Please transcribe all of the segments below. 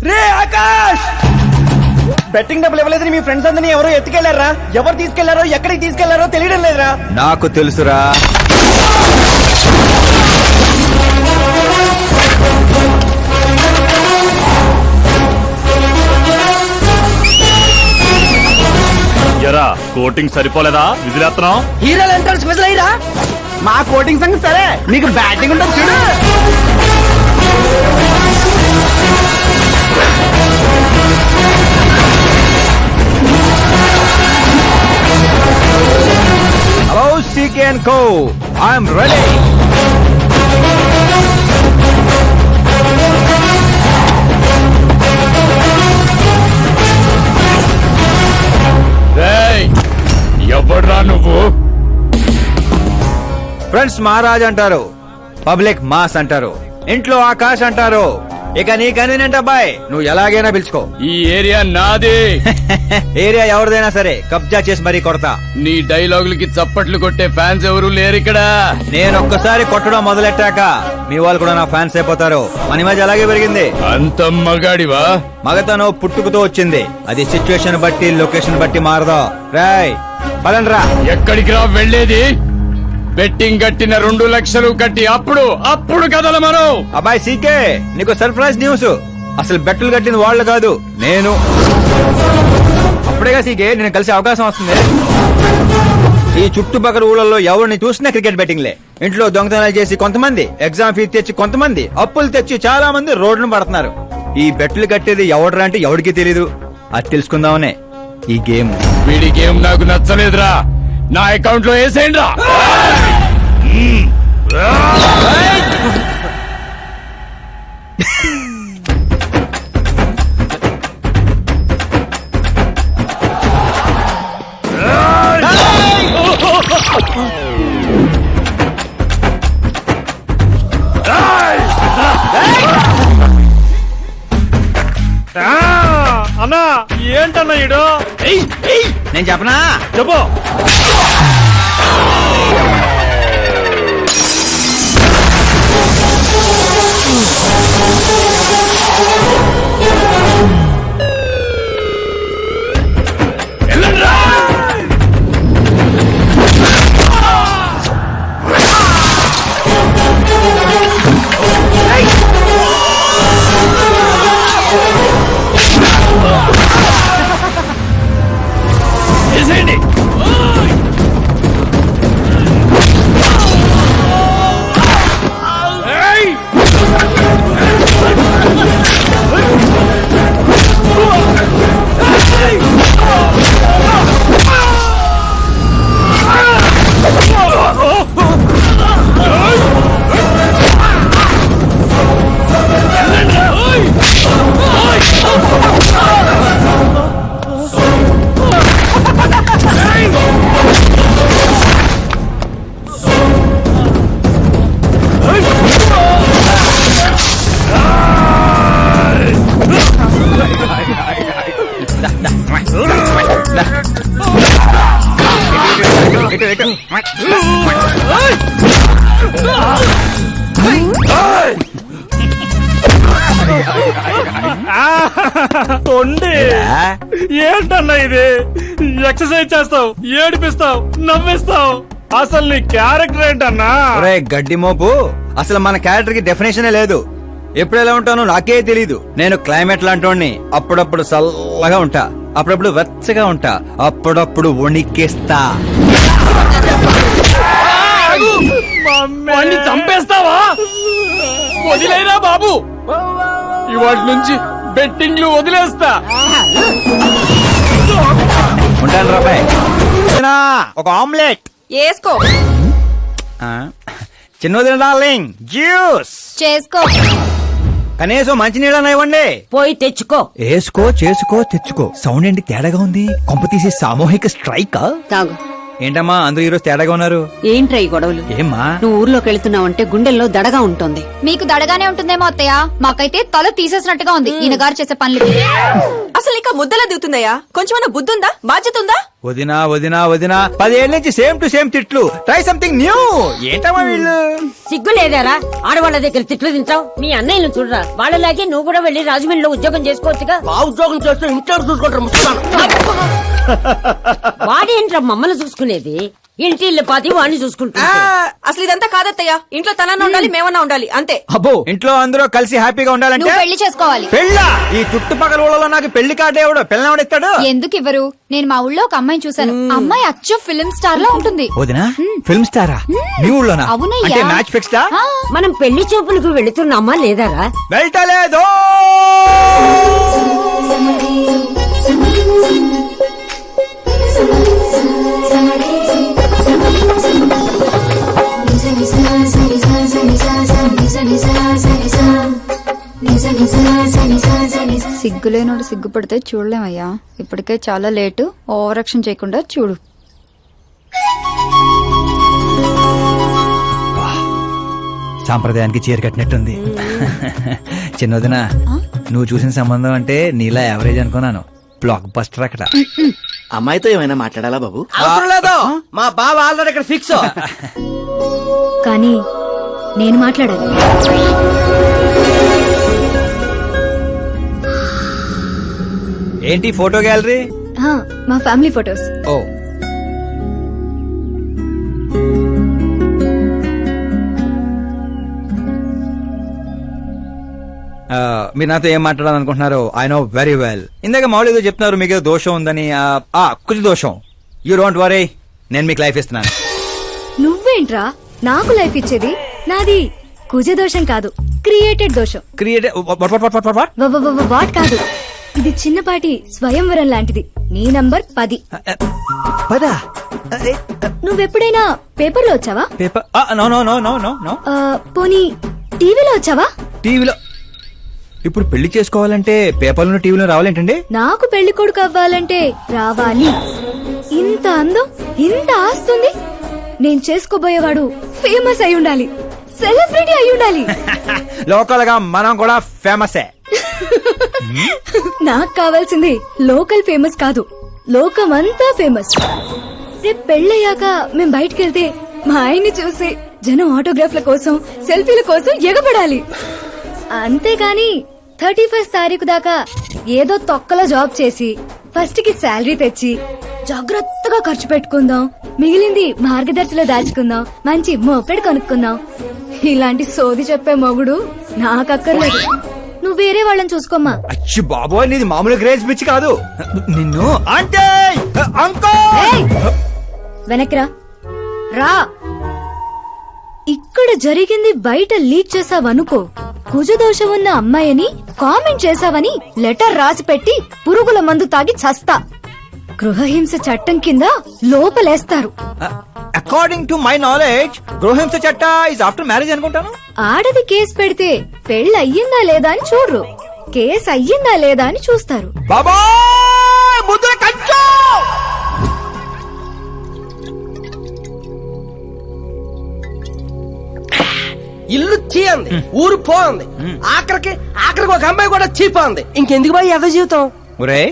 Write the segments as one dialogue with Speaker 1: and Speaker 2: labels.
Speaker 1: రే Akash, betting డబ్బులు ఇవ్వలేదని మీ friends అందరినీ ఎవరో ఎత్తుకెళ్లారా? ఎవరు తీసుకెళ్లారో ఎక్కడికి తీసుకెళ్లారో తెలియడం లేదురా.
Speaker 2: నాకు తెలుసురా.
Speaker 3: ఎరా కోటింగ్ సరిపోలేదా? విజిలేస్తున్నాం.
Speaker 1: హీరోలు ఎంత స్పెషల్ అయ్యరా? మా కోటింగ్ సంగతి సరే, నీకు బ్యాటింగ్ ఉంటుంది చూడు.
Speaker 2: Hello CK and co, I'm ready.
Speaker 3: ఎవడ్రా నువ్వు?
Speaker 2: ఫ్రెండ్స్ మహారాజ్ అంటారు, పబ్లిక్ మాస్ అంటారు, ఇంట్లో ఆకాష్ అంటారు. ఇక నీ కన్వీనియంట్ అబ్బాయి, నువ్వు ఎలాగైనా పిలుచుకో.
Speaker 3: ఈ ఏరియా నాది.
Speaker 2: ఏరియా ఎవరిదైనా సరే కబ్జా చేసి మరీ కొడతా.
Speaker 3: నీ డైలాగులకి చప్పట్లు కొట్టే ఫ్యాన్స్ ఎవరు లేరు ఇక్కడ.
Speaker 2: నేను ఒక్కసారి కొట్టడం మొదలెట్టాక మీ వాళ్ళు కూడా నా ఫ్యాన్స్ అయిపోతారు. మన మధ్య అలాగే పెరిగింది.
Speaker 3: అంత మగాడివా?
Speaker 2: మగతనం పుట్టుకుతో వచ్చింది, అది సిచ్యువేషన్ బట్టి లొకేషన్ బట్టి మారదా. రాయ్ పదండ్రా.
Speaker 3: ఎక్కడికి రా వెళ్ళేది? బెట్టింగ్ కట్టిన 2 లక్షలు కట్టి అప్పుడు కదల మనం.
Speaker 2: అబ్బాయి సీకే, నీకు సర్ప్రైజ్ న్యూస్. అసలు బెట్టులు కట్టింది వాళ్ళు కాదు, నేను. అప్పుడేగా సీకే నేను కలిసే అవకాశం వస్తుంది. ఈ చుట్టుపక్కల ఊళ్ళల్లో ఎవరిని చూసినా క్రికెట్ బెట్టింగ్లే. ఇంట్లో దొంగతనాలు చేసి కొంతమంది, ఎగ్జామ్ ఫీజు తెచ్చి కొంతమంది, అప్పులు తెచ్చి చాలా మంది రోడ్డును పడుతున్నారు. ఈ బెట్టులు కట్టేది ఎవడరా అంటే ఎవడికి తెలీదు. అది తెలుసుకుందామనే ఈ గేమ్.
Speaker 3: వీడి గేమ్ నాకు నచ్చలేదురా. నా అకౌంట్ లో వేసేయండి రా. అన్నా ఏంటన్నా ఇడు?
Speaker 2: నేను చెప్పనా?
Speaker 3: చెప్పు. ఏంటన్నా ఇది? ఎక్సర్సైజ్ చేస్తావు, ఏడిపిస్తావు, నవ్విస్తావు. అసలు నీ క్యారెక్టర్ ఏంటన్నా?
Speaker 2: గడ్డి మోపు, అసలు మన క్యారెక్టర్ కి డెఫినేషనే లేదు. ఎప్పుడు ఎలా ఉంటానో నాకే తెలీదు. నేను క్లైమేట్ లాంటోని. అప్పుడప్పుడు చల్లగా ఉంటా, అప్పుడప్పుడు వెచ్చగా ఉంటా, అప్పుడప్పుడు వణికేస్తా.
Speaker 3: చంపేస్తావా? వదిలేరా బాబు, ఇవాటి నుంచి బెట్టింగ్లు వదిలేస్తా.
Speaker 2: ఉంటాను రాబాయ్. ఒక ఆమ్లెట్
Speaker 4: వేసుకో.
Speaker 2: చిన్నది డార్లింగ్, జ్యూస్
Speaker 4: చేసుకో.
Speaker 2: కనీసం మంచినీళ్ళన్నా ఇవ్వండి.
Speaker 4: పోయి తెచ్చుకో.
Speaker 2: వేసుకో, చేసుకో, తెచ్చుకో. సౌండ్ ఏంటి తేడాగా ఉంది? కొంప తీసి సామూహిక స్ట్రైక్.
Speaker 4: తాగు.
Speaker 2: ఏంటమ్మా అందరూ ఈరోజు తేడాగా ఉన్నారు?
Speaker 4: ఏంట్రా ఈ గొడవలు?
Speaker 2: ఏమ్మా
Speaker 4: నువ్వు ఊర్లోకి వెళ్తున్నావంటే గుండెల్లో దడగా ఉంటుంది.
Speaker 5: మీకు దడగానే ఉంటుందేమో అత్తయ్య, మాకైతే తల తీసేసినట్టుగా ఉంది ఈయన గారు చేసే పనులు.
Speaker 6: అసలు ఇంకా ముద్దలా దిగుతున్నాయా? కొంచెమన్నా బుద్ధి ఉందా? బాధ్యత ఉందా?
Speaker 2: వదినా వదినా వదినా 10 ఏళ్ళ నుంచి సేమ్ టు సేమ్ తిట్లు. Try something new. ఏంటమ్మా వీళ్ళు?
Speaker 7: సిగ్గు లేదారా ఆడవాళ్ళ దగ్గర తిట్లు తింటావు? మీ అన్నయ్యను చూడరా, వాళ్ళలాగే నువ్వు కూడా వెళ్లి రాజమండ్రిలో ఉద్యోగం చేసుకోవచ్చుగా.
Speaker 6: ఉద్యోగం చేస్తే ఇంట్లో చూసుకుంటారు.
Speaker 7: వాడేంట్రా మమ్మల్ని చూసుకునేది? ఇంటి ఇల్లు పాతి వాడిని చూసుకుంటా.
Speaker 6: అసలు ఇదంతా కాదత్తయ్య. ఇంట్లో తనన్నా ఉండాలి, మేమన్నా ఉండాలి, అంతే.
Speaker 2: అబ్బో ఇంట్లో అందరూ కలిసి హ్యాపీగా ఉండాలంటే
Speaker 5: నువ్వు పెళ్లి చేసుకోవాలి.
Speaker 2: పెళ్ళా? ఈ చుట్టుపక్కల ఊళ్ళలో నాకు పెళ్లి కార్డు ఎవడు పిల్లవాడిస్తాడు?
Speaker 5: ఎందుకు ఇవ్వరు? నేను మా ఊళ్ళో ఒక అమ్మాయిని చూశాను. అమ్మాయి అచ్చు ఫిల్మ్ స్టార్ లా ఉంటుంది.
Speaker 2: వదినా ఫిల్మ్ స్టారా? మీ ఊళ్ళోనా?
Speaker 5: అవునయ్యా.
Speaker 2: అంటే మ్యాచ్ ఫిక్స్డా?
Speaker 5: ఆ,
Speaker 7: మనం పెళ్లి చూపులకు వెళుతున్నామా లేదారా?
Speaker 2: వెళ్ళలేదు.
Speaker 5: సిగ్గులేనోడు సిగ్గుపడితే చూడలేమయ్యా. ఇప్పటికే చాలా లేటు. ఓవరాక్షన్ చేయకుండా చూడు.
Speaker 2: సాంప్రదాయానికి చీర కట్టినట్టుంది. చిన్నదిన నువ్వు చూసిన సంబంధం అంటే నీలా యావరేజ్ అనుకున్నాను. బ్లాక్ బస్టర్ అక్కడ.
Speaker 1: అమ్మాయితో ఏమైనా మాట్లాడాలా బాబు?
Speaker 6: అవసరం లేదు, మా బావ ఆల్రెడీ ఇక్కడ ఫిక్స్.
Speaker 5: కానీ నేను మాట్లాడాలి.
Speaker 2: ఏంటి ఫోటో గ్యాలరీ?
Speaker 5: మా ఫ్యామిలీ ఫొటోస్.
Speaker 2: ఓ మీరు నాతో ఏం మాట్లాడాలనుకుంటున్నారు? I know very well. ఇందాక మామూలు ఏదో చెప్తున్నారు మీకు ఏదో దోషం ఉందని. కుజ దోషం. యూ డోంట్ వరీ, నేను మీకు లైఫ్ ఇస్తున్నాను.
Speaker 5: నువ్వేంట్రా నాకు లైఫ్ ఇచ్చేది? నాది కుజ దోషం కాదు, క్రియేటెడ్ దోషం.
Speaker 2: క్రియేట్
Speaker 5: వాట్ కాదు, ఇది చిన్నపాటి స్వయంవరం లాంటిది. నీ నంబర్ 10.
Speaker 2: పదా
Speaker 5: నువ్వెప్పుడైనా పేపర్లో వచ్చావా?
Speaker 2: Paper? No no no no no no.
Speaker 5: పోనీ టీవీలో వచ్చావా?
Speaker 2: టీవీలో? ఇప్పుడు పెళ్లి చేసుకోవాలంటే పేపర్లో టీవీలో రావాలేంటండి?
Speaker 5: నాకు పెళ్లి కొడుకు అవ్వాలంటే రావాలి. ఇంత అందం, ఇంత ఆస్తుంది. నేను చేసుకోబోయేవాడు ఫేమస్ అయి ఉండాలి, సెలబ్రిటీ అయి ఉండాలి.
Speaker 2: లోకల్ గా మనం కూడా ఫేమసే.
Speaker 5: నాకు కావాల్సింది లోకల్ ఫేమస్ కాదు, లోకమంతా ఫేమస్. రేపు పెళ్ళయ్యాక మేం బయటికి వెళ్తే మా ఆయన్ని చూసి జనం ఆటోగ్రాఫ్ల కోసం, సెల్ఫీల కోసం ఎగబడాలి. అంతేగాని 31st తారీఖు దాకా ఏదో తొక్కలో జాబ్ చేసి ఫస్ట్ కి శాలరీ తెచ్చి జాగ్రత్తగా ఖర్చు పెట్టుకుందాం, మిగిలింది మార్గదర్శిలో దాచుకుందాం, మంచి మోపెడు కొనుక్కుందాం. ఇలాంటి సోది చెప్పే మొగుడు నాకక్కర్లేదు. నువ్వు వేరే వాళ్ళని చూసుకోమ్మా.
Speaker 2: అచ్చి బాబోయ్, నీది మామూలు గ్రేజ్ పిచ్చి కాదు. నిన్ను అంటే
Speaker 5: వెనక్రా రా. ఇక్కడ జరిగింది బయట లీక్ చేసావనుకో, కుజదోషం ఉన్న అమ్మాయిని కామెంట్ చేసావని లెటర్ రాసి పెట్టి పురుగుల మందు తాగి చస్తా. గృహహింస చట్టం కింద లోపలేస్తారు.
Speaker 2: అకార్డింగ్ టు మై నాలెడ్జ్ గృహహింస చట్ట ఇస్ ఆఫ్టర్ మ్యారేజ్ అనుకుంటాను.
Speaker 5: ఆడది కేసు పెడితే పెళ్లి అయ్యిందా లేదా అని చూడరు, కేసు అయ్యిందా లేదా అని చూస్తారు.
Speaker 2: బాబోయ్ ముద్ర కంచు.
Speaker 6: ఇల్లు చీ అంది, ఊరు పో అంది, ఆఖరికి ఒక అమ్మాయి కూడా చీపా అంది. ఇంకెందుకు బాయ్ ఎద జీవితం?
Speaker 2: ఒరే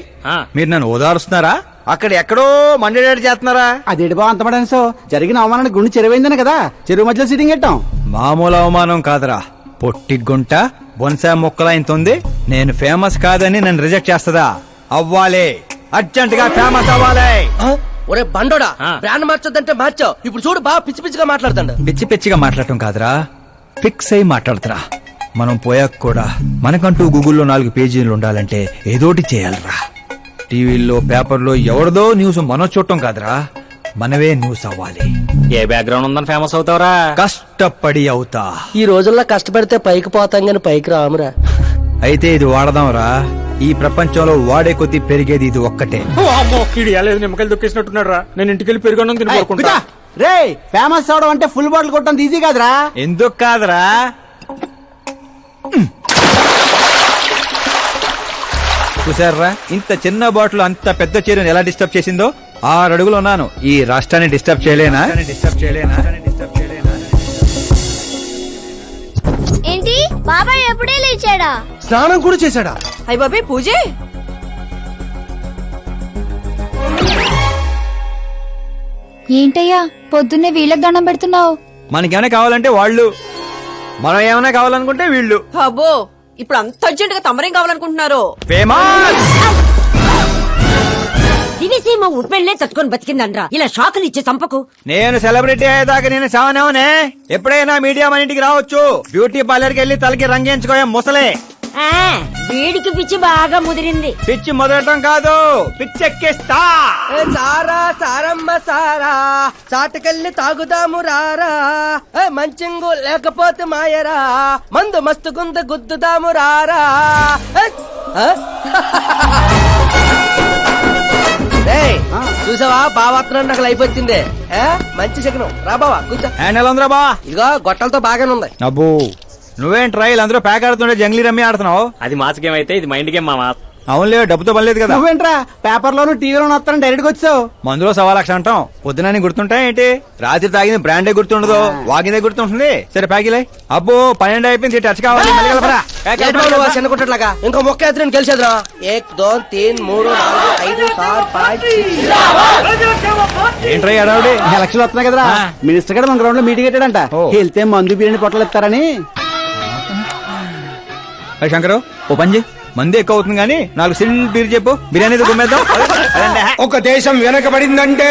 Speaker 2: మీరు నన్ను ఓదారుస్తున్నారా? అక్కడ ఎక్కడో మండేడాడు చేస్తున్నారా?
Speaker 1: అదేటి బావ అంత పడాను. జరిగిన అవమానానికి గుండె చెరువైందని కదా చెరువు మధ్యలో సిట్టింగ్ పెట్టాం.
Speaker 2: మామూలు అవమానం కాదురా, పొట్టి గుంట బొన్సా మొక్కలా ఇంత ఉంది. నేను ఫేమస్ కాదని నన్ను రిజెక్ట్ చేస్తదా? అవ్వాలి, అర్జెంట్ గా ఫేమస్ అవ్వాలి.
Speaker 6: ఒరే బండోడా, బ్రాండ్ మార్చొద్దంటే మార్చావు. ఇప్పుడు చూడు బాగా పిచ్చి పిచ్చిగా మాట్లాడుతాడు.
Speaker 2: పిచ్చి పిచ్చిగా మాట్లాడటం కాదురా, ఫిక్స్ అయి మాట్లాడుతురా. మనం పోయాక కూడా మనకంటూ గూగుల్లో 4 పేజీలు ఉండాలంటే ఏదోటి చేయాలరా. టీవీల్లో పేపర్లో ఎవరిదో న్యూస్ మనం చూడటం కాదురా, మనవే న్యూస్ అవ్వాలి.
Speaker 8: ఏ బ్యాక్గ్రౌండ్ ఉందని ఫేమస్ అవుతావరా?
Speaker 2: కష్టపడి అవుతా.
Speaker 6: ఈ రోజుల్లో కష్టపడితే పైకి పోతాం గాని పైకి రామురా.
Speaker 2: అయితే ఇది వాడదాంరా. ఈ ప్రపంచంలో వాడే కొద్ది పెరిగేది ఇది ఒక్కటే.
Speaker 8: నిమ్మకాయలు దొక్కేసినట్టున్నాడు రా. నేను ఇంటికి వెళ్ళి పెరుగొన్నం తిని కోరుకుంటా.
Speaker 1: రే ఫేమస్ అవడం అంటే ఫుల్ బాటిల్ కొట్టడం ఈజీ కాదురా.
Speaker 2: ఎందుకు కాదురా? చూసారా ఇంత చిన్న బాటిల్ అంత పెద్ద చీరను ఎలా డిస్టర్బ్ చేసిందో? 6 అడుగులు ఉన్నాను. ఈ రాష్ట్రాన్ని డిస్టర్బ్ చేయలేనా?
Speaker 5: ఏంటి బాబాయ్ ఎప్పుడే లేచాడా?
Speaker 6: స్నానం కూడా చేశాడా?
Speaker 4: అయ్య బాబే పూజే.
Speaker 5: ఏంటయ్యా పొద్దున్నే వీళ్ళకి దండం పెడుతున్నావు?
Speaker 2: మనకేమైనా కావాలంటే వాళ్ళు, మనం ఏమైనా కావాలనుకుంటే వీళ్ళు.
Speaker 4: అబ్బో ఇప్పుడు అంత అర్జెంట్ గా తమరేం కావాలనుకుంటున్నారు?
Speaker 2: ఫేమస్.
Speaker 7: దివిసీమ ఉప్పెళ్లే తట్టుకొని బతికిందనరా. ఇలా షాకులు ఇచ్చే చంపకు.
Speaker 2: నేను సెలబ్రిటీ అయ్యేదాకా నేను సావనేవనే. ఎప్పుడైనా మీడియా మన ఇంటికి రావచ్చు. బ్యూటీ పార్లర్ కి వెళ్ళి తలకి రంగేయించుకోయా ముసలే.
Speaker 7: ఆ, వీడికి పిచ్చి బాగా ముదిరింది.
Speaker 2: పిచ్చి మొదలటం కాదు, పిచ్చెక్కిస్తా.
Speaker 6: ఏ సారా సారమ్మ సారా, చాటకెళ్ళి తాగుదాము రారా. ఏ మంచింగు లేకపోతే మాయరా, మందు మస్తు గుంద గుద్దుదాము రారా. ఏ, ఆ? ఏయ్, చూసావా బావాత్రం నాకు లైఫ్ వచ్చింది. ఏ, మంచి శకనం. రా బావా కూర్చో.
Speaker 2: హ్యాండ్ ఎలా ఉందిరా బా?
Speaker 6: ఇదిగో గొట్టలతో బాగానే ఉంది.
Speaker 2: అబ్బో నువ్వేం ట్రైల్ అందరూ ప్యాక్ ఆడుతుండే జంగ్లీ రమ్మి ఆడుతున్నావు.
Speaker 8: అది మాస్ గేమ్ అయితే ఇది మైండ్ గేమ్ మామా.
Speaker 2: అవునులే, డబ్బుతో పనిలేదు కదా.
Speaker 1: నువ్వేంట్రా పేపర్ లోను టీవీలోను వస్తాను డైరెక్ట్ గా వచ్చావు.
Speaker 2: మందులో 1,00,000 అంటాం. పొద్దునని గుర్తుంటాయి ఏంటి? రాత్రి తాగింది బ్రాండే గుర్తుండదు, వాగిందే గుర్తుంటుంది. సరే ప్యాకిలే. అబ్బో 12 అయిపోయింది, టచ్ కావాలి. మళ్ళీ కలపరా.
Speaker 6: ఏంటి బాబు నువ్వు చిన్న కుట్టట్లాగా ఇంకో మొక్క ఎత్తున గెలిచేద్రా. 1 2 3 4 5 6 5
Speaker 2: ఏంట్రై అడావుడి?
Speaker 1: ఎలక్షన్ వస్తున్నాయి కదరా, మినిస్టర్ గారు మన గ్రౌండ్ లో మీటింగ్ పెట్టాడంట. వెళ్తే మందు బిర్యానీ పొట్టలు ఇస్తారని.
Speaker 2: శంకరు ఓ పంజి, మంది ఎక్కువ అవుతుంది కానీ 4 సిల్ బీర్ చెప్పు, బిర్యానీ గుమ్మేద్దాం.
Speaker 9: ఒక దేశం వెనకబడిందంటే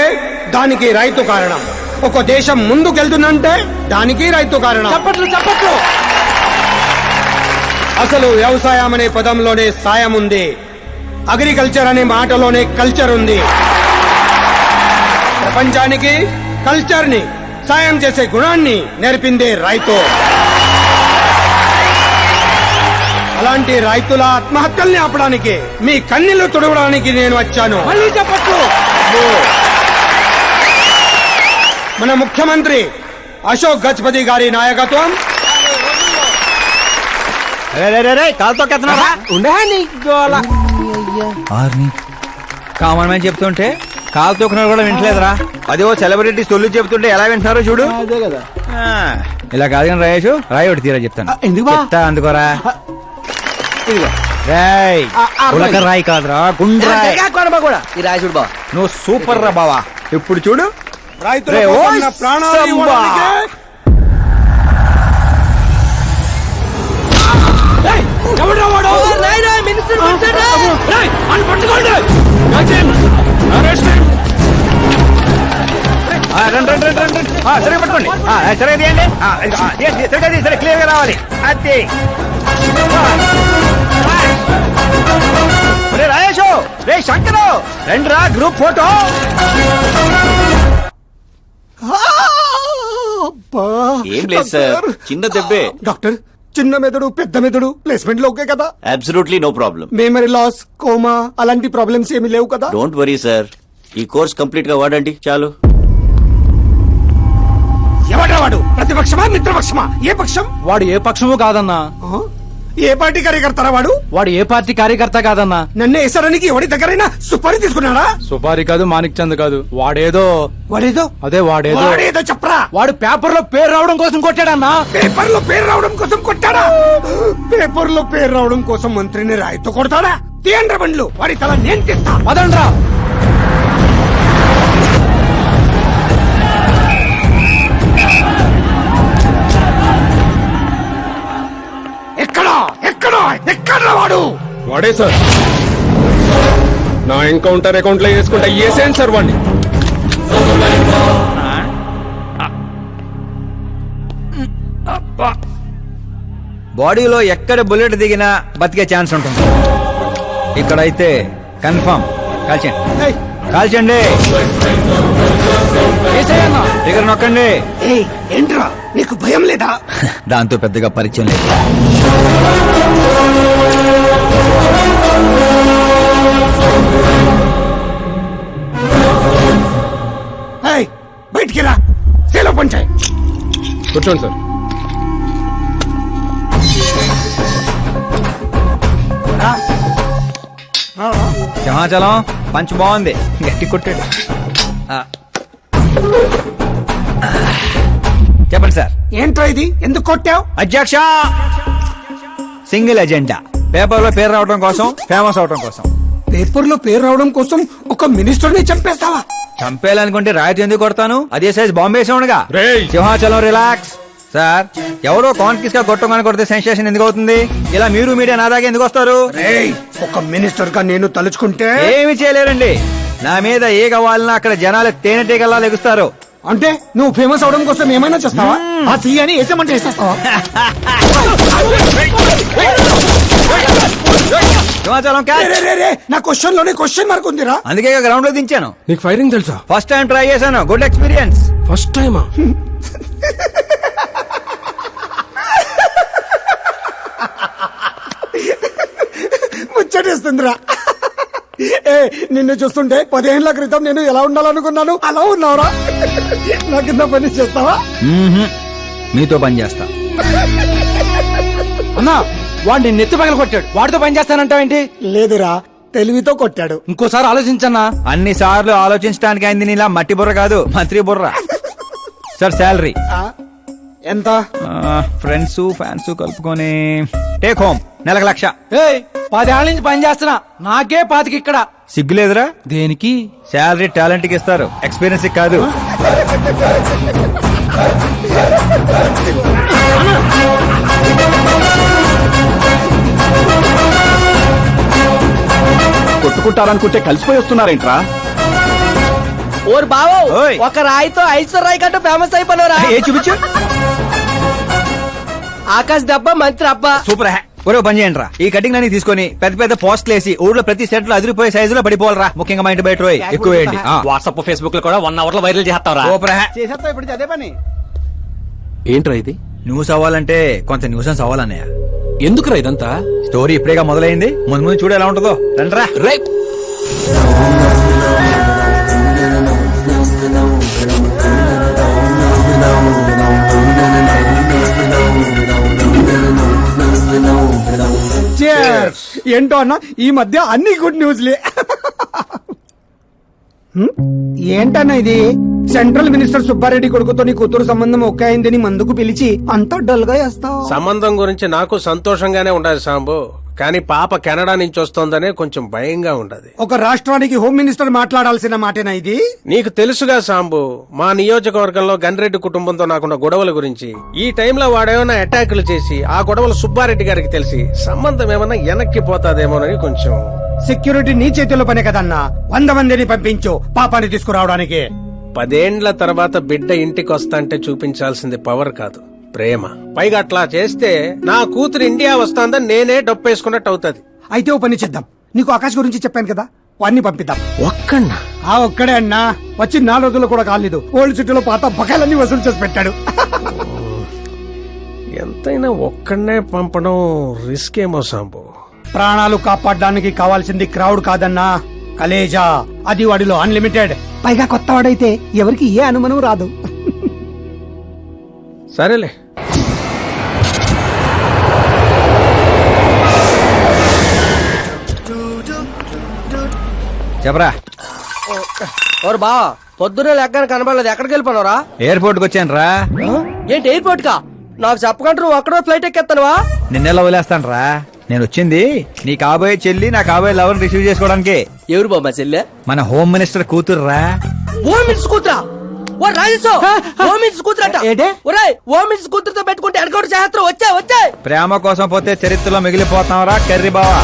Speaker 9: దానికి రైతు కారణం. ఒక దేశం ముందుకెళ్తుందంటే దానికి రైతు కారణం.
Speaker 6: చప్పట్లు.
Speaker 9: అసలు వ్యవసాయం అనే పదంలోనే సాయం ఉంది. అగ్రికల్చర్ అనే మాటలోనే కల్చర్ ఉంది. ప్రపంచానికి కల్చర్ ని, సాయం చేసే గుణాన్ని నేర్పిందే రైతు. అలాంటి రైతుల ఆత్మహత్యల్ని ఆపడానికి, మీ కన్నీళ్లు తుడవడానికి నేను వచ్చాను.
Speaker 6: మళ్ళీ చప్పట్లు.
Speaker 9: మన ముఖ్యమంత్రి అశోక్ గజపతి గారి నాయకత్వం,
Speaker 2: కాలుతో కెత్తనారా? కామన్ మ్యాన్ చెప్తుంటే కాలు తొక్కున్నారు కూడా వింటలేదురా. అదే సెలబ్రిటీ సొల్లు చెప్తుంటే ఎలా వింటున్నారో చూడు.
Speaker 1: అదే కదా.
Speaker 2: ఆ, ఇలా కాదు కానీ రాయేషు, రాయి ఒకటి తీరా చెప్తాను.
Speaker 1: ఎందుకు బా?
Speaker 2: చెప్తా అందుకోరా.
Speaker 1: ఇదిగో
Speaker 2: రాయ్ ఉలక రాయి కాదురా, గుండ్రాయ్.
Speaker 6: కూడా ఈ రాజుడు బావ
Speaker 2: నువ్వు సూపర్ రా బావా. ఇప్పుడు చూడు,
Speaker 9: రైతుల
Speaker 2: రే,
Speaker 9: కోసం
Speaker 2: ఓయ్
Speaker 9: నా ప్రాణాలు
Speaker 2: సంబా.
Speaker 9: ఇవ్వడానికే
Speaker 6: నాయనా, మినిస్టర్ వచ్చాడా?
Speaker 2: రండి రండి రండి రండి. సరే పట్టుకోండి. సరే తీయండి. తీయండి. సరే క్లియర్ గా రావాలి. అది రే రాయేషు, రే శంకరు, రండి రా గ్రూప్ ఫోటో.
Speaker 10: ఏం లేదు సార్, చిన్న దెబ్బే.
Speaker 9: డాక్టర్, చిన్న మెదడు పెద్ద మెదడు ప్లేస్మెంట్ లో ఓకే కదా?
Speaker 10: Absolutely no problem.
Speaker 9: Memory loss, coma అలాంటి ప్రాబ్లమ్స్ ఏమీ లేవు కదా?
Speaker 10: డోంట్ వరీ సార్, ఈ కోర్స్ కంప్లీట్ గా వాడండి చాలు.
Speaker 9: ఎవడ్రా వాడు? ప్రతిపక్షమా మిత్రపక్షమా? ఏ పక్షం?
Speaker 1: వాడు ఏ పక్షము కాదన్నా.
Speaker 9: ఏ పార్టీ కార్యకర్తారా వాడు?
Speaker 1: వాడు ఏ పార్టీ కార్యకర్త కాదన్నా.
Speaker 9: నన్ను వేసడానికి ఎవరి దగ్గరైనా సుపారీ తీసుకున్నాడా?
Speaker 8: సుపారి కాదు, మాణిక్ చంద్ కాదు. వాడేదో
Speaker 9: వాడేదో వాడేదో చెప్పరా.
Speaker 1: వాడు పేపర్ లో పేరు రావడం కోసం కొట్టాడన్నా.
Speaker 9: పేపర్ లో పేరు రావడం కోసం కొట్టాడా? పేపర్ లో పేరు రావడం కోసం మంత్రిని రాయితో కొడతాడా? తీయండ్ర బండ్లు, వాడి తల నేను తీస్తా.
Speaker 1: పదండ్రా.
Speaker 9: ఎక్కడా వాడు?
Speaker 8: వాడే సార్. నా ఎన్కౌంటర్ అకౌంట్ లో వేసుకుంటా ఏసేయండి సార్ వాడిని.
Speaker 2: బాడీలో ఎక్కడ బుల్లెట్ దిగినా బతికే ఛాన్స్ ఉంటుంది. ఇక్కడైతే కన్ఫర్మ్. కాల్చండి, కాల్చండి. దగ్గర నొక్కండి.
Speaker 9: ఏంట్రా నీకు భయం లేదా?
Speaker 2: దాంతో పెద్దగా పరిచయం లేదు.
Speaker 9: బయటికి రా, సేలో పంచాయి.
Speaker 8: కూర్చోండి సార్.
Speaker 2: సింహాచలం పంచ్ బాగుంది, గట్టి కొట్టాడు. చెప్పండి సార్.
Speaker 9: ఏంట్రా ఇది? ఎందుకు కొట్టావు?
Speaker 2: అధ్యక్ష, సింగిల్ ఎజెండా. పేపర్ లో పేరు రావడం కోసం, ఫేమస్ అవడం కోసం.
Speaker 9: పేపర్ లో పేరు రావడం కోసం ఒక మినిస్టర్ ని చంపేస్తావా?
Speaker 2: చంపేయాలనుకుంటే రాయితీ ఎందుకు కొడతాను? అదే సైజ్ బాంబే సౌండ్గా.
Speaker 3: రేయ్.
Speaker 2: సింహాచలం రిలాక్స్. సార్, ఎవరో కాన్ఫిస్ గా కొట్టగానే కొడితే సెన్సేషన్ ఎందుకు అవుతుంది? ఇలా మీరు మీడియా నా దాకా ఎందుకు వస్తారు?
Speaker 9: రేయ్, ఒక మినిస్టర్ గా నేను తలుచుకుంటే
Speaker 2: ఏమి చేయలేరండి. నా మీద ఏ కావాలన్నా అక్కడ జనాలు తేనెటీగల్లా లెగుస్తారు.
Speaker 9: అంటే నువ్వు ఫేమస్ అవడం కోసం ఏమైనా చేస్తావా? ఆ సీఎని వేసేమంటే వేసేస్తావా?
Speaker 2: సింహాచలం క్యాచ్.
Speaker 9: రే, రే, రే, నా క్వశ్చన్ లోనే క్వశ్చన్ మార్క్ ఉందిరా.
Speaker 2: అందుకే గ్రౌండ్ లో దించాను.
Speaker 8: నీకు ఫైరింగ్ తెలుసా?
Speaker 2: ఫస్ట్ టైం ట్రై చేశాను. Good experience.
Speaker 8: ఫస్ట్ టైమా?
Speaker 9: ముచ్చటేస్తుందిరా. ఏ, నిన్ను చూస్తుంటే 10 ఏళ్ల క్రితం నేను ఎలా ఉండాలనుకున్నాను అలా ఉన్నావురా. నా కింద పని చేస్తావా?
Speaker 2: మీతో పని చేస్తా.
Speaker 6: అన్నా వాడిని నెత్తి పగల కొట్టాడు, వాడితో పని చేస్తానంటావేంటి?
Speaker 9: లేదురా, తెలివితో కొట్టాడు.
Speaker 6: ఇంకోసారి ఆలోచించన్నా.
Speaker 2: అన్ని సార్లు ఆలోచించడానికి అయింది నీలా మట్టి బుర్ర కాదు, మంత్రి బుర్ర. సార్ శాలరీ
Speaker 9: ఆ, ఎంత?
Speaker 2: ఫ్రెండ్స్ ఫ్యాన్స్ కలుపుకొని టేక్ హోమ్ నెలకు 1,00,000.
Speaker 6: 10 ఏళ్ల నుంచి పని చేస్తున్నా, నాకే 25 ఇక్కడ.
Speaker 2: సిగ్గులేదురా?
Speaker 6: దేనికి?
Speaker 2: శాలరీ టాలెంట్ కి ఇస్తారు, ఎక్స్పీరియన్స్ కాదు.
Speaker 1: కొట్టుకుంటారనుకుంటే కలిసిపోయి వస్తున్నారేంట్రా?
Speaker 6: ఓరు బావో,
Speaker 2: ఓయ్.
Speaker 6: ఒక రాయితో ఐశ్వర్రాయ్ కంటూ ఫేమస్ అయిపోయినరా?
Speaker 2: ఏ చూపించు.
Speaker 6: ఆకాశ్ దెబ్బ మంత్రి అబ్బా.
Speaker 2: సూపర్ హ్యా. ఒరే పని చేయండి రా, ఈ కటింగ్ అన్ని తీసుకొని పెద్ద పెద్ద పోస్టులు వేసి ఊర్లో ప్రతి సెట్ లో అదిరిపోయే సైజులో పడిపోవాలరా. ముఖ్యంగా మా ఇంటి బయట రోయ్ ఎక్కువ వేయండి.
Speaker 1: వాట్సాప్ ఫేస్బుక్ లో కూడా 1 అవర్ లో వైరల్ చేస్తావరా?
Speaker 2: సూపర్ హ్యా.
Speaker 6: చేసేస్తా ఇప్పుడు అదే పని.
Speaker 1: ఏంట్రా ఇది?
Speaker 2: న్యూస్ అవ్వాలంటే కొంత న్యూసెన్స్ అవ్వాలన్నయ్య.
Speaker 1: ఎందుకురా ఇదంతా?
Speaker 2: స్టోరీ ఇప్పుడేగా మొదలైంది, ముందు ముందు చూడు ఎలా ఉంటుందో. రండ్రా.
Speaker 1: రేయ్.
Speaker 9: Cheers. ఏంటో అన్న, ఈ మధ్య అన్ని గుడ్ న్యూస్లే. ఏంటన్నా ఇది? సెంట్రల్ మినిస్టర్ సుబ్బారెడ్డి కొడుకుతో నీ కూతురు సంబంధం ఒకే అయిందని మందుకు పిలిచి అంత డల్ గా వేస్తావు.
Speaker 8: సంబంధం గురించి నాకు సంతోషంగానే ఉండదు సాంబు, కానీ పాప కెనడా నుంచి వస్తోందనే కొంచెం భయంగా ఉండదు.
Speaker 9: ఒక రాష్ట్రానికి హోమ్ మినిస్టర్ మాట్లాడాల్సిన మాటేనా ఇది?
Speaker 8: నీకు తెలుసుగా సాంబు, మా నియోజకవర్గంలో గన్రెడ్డి కుటుంబంతో నాకున్న గొడవల గురించి. ఈ టైంలో వాడేమైనా అటాకులు చేసి ఆ గొడవలు సుబ్బారెడ్డి గారికి తెలిసి సంబంధం ఏమైనా వెనక్కి పోతాదేమోనని కొంచెం.
Speaker 9: సెక్యూరిటీ నీ చేతిలో పనే కదన్నా. 100 మందిని పంపించు పాపాన్ని తీసుకురావడానికి.
Speaker 8: 10 ఏండ్ల తర్వాత బిడ్డ ఇంటికి వస్తాంటే చూపించాల్సింది పవర్ కాదు, ప్రేమ. పైగా అట్లా చేస్తే నా కూతురు ఇండియా వస్తాందని నేనే డప్పేసుకున్నట్టు అవుతుంది.
Speaker 9: అయితే ఓ పని చేద్దాం. నీకు ఆకాశ్ గురించి చెప్పాను కదా, వాడిని పంపిద్దాం.
Speaker 8: ఒక్కన్నా?
Speaker 9: ఆ ఒక్కడే అన్నా, వచ్చి 4 రోజులు కూడా కాలేదు. ఓల్డ్ సిటీలో పాత బకాయిలన్నీ వసూలు చేసి పెట్టాడు.
Speaker 8: ఎంతైనా ఒక్కడనే పంపడం రిస్క్ ఏమో సాంబు.
Speaker 9: ప్రాణాలు కాపాడడానికి కావాల్సింది క్రౌడ్ కాదన్నా, కలేజా. అది వాడిలో అన్లిమిటెడ్. పైగా కొత్త వాడైతే ఎవరికి ఏ అనుమానం రాదు.
Speaker 8: సరేలే.
Speaker 2: చెప్పరా.
Speaker 6: ఓరు బా, పొద్దునే లెక్కన కనబడలేదు, ఎక్కడికి వెళ్ళిపోనరా?
Speaker 2: ఎయిర్పోర్ట్ కి వచ్చాను రా.
Speaker 6: ఏంటి ఎయిర్పోర్ట్ కా? నాకు చెప్పకుండా నువ్వు అక్కడో ఫ్లైట్ ఎక్కేస్తానువా?
Speaker 2: నిన్నెలా వదిలేస్తాను రా. నేను వచ్చింది నీ కాబోయే చెల్లి, నా కాబోయే లవర్ రిసీవ్ చేసుకోవడానికి.
Speaker 6: ఎవరు బాబా చెల్లె?
Speaker 2: మన హోమ్ మినిస్టర్ కూతురు రా.
Speaker 6: హోమ్ మినిస్టర్ కూతురా? ఓ రాజేశో, హోమ్ మినిస్టర్ కూతురట. ఒరేయ్, హోమ్ మినిస్టర్ కూతురుతో పెట్టుకుంటే ఎడకౌట్ చేస్తారు. వచ్చే
Speaker 2: ప్రేమ కోసం పోతే చరిత్రలో మిగిలిపోతాం రా కర్రీ బావా.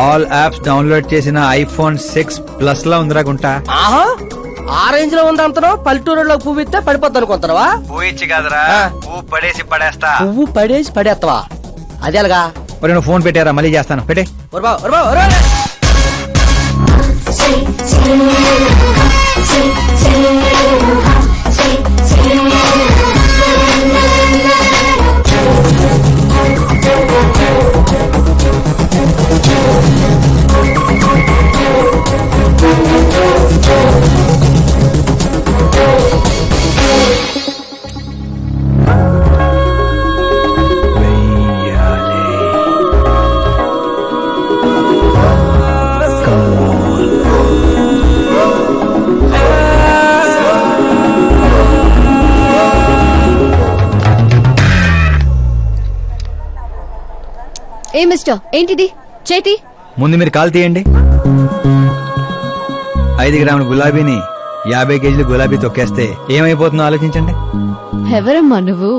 Speaker 2: ఆల్ యాప్స్ డౌన్లోడ్ చేసిన ఐఫోన్ 6 ప్లస్ లా ఉందిరా గుంటా.
Speaker 6: ఆహా, ఆ రేంజ్ లో ఉంది అంతనో. పల్లెటూరులో పువ్వు ఇస్తే పడిపోద్ది అనుకుంటావా?
Speaker 2: పోయిచ్చి కాదురా, పువ్వు పడేసి పడేస్తా.
Speaker 6: పువ్వు పడేసి పడేస్తావా? అదే అలాగా.
Speaker 2: మరి నువ్వు ఫోన్ పెట్టారా, మళ్ళీ చేస్తాను. పెట్టే.
Speaker 5: ఏ మిస్టర్ ఏంటిది చేతి
Speaker 2: ముందు మీరు కాల్ తీయండి. 5 గ్రాముల గులాబీని 50 కేజీలు గులాబీ తొక్కేస్తే ఏమైపోతుందో ఆలోచించండి.
Speaker 5: ఎవరమ్మా నువ్వు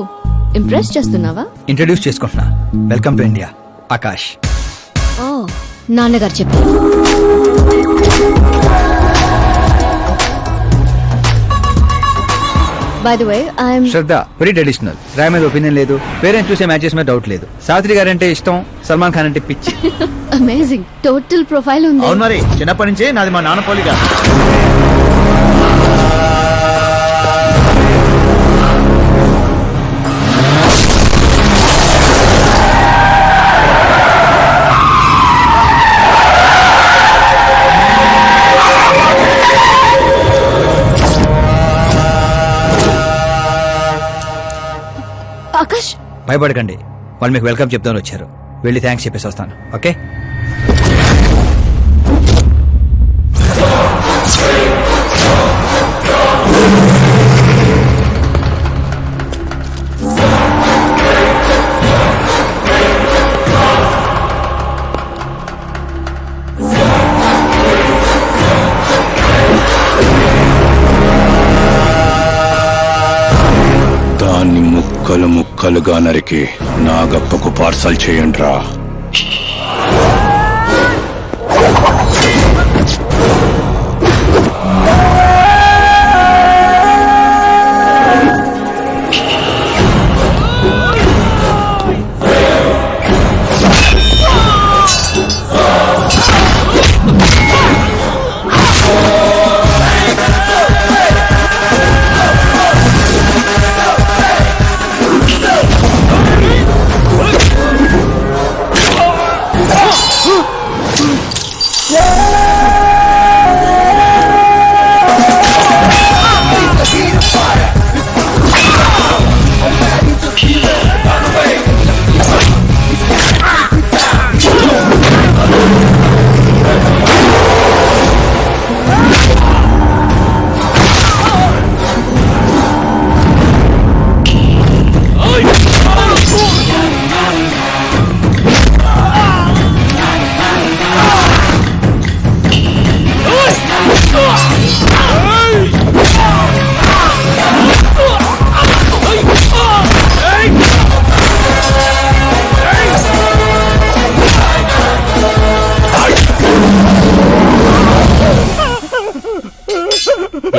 Speaker 5: ఇంప్రెస్ చేస్తున్నావా?
Speaker 2: ఇంట్రడ్యూస్ చేసుకుంటున్నా. Welcome to India, Akash.
Speaker 5: ఓ నాన్నగారు చెప్పారు. By the way I'm
Speaker 2: Shraddha very traditional. రాయ్ మీద ఒపీనియన్ లేదు, పేరెంట్స్ చూసే మ్యాచెస్ మీద డౌట్ లేదు. సావిత్రి గారు అంటే ఇష్టం, సల్మాన్ ఖాన్ అంటే పిచ్చి.
Speaker 5: అమేజింగ్ టోటల్ ప్రొఫైల్ ఉంది.
Speaker 2: అవును మరి, చిన్నప్పటి నుంచే నాది మా నాన్న పోలిక.
Speaker 5: ఆకాష్
Speaker 2: భయపడకండి, వాళ్ళు మీకు వెల్కమ్ చెప్తాను వచ్చారు. వెళ్ళి థ్యాంక్స్ చెప్పేసి వస్తాను. ఓకే
Speaker 3: దాన్ని ముక్కలు ముక్కలుగా నరికి నాగప్పకు పార్సల్ చేయండిరా.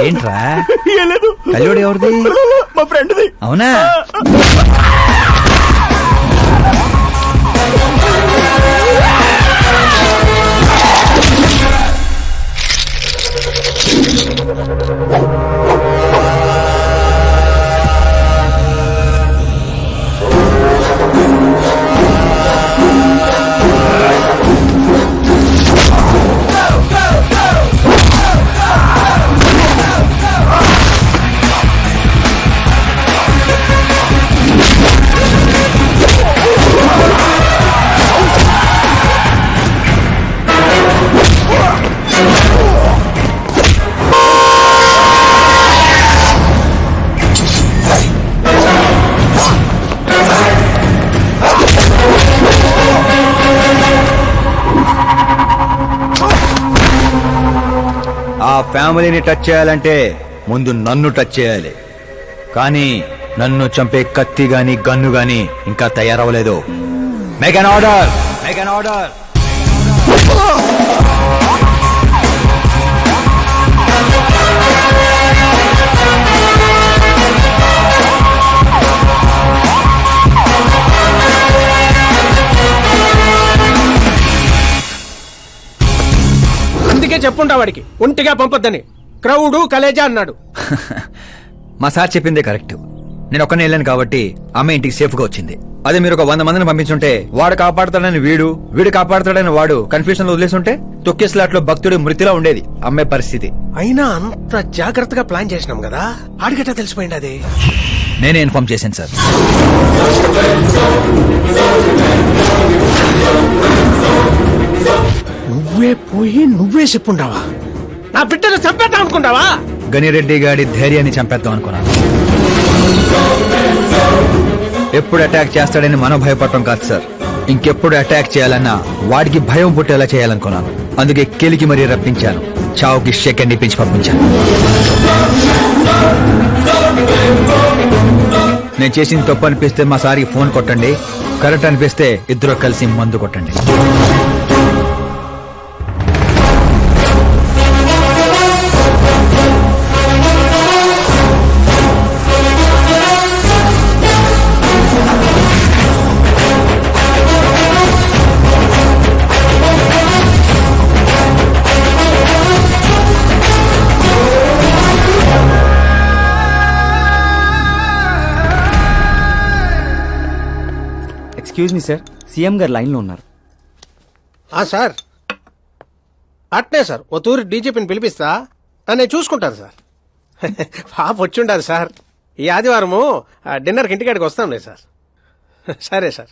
Speaker 2: ఏంట్రా కల్లుడు ఎవరిది?
Speaker 1: మా ఫ్రెండ్ది.
Speaker 2: అవునా? ఆ ఫ్యామిలీని టచ్ చేయాలంటే ముందు నన్ను టచ్ చేయాలి. కానీ నన్ను చంపే కత్తి గాని గన్ను గాని ఇంకా తయారవ్వలేదు. Make an order, make an order.
Speaker 8: అందుకే చెప్పుంటా వాడికి ఒంటిగా పంపొద్దని. క్రౌడు కలేజా అన్నాడు.
Speaker 2: మా సార్ చెప్పిందే కరెక్ట్. నేను ఒక్కనే వెళ్ళాను కాబట్టి అమ్మ ఇంటికి సేఫ్ గా వచ్చింది. అదే మీరు ఒక 100 మందిని పంపించుంటే వాడు కాపాడతాడని వీడు కాపాడతాడని వాడు కన్ఫ్యూజన్ లో వదిలేసుంటే తొక్కేస్లాట్లో భక్తుడి మృతిలా ఉండేది అమ్మాయి పరిస్థితి.
Speaker 8: అయినా అంత జాగ్రత్తగా ప్లాన్ చేసినాం కదా, ఆడిగట్టా తెలిసిపోయింది అది.
Speaker 2: నేనే ఇన్ఫార్మ్ చేశాను సార్.
Speaker 8: నువ్వే పోయి నువ్వే చెప్పుంటావా? నా బిడ్డను చంపేద్దాం అనుకుంటావా?
Speaker 2: గనిరెడ్డి గాడి ధైర్యాన్ని చంపేద్దాం అనుకున్నాను. ఎప్పుడు అటాక్ చేస్తాడని మనం భయపడటం కాదు సార్, ఇంకెప్పుడు అటాక్ చేయాలన్నా వాడికి భయం పుట్టేలా చేయాలనుకున్నాను. అందుకే కెలికి మరీ రప్పించాను. చావుకి సెకండ్ ఇప్పించి పంపించాను. నేను చేసిన తప్పు అనిపిస్తే మా సారికి ఫోన్ కొట్టండి. కరెక్ట్ అనిపిస్తే ఇద్దరు కలిసి మందు కొట్టండి.
Speaker 1: ఎక్స్క్యూజ్ మీ సార్, సీఎం గారు లైన్ లో ఉన్నారు.
Speaker 8: సార్ అట్నే సార్ ఓ తూరి డీజీపీని పిలిపిస్తా, నేను చూసుకుంటాను సార్. పాప వచ్చిండారు సార్. ఈ ఆదివారము డిన్నర్కి ఇంటికాడికి వస్తాంలే సార్. సరే సార్.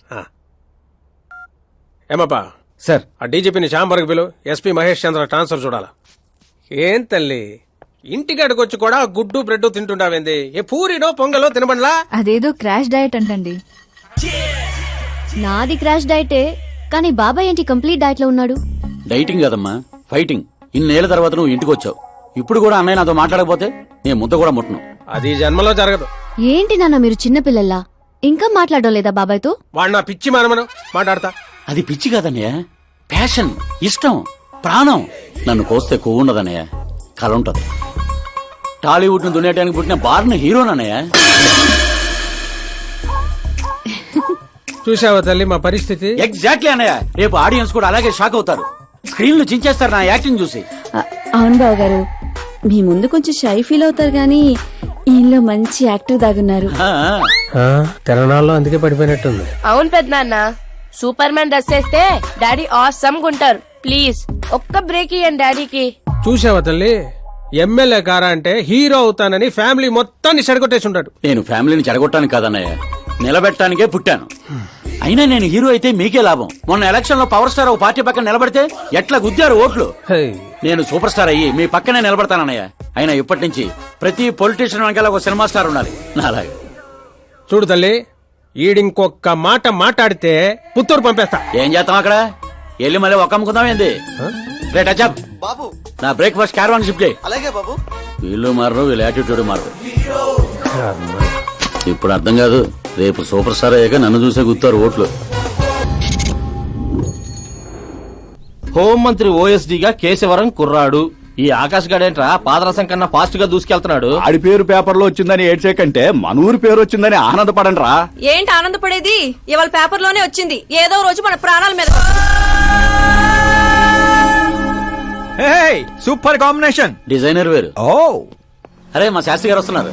Speaker 8: ఏమప్పా
Speaker 1: సార్,
Speaker 8: ఆ డీజీపీని చాంబర్కి పిలు. ఎస్పీ మహేష్ చంద్ర ట్రాన్స్ఫర్ చూడాలా. ఏం తల్లి ఇంటికాడికి వచ్చి కూడా గుడ్డు బ్రెడ్ తింటుంటావేంది? ఏ పూరినో పొంగలో తినబండ్లా?
Speaker 5: అదేదో క్రాష్ డయట్ అంటండి. నాది క్రాష్ డయటే, కానీ బాబాయ్ ఏంటి కంప్లీట్ డయట్ లో ఉన్నాడు?
Speaker 10: డైటింగ్ కదమ్మా, ఫైటింగ్. ఇన్నేళ్ల తర్వాత నువ్వు ఇంటికి వచ్చావు. ఇప్పుడు కూడా అన్నయ్య నాతో మాట్లాడకపోతే నేను ముద్ద కూడా ముట్టను.
Speaker 8: అది జన్మలో జరగదు.
Speaker 5: ఏంటి నాన్న మీరు చిన్న పిల్లల్లా ఇంకా మాట్లాడడం లేదా బాబాయ్తో?
Speaker 8: వాడు నా పిచ్చి మనమను మాట్లాడతా.
Speaker 10: అది పిచ్చి కాదన్నయ్య, ప్యాషన్, ఇష్టం, ప్రాణం. నన్ను కోస్తే కొవ్వు ఉండదన్నయ్య, కల ఉంటది. టాలీవుడ్ ను దున్నేయడానికి పుట్టిన బార్న హీరోనన్నయ్య.
Speaker 8: చూసావా తల్లి మా పరిస్థితి?
Speaker 10: ఎగ్జాక్ట్లీ అన్నయ్య. రేపు ఆడియన్స్ కూడా అలాగే షాక్ అవుతారు. స్క్రీన్లు చించేస్తారు నా యాక్టింగ్ చూసి.
Speaker 5: అవును బావ గారు, మీ ముందు కొంచెం షై ఫీల్ అవుతారు గానీ ఈయనలో మంచి యాక్టర్ దాగున్నారు.
Speaker 8: తెలంగాణలో అందుకే పడిపోయినట్టుంది.
Speaker 11: అవును పెద్దనాన్న, సూపర్ మ్యాన్ డ్రెస్ వేస్తే డాడీ ఆసమ్ గుంటారు. ప్లీజ్ ఒక్క బ్రేక్ ఇయ్యండి డాడీకి.
Speaker 8: చూసావా తల్లి, ఎమ్మెల్యే కారా అంటే హీరో అవుతానని ఫ్యామిలీ మొత్తాన్ని చెడగొట్టేసి ఉంటాడు.
Speaker 10: నేను ఫ్యామిలీని చెడగొట్టాను కాదన్నయ్య, నిలబెట్టడానికే పుట్టాను. అయినా నేను హీరో అయితే మీకే లాభం. మొన్న ఎలక్షన్ లో పవర్ స్టార్ ఒక పార్టీ పక్కన నిలబడితే ఎట్లా గుద్దారు ఓట్లు. నేను సూపర్ స్టార్ అయ్యి మీ పక్కనే నిలబడతానన్నయ్య. అయినా ఇప్పటి నుంచి ప్రతి పొలిటీషియన్ వెనకాల ఒక సినిమా స్టార్ ఉండాలి నాలాగా.
Speaker 8: చూడు తల్లి, ఈడింకొక్క మాట మాట్లాడితే పుత్తూరు పంపేస్తా.
Speaker 10: ఏం చేస్తాం అక్కడ? వెళ్ళి మళ్ళీ ఒక అమ్ముకుందాం ఏంది? రే టచప్ బాబు, నా బ్రేక్ఫాస్ట్ క్యారవాన్ షిఫ్ట్ చేయి. అలాగే బాబు. వీళ్ళు మారరు, వీళ్ళ యాటిట్యూడ్ మారరు. ఇప్పుడు అర్థం కాదు, రేపు సూపర్ స్టార్ అయ్యాక నన్ను చూసే గుర్తారు ఓట్లు.
Speaker 6: హోంమంత్రి ఓఎస్డీగా కేశవరం కుర్రాడు. ఈ ఆకాశ్ గడేంట్రా పాదరసం కన్నా ఫాస్ట్ గా దూసుకెళ్తున్నాడు.
Speaker 1: ఆడి పేరు పేపర్ లో వచ్చిందని ఏడ్చేకంటే మన ఊరి పేరు వచ్చిందని ఆనందపడండి రా.
Speaker 4: ఏంటి ఆనందపడేది? ఇవాళ పేపర్ లోనే వచ్చింది. ఏదో రోజు మన ప్రాణాల మీద.
Speaker 2: Super combination.
Speaker 10: డిజైనర్ వేరు.
Speaker 2: ఓ
Speaker 10: అరే మా శాస్త్రి గారు వస్తున్నారు.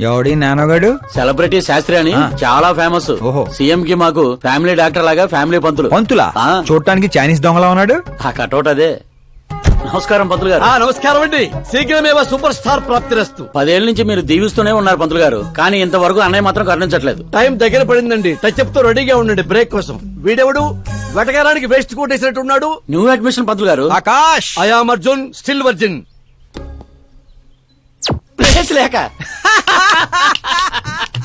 Speaker 2: ఎవడి నానోగాడు?
Speaker 10: సెలబ్రిటీ శాస్త్రి అని చాలా ఫేమస్.
Speaker 2: ఓహో.
Speaker 10: సీఎం కి మాకు ఫ్యామిలీ డాక్టర్ లాగా ఫ్యామిలీ పంతులు.
Speaker 2: పంతులా?
Speaker 10: ఆ.
Speaker 2: చూడటానికి చైనీస్ దొంగలా ఉన్నాడు.
Speaker 10: ఆ కటౌట్ అదే. నమస్కారం పంతులు గారు.
Speaker 6: నమస్కారం అండి. శీఘ్రమేవో సూపర్ స్టార్ ప్రాప్తిరస్తు.
Speaker 10: 10 ఏళ్ల నుంచి మీరు దీవిస్తూనే ఉన్నారు పంతులు గారు, కానీ ఇంతవరకు అన్నయ్య మాత్రం కరుణించట్లేదు.
Speaker 6: టైం దగ్గర పడిందండి. టచ్అప్ తో రెడీగా ఉండండి బ్రేక్ కోసం. వీడెవడు వెటకారానికి వేస్ట్ కొట్టేసినట్టున్నాడు.
Speaker 10: న్యూ అడ్మిషన్ పంతులు గారు.
Speaker 2: Akash.
Speaker 6: I am Arjun, still virgin.
Speaker 10: Place లేక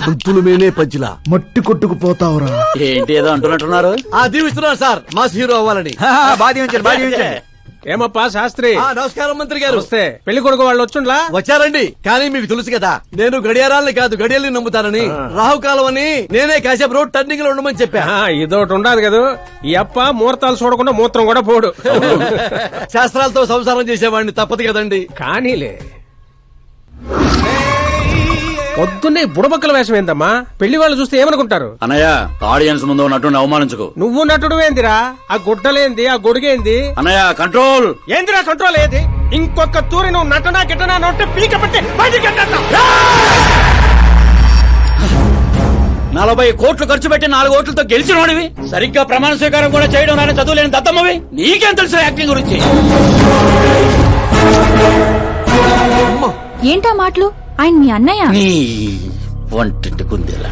Speaker 6: పంతులు మేనే పంచులా మట్టి కొట్టుకుపోతావురా.
Speaker 10: ఏంటి ఏదో అంటున్నట్టున్నారు?
Speaker 6: దీవిస్తున్నారు సార్, మాస్ హీరో అవ్వాలని.
Speaker 2: బాధ
Speaker 8: ఏమప్పా శాస్త్రి?
Speaker 6: నమస్కారం మంత్రి గారు.
Speaker 8: వస్తే పెళ్లి కొడుకు వాళ్ళు వచ్చిండ్లా?
Speaker 6: వచ్చారండి. కానీ మీకు తెలుసు కదా, నేను గడియారాలని కాదు గడియల్ని నమ్ముతానని. రాహుకాలం అని నేనే కాసేపు రోడ్ టర్నింగ్ లో ఉండమని చెప్పా.
Speaker 8: ఇదొకటి ఉండదు కదా, ఈ అప్ప ముహూర్తాలు చూడకుండా మూత్రం కూడా పోడు.
Speaker 6: శాస్త్రాలతో సంసారం చేసేవాడిని, తప్పదు కదండి.
Speaker 8: కానీలే, పొద్దున్నే బుడబక్కల వేషం ఏందమ్మా? పెళ్లి వాళ్ళు చూస్తే ఏమనుకుంటారు?
Speaker 10: అన్నయ్య, ఆడియన్స్ ముందు నటుని అవమానించుకో.
Speaker 8: నువ్వు నటుడు ఏందిరా? ఆ గుడ్డలేంది, ఆ గొడుగేంది?
Speaker 10: అన్నయ్య కంట్రోల్.
Speaker 8: ఏందిరా కంట్రోల్ ఏది? ఇంకొక తూరి నువ్వు నటనా గిట్టనా నొట్టి పీక పట్టి బయటికి
Speaker 10: 40 కోట్లు ఖర్చు పెట్టి 4 ఓట్లతో గెలిచిన వాడివి, సరిగ్గా ప్రమాణ స్వీకారం కూడా చేయడం నాని చదువు లేని దత్తమ్మవి. నీకేం తెలుసు యాక్టింగ్ గురించి?
Speaker 5: ఏంటా మాటలు? ఆయన మీ అన్నయ్య.
Speaker 10: నీ వంటింటి కుందేలా.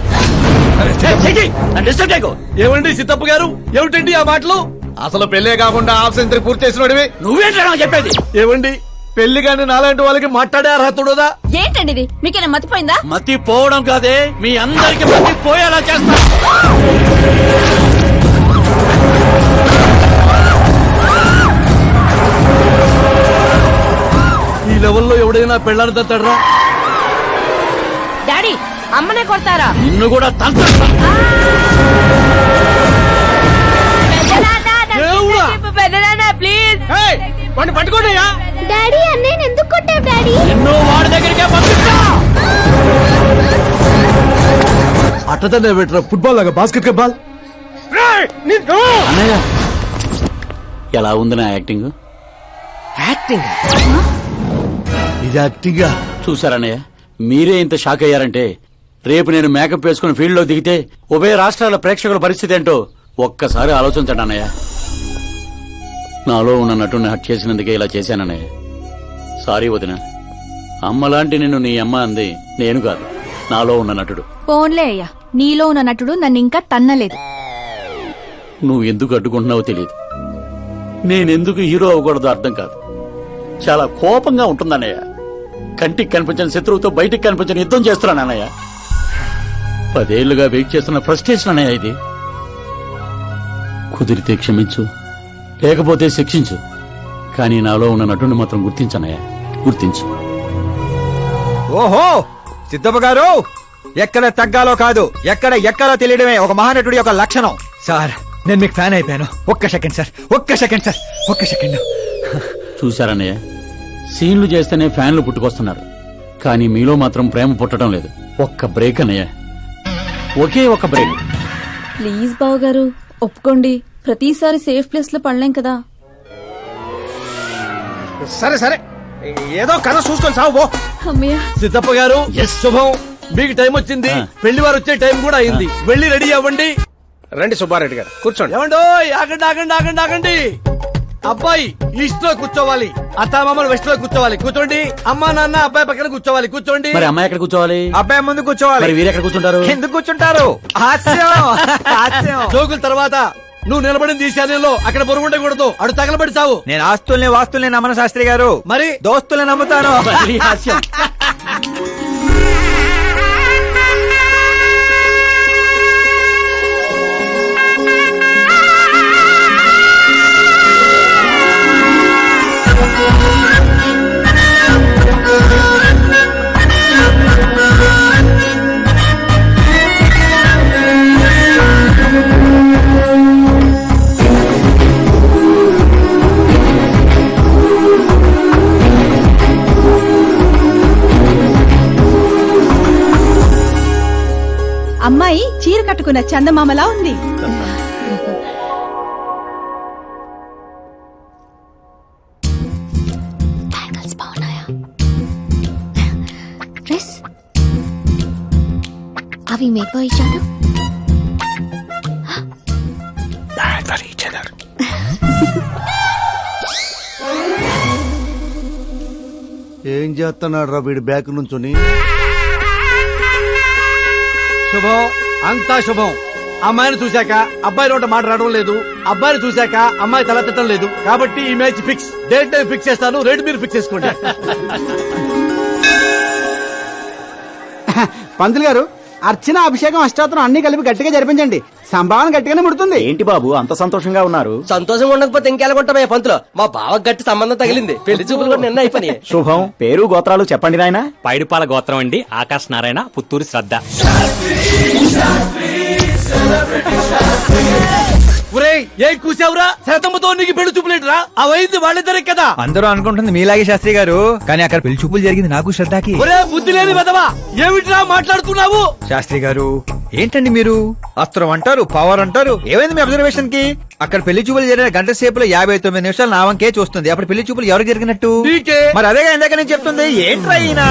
Speaker 6: ఏమండి సిద్ధప్ప గారు, ఏమిటండి ఆ మాటలు?
Speaker 3: అసలు పెళ్ళే కాకుండా హాఫ్ సెంచరీ పూర్తి చేసినోడివి
Speaker 10: నువ్వేంటా నాకు చెప్పేది?
Speaker 3: ఏమండి పెళ్లి కానీ నాలాంటి వాళ్ళకి మాట్లాడే అర్హతుడుదా?
Speaker 4: ఏంటండి ఇది మీకేనా మతిపోయిందా?
Speaker 10: మతి పోవడం కాదే, మీ అందరికి మతి పోయేలా చేస్తా.
Speaker 3: ఈ లెవెల్లో ఎవడైనా పెళ్ళాన్ని తట్టడరా?
Speaker 11: డాడీ అమ్మనే కొడతారా?
Speaker 10: నిన్ను కూడా తంత్ర
Speaker 3: దేవుడా!
Speaker 11: ప్లీజ్
Speaker 3: పట్టుకోండియా.
Speaker 5: డాడీ అన్నయ్య ఎందుకు కొట్టావు డాడీ?
Speaker 10: నిన్ను వాడి దగ్గరికే పంపిస్తా.
Speaker 3: అట్టనే పెట్టరా ఫుట్బాల్ లాగా బాస్కెట్ బాల్.
Speaker 10: అన్నయ్య ఎలా ఉంది నా యాక్టింగ్?
Speaker 6: యాక్టింగ్
Speaker 3: ఇది యాక్టింగ్.
Speaker 10: చూసారన్నయ్య, మీరే ఇంత షాక్ అయ్యారంటే రేపు నేను మేకప్ వేసుకుని ఫీల్డ్ లో దిగితే ఉభయ రాష్ట్రాల ప్రేక్షకుల పరిస్థితి ఏంటో ఒక్కసారి ఆలోచించండి అన్నయ్య. నాలో ఉన్న నటుని హట్ చేసినందుకే ఇలా చేశానన్నయ్య. సారీ వదిన. అమ్మలాంటి నిన్ను నీ అమ్మ అంది నేను కాదు, నాలో ఉన్న నటుడు.
Speaker 5: పోన్లే అయ్యా, నీలో ఉన్న నటుడు నన్ను ఇంకా తన్నలేదు.
Speaker 10: నువ్వు ఎందుకు అడ్డుకుంటున్నావో తెలియదు. నేనెందుకు హీరో అవ్వకూడదో అర్థం కాదు. చాలా కోపంగా ఉంటుందన్నయ్య. కంటికి కనిపించని శత్రువుతో బయటికి కనిపించని యుద్ధం చేస్తున్నాను అన్నయ్య. 10 ఏళ్లుగా వెయిట్ చేస్తున్న ఫ్రస్ట్రేషన్ అన్నయ్య ఇది. కుదిరితే క్షమించు, లేకపోతే శిక్షించు, కానీ నాలో ఉన్న నటుని మాత్రం గుర్తించనయ్య, గుర్తించు.
Speaker 2: ఓహో సిద్ధప్ప గారు, ఎక్కడ తగ్గాలో కాదు, ఎక్కడ ఎక్కడో తెలియడమే ఒక మహానటుడి యొక్క లక్షణం. సార్ నేను మీకు ఫ్యాన్ అయిపోయాను. ఒక్క సెకండ్ సార్, ఒక్క సెకండ్ సార్, ఒక్క సెకండ్.
Speaker 10: చూశారన్నయ్య, సీన్లు చేస్తేనే ఫ్యాన్లు పుట్టుకొస్తున్నారు, కానీ మీలో మాత్రం ప్రేమ పుట్టడం లేదు. ఒక్క బ్రేక్ అన్నయ్య, ఒకే ఒక బ్రేక్.
Speaker 4: ప్లీజ్ బావ గారు ఒప్పుకోండి. ప్రతిసారి సేఫ్ ప్లేస్ లో పడలేం కదా.
Speaker 8: సరే సరే, ఏదో కథ చూసుకొని సాగు పో.
Speaker 4: అమ్మయ్య
Speaker 3: సిద్ధప్ప గారు శుభం. మీకు టైం వచ్చింది, పెళ్లి వారు వచ్చే టైం కూడా అయింది. వెళ్ళి రెడీ అవ్వండి.
Speaker 8: రండి సుబ్బారెడ్డి గారు, కూర్చోండి.
Speaker 3: ఏమండో ఆగండి ఆగండి ఆగండి ఆగండి. అబ్బాయి ఈస్ట్ లో కూర్చోవాలి, అత్తామామలు వెస్ట్ లో కూర్చోవాలి. కూర్చోండి. అమ్మా నాన్న అబ్బాయి పక్కన కూర్చోవాలి. కూర్చోండి.
Speaker 10: మరి అమ్మాయి ఎక్కడ కూర్చోవాలి?
Speaker 2: అబ్బాయి ముందు కూర్చోవాలి.
Speaker 10: మరి వీరు ఎక్కడ కూర్చుంటారు?
Speaker 2: ఎందుకు కూర్చుంటారు? హాస్యం హాస్యం.
Speaker 3: జోకుల తర్వాత నువ్వు నిలబడింది ఈ శానంలో, అక్కడ బరువు ఉండకూడదు. అడు తగలబడి చావు.
Speaker 2: నేను ఆస్తుల్ని వాస్తుల్ని నమ్మను శాస్త్రి గారు,
Speaker 3: మరి
Speaker 2: దోస్తుల్ని నమ్ముతాను.
Speaker 10: మరి హాస్యం.
Speaker 5: అమ్మాయి చీర కట్టుకున్న చందమామలా ఉంది.
Speaker 12: అవి మేకో ఇచ్చాను.
Speaker 1: ఏం చేస్తున్నాడు రా వీడి బ్యాక్ నుంచుని?
Speaker 3: శుభం, అంతా శుభం. అమ్మాయిని చూశాక అబ్బాయి నోట మాట రావడం లేదు, అబ్బాయిని చూశాక అమ్మాయి తల తిట్టడం లేదు. కాబట్టి ఈ match fix. Date time fix చేస్తాను, రేట్ మీరు ఫిక్స్ చేసుకోండి.
Speaker 9: పంతులు గారు, అర్చన అభిషేకం అష్టాత్రం అన్ని కలిపి గట్టిగా జరిపించండి. సంభావన గట్టిగానే ముడుతుంది.
Speaker 2: ఏంటి బాబు అంత సంతోషంగా ఉన్నారు?
Speaker 6: సంతోషంగా ఉండకపోతే ఇంకెలాగుంటామయ్యా పంతులు. మా బావ గట్టి సంబంధం తగిలింది, పెళ్లి చూపులు కూడా నిన్న అయిపోయినాయి.
Speaker 2: శుభం. పేరు గోత్రాలు చెప్పండి నాయన.
Speaker 13: పైడిపాల గోత్రం అండి, ఆకాశ్ నారాయణ, పుత్తూరు శ్రద్ధ.
Speaker 3: ఒరేయ్, ఏం కూసావురా? శతమ్మతో నీకు పెళ్లి చూపులేట్రా? అవైంది వాళ్ళిద్దరే కదా.
Speaker 2: అందరూ అనుకుంటుంది మీలాగే శాస్త్రి గారు, కానీ అక్కడ పెళ్లి చూపులు జరిగింది నాకు శ్రద్ధకి.
Speaker 3: ఒరే బుద్ధి లేని వెదవా, ఏమిట్రా మాట్లాడుతున్నావు?
Speaker 2: శాస్త్రి గారు ఏంటండి మీరు? అస్త్రం అంటారు, పవర్ అంటారు. ఏమైంది మీ అబ్జర్వేషన్ కి? అక్కడ పెళ్లి చూపులు జరిగిన గంట సేపులో 59 నిమిషాలు నా వంకే చూస్తుంది. అప్పుడు పెళ్లి చూపులు ఎవరు జరిగినట్టు?
Speaker 3: నీకే.
Speaker 2: మరి అదేగా ఇందాక నేను చెప్తుంది. ఏంట్రా ఈయన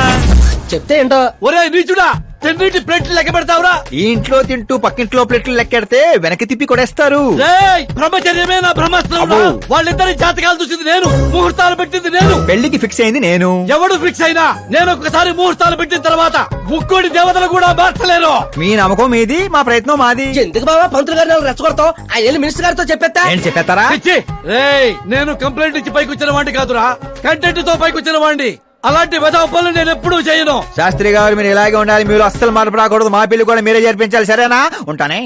Speaker 6: చెప్తే ఏంటో.
Speaker 3: ఒరే నీచుడా, తిన్నింటి ప్లేట్లు లెక్క పెడతావురా?
Speaker 2: ఈ ఇంట్లో తింటూ పక్కింట్లో ప్లేట్లు లెక్కెడితే వెనక్కి తిప్పి కొడేస్తారు.
Speaker 3: రేయ్, బ్రహ్మచర్యమే నా బ్రహ్మాస్త్రం.
Speaker 2: అబ్బో.
Speaker 3: వాళ్ళిద్దరి జాతకాలు చూసింది నేను, ముహూర్తాలు పెట్టింది నేను.
Speaker 2: పెళ్లికి ఫిక్స్ అయింది నేను.
Speaker 3: ఎవడు ఫిక్స్ అయినా నేను ఒక్కసారి ముహూర్తాలు పెట్టిన తర్వాత ముక్కోడి దేవతలు కూడా మార్చలేరు.
Speaker 2: మీ నమ్మకం మీది, మా ప్రయత్నం మాది.
Speaker 6: ఎందుకు బాబా పంతులు గారిని రెచ్చగొడతావు? ఆ వెళ్ళి మినిస్టర్ గారితో చెప్పేస్తా.
Speaker 2: ఏంటి చెప్పేస్తారా?
Speaker 3: పిచ్చి. రేయ్, నేను కంప్లైంట్ ఇచ్చి పైకి వచ్చిన వాడిని కాదురా, కంటెంట్ తో పైకి వచ్చిన వాడిని. అలాంటి వెధవ పనులు నేను ఎప్పుడూ చేయను.
Speaker 2: శాస్త్రి గారు మీరు ఇలాగే ఉండాలి, మీరు అస్సలు మార్పు రాకూడదు. మా పెళ్లి కూడా మీరే జరిపించాలి, సరేనా? ఉంటానే.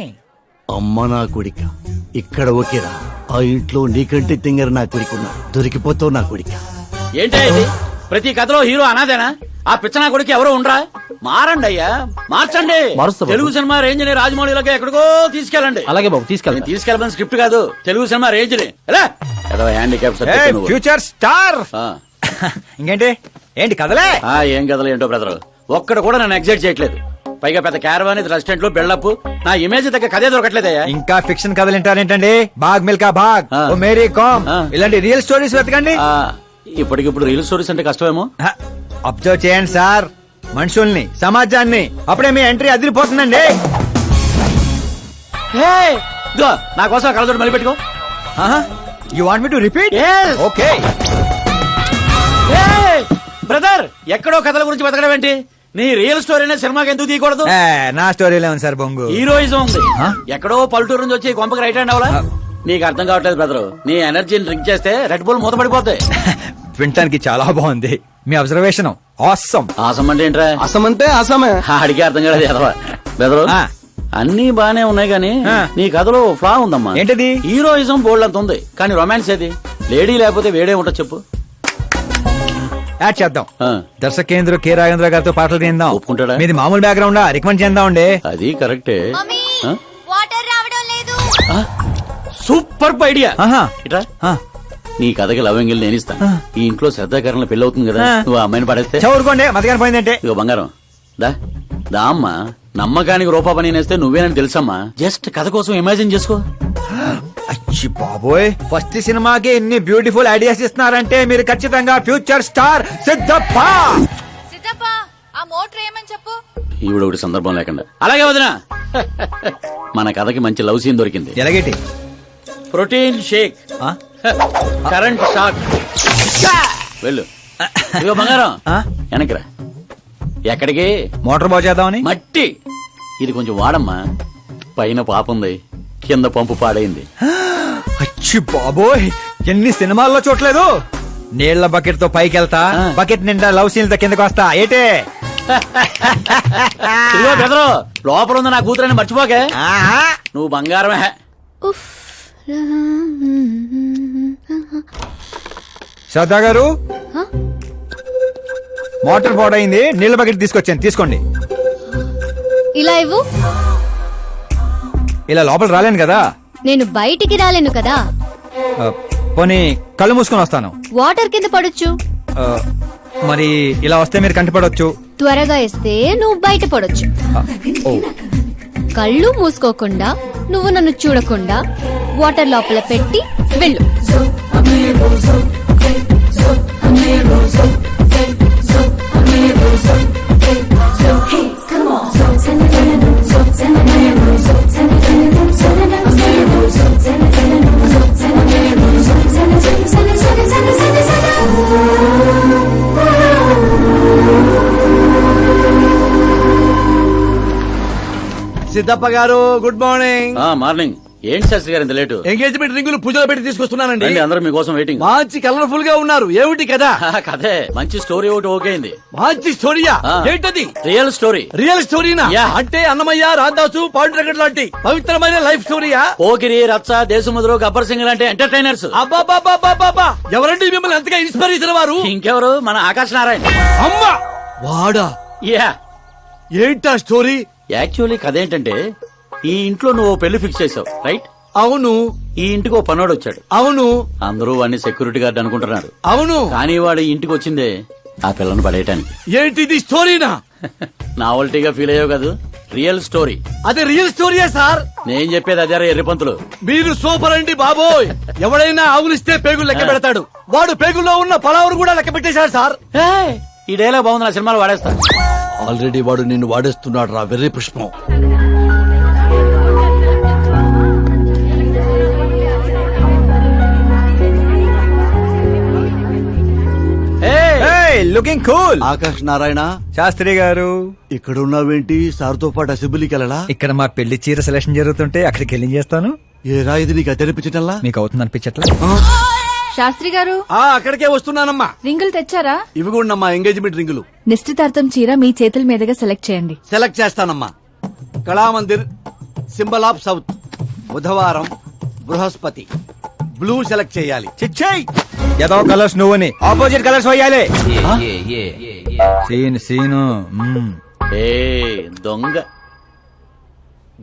Speaker 3: అమ్మ నా కొడిక, ఇక్కడ ఓకేరా. ఆ ఇంట్లో నీకంటే తింగర నా కొడుకున్నా, దొరికిపోతావు నా కొడిక.
Speaker 10: ఏంటో ఇది? ప్రతి కథలో హీరో అనాదేనా? ఆ పిచ్చనా కొడుకు ఎవరో ఉండరా? మారండి అయ్యా, మార్చండి.
Speaker 3: మారుస్తా బాబు.
Speaker 10: తెలుగు సినిమా రేంజ్ ని రాజమౌళిలోకి ఎక్కడికో తీసుకెళ్ళండి.
Speaker 3: అలాగే బాబు, తీసుకెళ్ళి
Speaker 10: తీసుకెళ్ళమని స్క్రిప్ట్ కాదు, తెలుగు సినిమా రేంజ్ ని. ఏదో హ్యాండిక్యాప్
Speaker 2: ఫ్యూచర్ స్టార్. ఇంకేంటి ఏంటి కదలే?
Speaker 10: ఏం కథలు ఏంటో బ్రదర్, ఒక్కడ కూడా నన్ను ఎగ్జైట్ చేయట్లేదు. పైగా పెద్ద క్యారవాన్ రెస్టారెంట్ లో బిల్డప్, నా ఇమేజ్ దగ్గర కథే దొరకట్లేదయ్యా.
Speaker 2: ఇంకా ఫిక్షన్ కథలు వింటారేంటండి? బాగ్ మిల్కా బాగ్, ఓ మేరీ కామ్, ఇలాంటి రియల్ స్టోరీస్ వెతకండి.
Speaker 10: ఇప్పటికిప్పుడు రీల్ స్టోరీస్ అంటే కష్టమేమో.
Speaker 2: అబ్జర్వ్ చేయండి సార్, మనుషుల్ని, సమాజాన్ని. అప్పుడే మీ ఎంట్రీ అదిరిపోతుందండి.
Speaker 10: ఇదిగో, నా కోసం కళ్ళజోడు మళ్ళీ పెట్టుకో.
Speaker 2: You want me to repeat? Okay.
Speaker 10: Brother, ఎక్కడో కథల గురించి బతకడం ఏంటి? నీ రియల్ స్టోరీనే సినిమాకి ఎందుకు తీయకూడదు?
Speaker 2: నా స్టోరీలో ఉంది సార్ బొంగు.
Speaker 10: హీరోయిజం ఉంది. ఎక్కడో పల్లెటూరు నుంచి వచ్చి కొంపకి రైట్ హ్యాండ్ అవలా? నీకు అర్థం కావట్లేదు బ్రదర్. నీ ఎనర్జీని డ్రింక్ చేస్తే రెడ్ బుల్ మూతపడిపోతాయి.
Speaker 2: వినటానికి చాలా బాగుంది మీ అబ్జర్వేషన్. ఆసమ్.
Speaker 10: ఆసం అంటే ఏంట్రా?
Speaker 6: అసం అంటే అసమే.
Speaker 10: అడిగి అర్థం కాలేదు ఎదవా. బెదరు, అన్ని బానే ఉన్నాయి గానీ నీ కథలో ఫ్లా ఉందమ్మా.
Speaker 2: ఏంటది?
Speaker 10: హీరోయిజం బోల్డ్ అంత ఉంది, కానీ రొమాన్స్ ఏది? లేడీ లేకపోతే వేడే ఉంటది చెప్పు.
Speaker 2: యాడ్ చేద్దాం. దర్శకేంద్ర కె రాఘేంద్ర గారితో పాటలు తీద్దాం.
Speaker 10: ఒప్పుకుంటాడా?
Speaker 2: మీది మామూలు బ్యాక్గ్రౌండ్, రికమెండ్ చేద్దాం అండి.
Speaker 10: అది కరెక్టే.
Speaker 5: వాటర్ రావడం లేదు.
Speaker 10: Super idea.
Speaker 2: ఆహా.
Speaker 10: ఇట్రా, నీ కథకి లవ్ ఎంగిల్ నేను ఇస్తాను. ఈ ఇంట్లో శ్రద్ధాకరణ పెళ్లి అవుతుంది కదా, నువ్వు ఆ అమ్మాయిని పడేస్తే.
Speaker 2: చదువుకోండి, మతగాని పోయిందంటే.
Speaker 10: ఇగో బంగారం, దా దా అమ్మా. నమ్మకానికి రూపా పని నేస్తే నువ్వేనని తెలుసమ్మా. జస్ట్ కథ కోసం ఇమాజిన్ చేసుకో.
Speaker 2: అచ్చి బాబోయ్, ఫస్ట్ సినిమాకి ఎన్ని బ్యూటిఫుల్ ఐడియాస్ ఇస్తున్నారంటే మీరు ఖచ్చితంగా ఫ్యూచర్ స్టార్ సిద్ధప్ప.
Speaker 5: సిద్ధప్ప, ఆ మోటర్ ఏమని చెప్పు.
Speaker 10: ఈవిడ ఒకటి సందర్భం లేకుండా. అలాగే వదినా, మన కథకి మంచి లవ్ సీన్ దొరికింది.
Speaker 2: ఎలాగేటి?
Speaker 10: Protein shake, current shock. వెళ్ళు. ఇగో బంగారం, వెనక్కిరా. ఎక్కడికి?
Speaker 2: మోటార్ బాగు చేద్దామని.
Speaker 10: మట్టి ఇది కొంచెం వాడమ్మా. పైన పాపుంది, కింద పంపు పాడైంది.
Speaker 2: అచ్చి బాబోయ్, ఎన్ని సినిమాల్లో చూడలేదు. నీళ్ల బకెట్ తో పైకి వెళ్తా, బకెట్ నిండా లవ్ సీన్ తో కిందకి వస్తా. ఏటే?
Speaker 10: ఇదిగో బెదరు, లోపల ఉంది నా కూతురని మర్చిపోకే. నువ్వు బంగారమే.
Speaker 2: శ్రద్ధా గారు, మోటార్ పాడైంది, నీళ్ల బకెట్ తీసుకొచ్చాను, తీసుకోండి.
Speaker 5: ఇలా ఇవ్వు.
Speaker 2: ఇలా లోపల రాలేను కదా.
Speaker 5: నేను బయటికి రాలేను కదా.
Speaker 2: పోనీ కళ్ళు మూసుకొని వస్తాను.
Speaker 5: వాటర్ కింద పడొచ్చు.
Speaker 2: మరి ఇలా వస్తే మీరు కంటిపడవచ్చు.
Speaker 5: త్వరగా ఇస్తే నువ్వు బయట పడొచ్చు. కళ్ళు మూసుకోకుండా, నువ్వు నన్ను చూడకుండా వాటర్ లోపల పెట్టి వెళ్ళు.
Speaker 3: సిద్ధప్ప గారు, గుడ్ మార్నింగ్.
Speaker 10: మార్నింగ్. ఏంటి శాస్త్రి గారు ఇంత లేటు?
Speaker 3: ఎంగేజ్మెంట్ రింగులు పూజలో పెట్టి తీసుకొస్తున్నానండి.
Speaker 10: అందరూ మీకోసం వెయిటింగ్.
Speaker 3: మంచి కలర్ఫుల్ గా ఉన్నారు. ఏమిటి కదా?
Speaker 10: కథే మంచి స్టోరీ ఒకటి ఓకే అయింది.
Speaker 3: మంచి స్టోరీయా? ఏంటది?
Speaker 10: Real story.
Speaker 3: రియల్ స్టోరీనా? అంటే అన్నమయ్య, రాధాసు, పాండురంగడ్ లాంటి పవిత్రమైన లైఫ్ స్టోరీయా?
Speaker 10: పోకిరి, రచ్చ, దేశముద్రు, గబ్బర్ సింగ్ లాంటి ఎంటర్టైనర్స్.
Speaker 3: అబ్బాబాబాబాబా, ఎవరండి మిమ్మల్ని ఎంతగా ఇన్స్పైర్ చేసిన వారు?
Speaker 10: ఇంకెవరు, మన ఆకాశ్ నారాయణ.
Speaker 3: అమ్మా వాడా?
Speaker 10: యా.
Speaker 3: ఏంటా స్టోరీ?
Speaker 10: యాక్చువల్లీ కథ ఏంటంటే, ఈ ఇంట్లో నువ్వు పెళ్లి ఫిక్స్ చేసావు, రైట్?
Speaker 3: అవును.
Speaker 10: ఈ ఇంటికి ఓ పనోడు వచ్చాడు.
Speaker 3: అవును.
Speaker 10: అందరూ వాడిని సెక్యూరిటీ గార్డ్ అనుకుంటున్నారు.
Speaker 3: అవును.
Speaker 10: కానీ వాడు ఇంటికి వచ్చిందే ఆ పిల్లను పడేయటానికి.
Speaker 3: ఏంటిది స్టోరీనా?
Speaker 10: నావల్టీగా ఫీల్ అయ్యావు కదా. Real story.
Speaker 3: అదే రియల్ స్టోరీయా సార్?
Speaker 10: నేను చెప్పేది అదే ఎర్రిపంతులు.
Speaker 3: మీరు సూపర్ అండి బాబోయ్. ఎవడైనా ఆవులిస్తే పేగులు లెక్క పెడతాడు. వాడు పేగుల్లో ఉన్న పలావురు కూడా లెక్క పెట్టేశాడు సార్.
Speaker 10: ఈ డైలాగ్ బాగుంది, నా సినిమాలో వాడేస్తా.
Speaker 3: ఆల్రెడీ వాడు నిన్ను వాడేస్తున్నాడు రా వెర్రి పుష్పం.
Speaker 2: Looking cool.
Speaker 3: ఆకాష్ నారాయణ,
Speaker 2: శాస్త్రి గారు
Speaker 3: ఇక్కడ ఉన్నావేంటి? సార్తో పాటు అసెంబ్లీకి వెళ్ళలా?
Speaker 2: ఇక్కడ మా పెళ్లి చీర సెలక్షన్ జరుగుతుంటే అక్కడికి వెళ్ళి చేస్తాను.
Speaker 3: ఏ రా ఇది నీకు తెరిపించటల్లా?
Speaker 2: మీకు అవుతుంది అనిపించట్లా?
Speaker 4: శాస్త్రి గారు
Speaker 3: అక్కడికే వస్తున్నానమ్మా.
Speaker 4: రింగులు తెచ్చారా?
Speaker 3: ఇవి కూడా మా ఎంగేజ్మెంట్ రింగులు.
Speaker 4: నిశ్చితార్థం చీర మీ చేతుల మీదుగా సెలెక్ట్ చేయండి.
Speaker 3: సెలెక్ట్ చేస్తానమ్మా. కళామందిర్, సింబల్ ఆఫ్ సౌత్, బుధవారం, బృహస్పతి. బ్లూ సెలెక్ట్ చేయాలి.
Speaker 2: చిచ్చాయి ఏదో కలర్స్ నువ్వుని ఆపోజిట్ కలర్స్ వేయాలి. సీను
Speaker 10: దొంగ.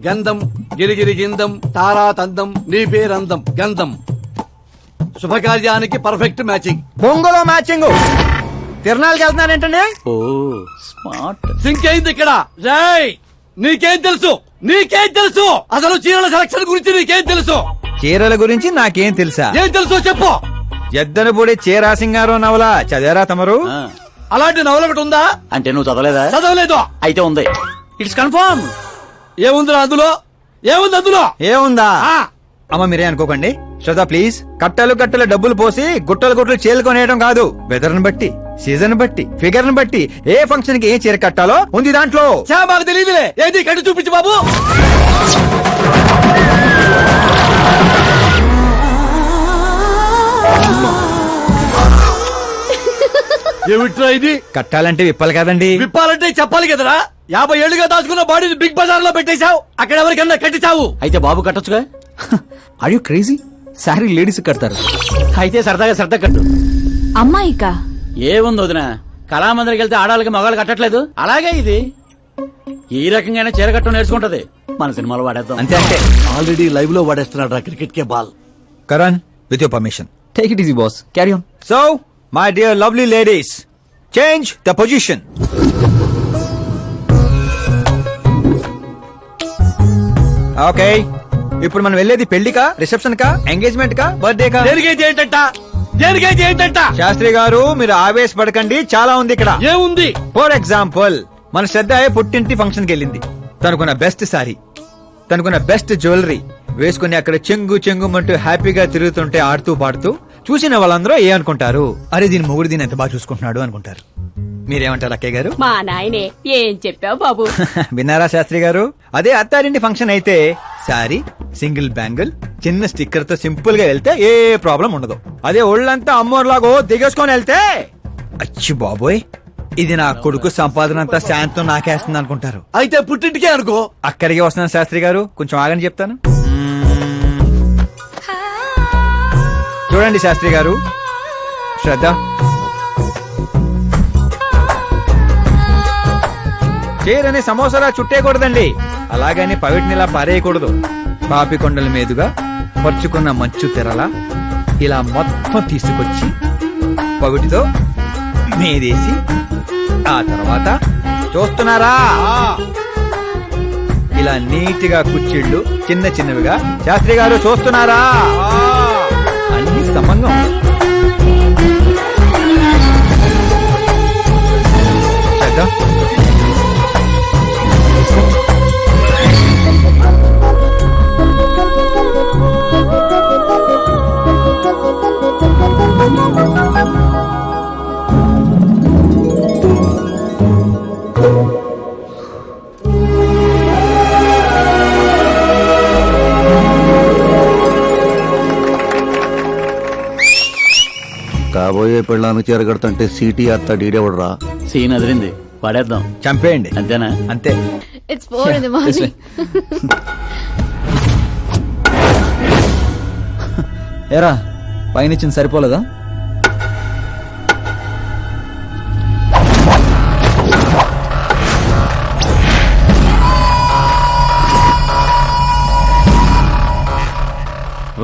Speaker 3: గంధం గిరిగిరి గిందం తారా తందం నీ పేరందం గంధం. శుభకార్యానికి పర్ఫెక్ట్ మ్యాచింగ్.
Speaker 2: బొంగులో మ్యాచింగ్. తిరణాలకి వెళ్తున్నానంటే
Speaker 10: ఓ స్మార్ట్.
Speaker 3: సింక్ అయింది ఇక్కడ. రాయ్ నీకేం తెలుసు? నీకేం తెలుసు? అసలు చీరల సెలక్షన్ గురించి నీకేం తెలుసు?
Speaker 2: చీరల గురించి నాకేం తెలుసా?
Speaker 3: ఏం తెలుసో చెప్పు.
Speaker 2: ఎద్దను పొడి చీరా సింగారం నవల చదివారా తమరు?
Speaker 3: అలాంటి నవల ఒకటి ఉందా?
Speaker 10: అంటే నువ్వు చదవలేదా?
Speaker 3: చదవలేదు.
Speaker 10: అయితే ఉంది. It's confirm.
Speaker 3: ఏముంది అందులో? ఏముంది అందులో?
Speaker 2: ఏముందా? అమ్మ మీరే అనుకోకండి. శ్రద్ధ ప్లీజ్. కట్టలు కట్టలు డబ్బులు పోసి గుట్టలు గుట్టలు చీరలు కొనేయడం కాదు. వెదర్ ని బట్టి, సీజన్ బట్టి, ఫిగర్ ని బట్టి ఏ ఫంక్షన్ కి ఏ చీర కట్టాలో ఉంది దాంట్లో.
Speaker 3: మాకు తెలియదులే. ఏది కట్టు చూపించు బాబు. ఏమిట్రా ఇది?
Speaker 2: కట్టాలంటే విప్పాలి కదండి.
Speaker 3: విప్పాలంటే చెప్పాలి కదరా. 50 ఏళ్లుగా దాచుకున్న బాడీని బిగ్ బజార్ లో పెట్టేశావు. అక్కడ ఎవరికన్నా కట్టించావు.
Speaker 10: అయితే బాబు కట్టొచ్చుగా.
Speaker 2: Are you crazy? Sorry ladies కడతారు.
Speaker 10: అయితే సరదాగా శ్రద్ధ కట్టు.
Speaker 4: అమ్మాయికా?
Speaker 10: ఏముంది వదిన, కళామందిరికి వెళ్తే ఆడాలకి మగాళ్ళు కట్టట్లేదు, అలాగే ఇది ఈ రకంగా చీర కట్టడం నేర్చుకుంటది. మన సినిమాలో వాడేద్దాం.
Speaker 2: అంతే అంటే
Speaker 3: ఆల్రెడీ లైవ్ లో వాడేస్తున్నాడు రా క్రికెట్ కే ball.
Speaker 2: Karan with your permission take it easy boss. Carry on. So my dear lovely ladies, change the position. Okay, ఇప్పుడు మనం వెళ్ళేది పెళ్లికా, రిసెప్షన్ కా, ఎంగేజ్మెంట్ కా, బర్త్డే కా?
Speaker 3: దేనికైతే ఏంటంట? దేనికైతే ఏంటంట?
Speaker 2: శాస్త్రి గారు మీరు ఆవేశపడకండి, చాలా ఉంది ఇక్కడ.
Speaker 3: ఏముంది?
Speaker 2: ఫర్ ఎగ్జాంపుల్ మన శ్రద్ధ పుట్టింటి ఫంక్షన్ కి వెళ్ళింది. తనకున్న బెస్ట్ సారీ, తనకున్న బెస్ట్ జ్యువెలరీ వేసుకుని అక్కడ చెంగు చెంగుమంటూ హ్యాపీగా తిరుగుతుంటే ఆడుతూ పాడుతూ చూసిన వాళ్ళందరూ ఏ అనుకుంటారు? అరే దీని మొగుడు దీన్ని ఎంత బాగా చూసుకుంటున్నాడు అనుకుంటారు. మీరేమంటారు అక్కయ్య గారు?
Speaker 7: మా నాయనే ఏం చెప్పావు బాబు.
Speaker 2: విన్నారా శాస్త్రి గారు? అదే అత్తారింటి ఫంక్షన్ అయితే సారీ, సింగిల్ బ్యాంగిల్, చిన్న స్టిక్కర్ తో సింపుల్ గా వెళ్తే ఏ ప్రాబ్లం ఉండదు. అదే ఒళ్ళంతా అమ్మోర్లాగో దిగేసుకొని వెళ్తే అచ్చి బాబోయ్ ఇది నా కొడుకు సంపాదన అంతా శాంతం నాకేస్తుంది అనుకుంటారు.
Speaker 3: అయితే పుట్టింటికే అనుకో.
Speaker 2: అక్కడికి వస్తున్నాను శాస్త్రి గారు, కొంచెం ఆగని చెప్తాను. చూడండి శాస్త్రి గారు, శ్రద్ధ చీరని సమోసాలా చుట్టేయకూడదండి, అలాగని పవిటినిలా పారేయకూడదు. పాపికొండల మీదుగా పరుచుకున్న మంచు తెరలా ఇలా మొత్తం తీసుకొచ్చి పవిటితో మీదేసి ఆ తర్వాత చూస్తున్నారా ఇలా నీటిగా కుచ్చిళ్ళు చిన్న చిన్నవిగా. శాస్త్రి గారు చూస్తున్నారా? అన్ని సమంగా చేద్దాం.
Speaker 3: కాబోయే పెళ్ళానికి చేరగడుతుంటే సీటీ అత్త డీడేవడరా.
Speaker 10: సీన్ అదిరింది, వాడేద్దాం.
Speaker 2: చంపేయండి.
Speaker 10: అంతేనా?
Speaker 2: అంతే.
Speaker 4: It's 4 in the morning.
Speaker 2: ఏరా పైనిచ్చింది సరిపోలేదా?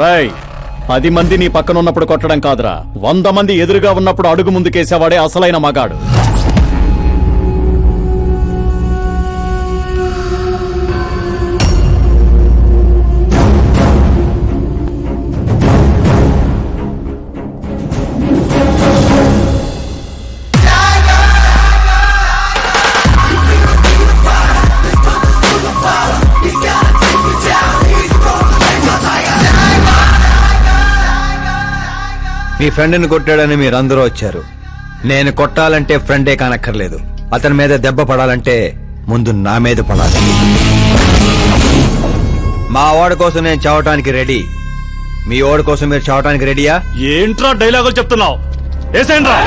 Speaker 13: రై 10 మంది నీ పక్కన ఉన్నప్పుడు కొట్టడం కాదురా, 100 మంది ఎదురుగా ఉన్నప్పుడు అడుగు ముందుకేసేవాడే అసలైన మగాడు.
Speaker 2: మీ ఫ్రెండ్ని కొట్టాడని మీరందరూ వచ్చారు. నేను కొట్టాలంటే ఫ్రెండే కానక్కర్లేదు. అతని మీద దెబ్బ పడాలంటే ముందు నా మీద పడాలి. మా వాడి కోసం నేను చావటానికి రెడీ. మీ వాడి కోసం మీరు చావటానికి రెడీయా?
Speaker 13: ఏంట్రా డైలాగులు చెప్తున్నావు? ఏసేంట్రా.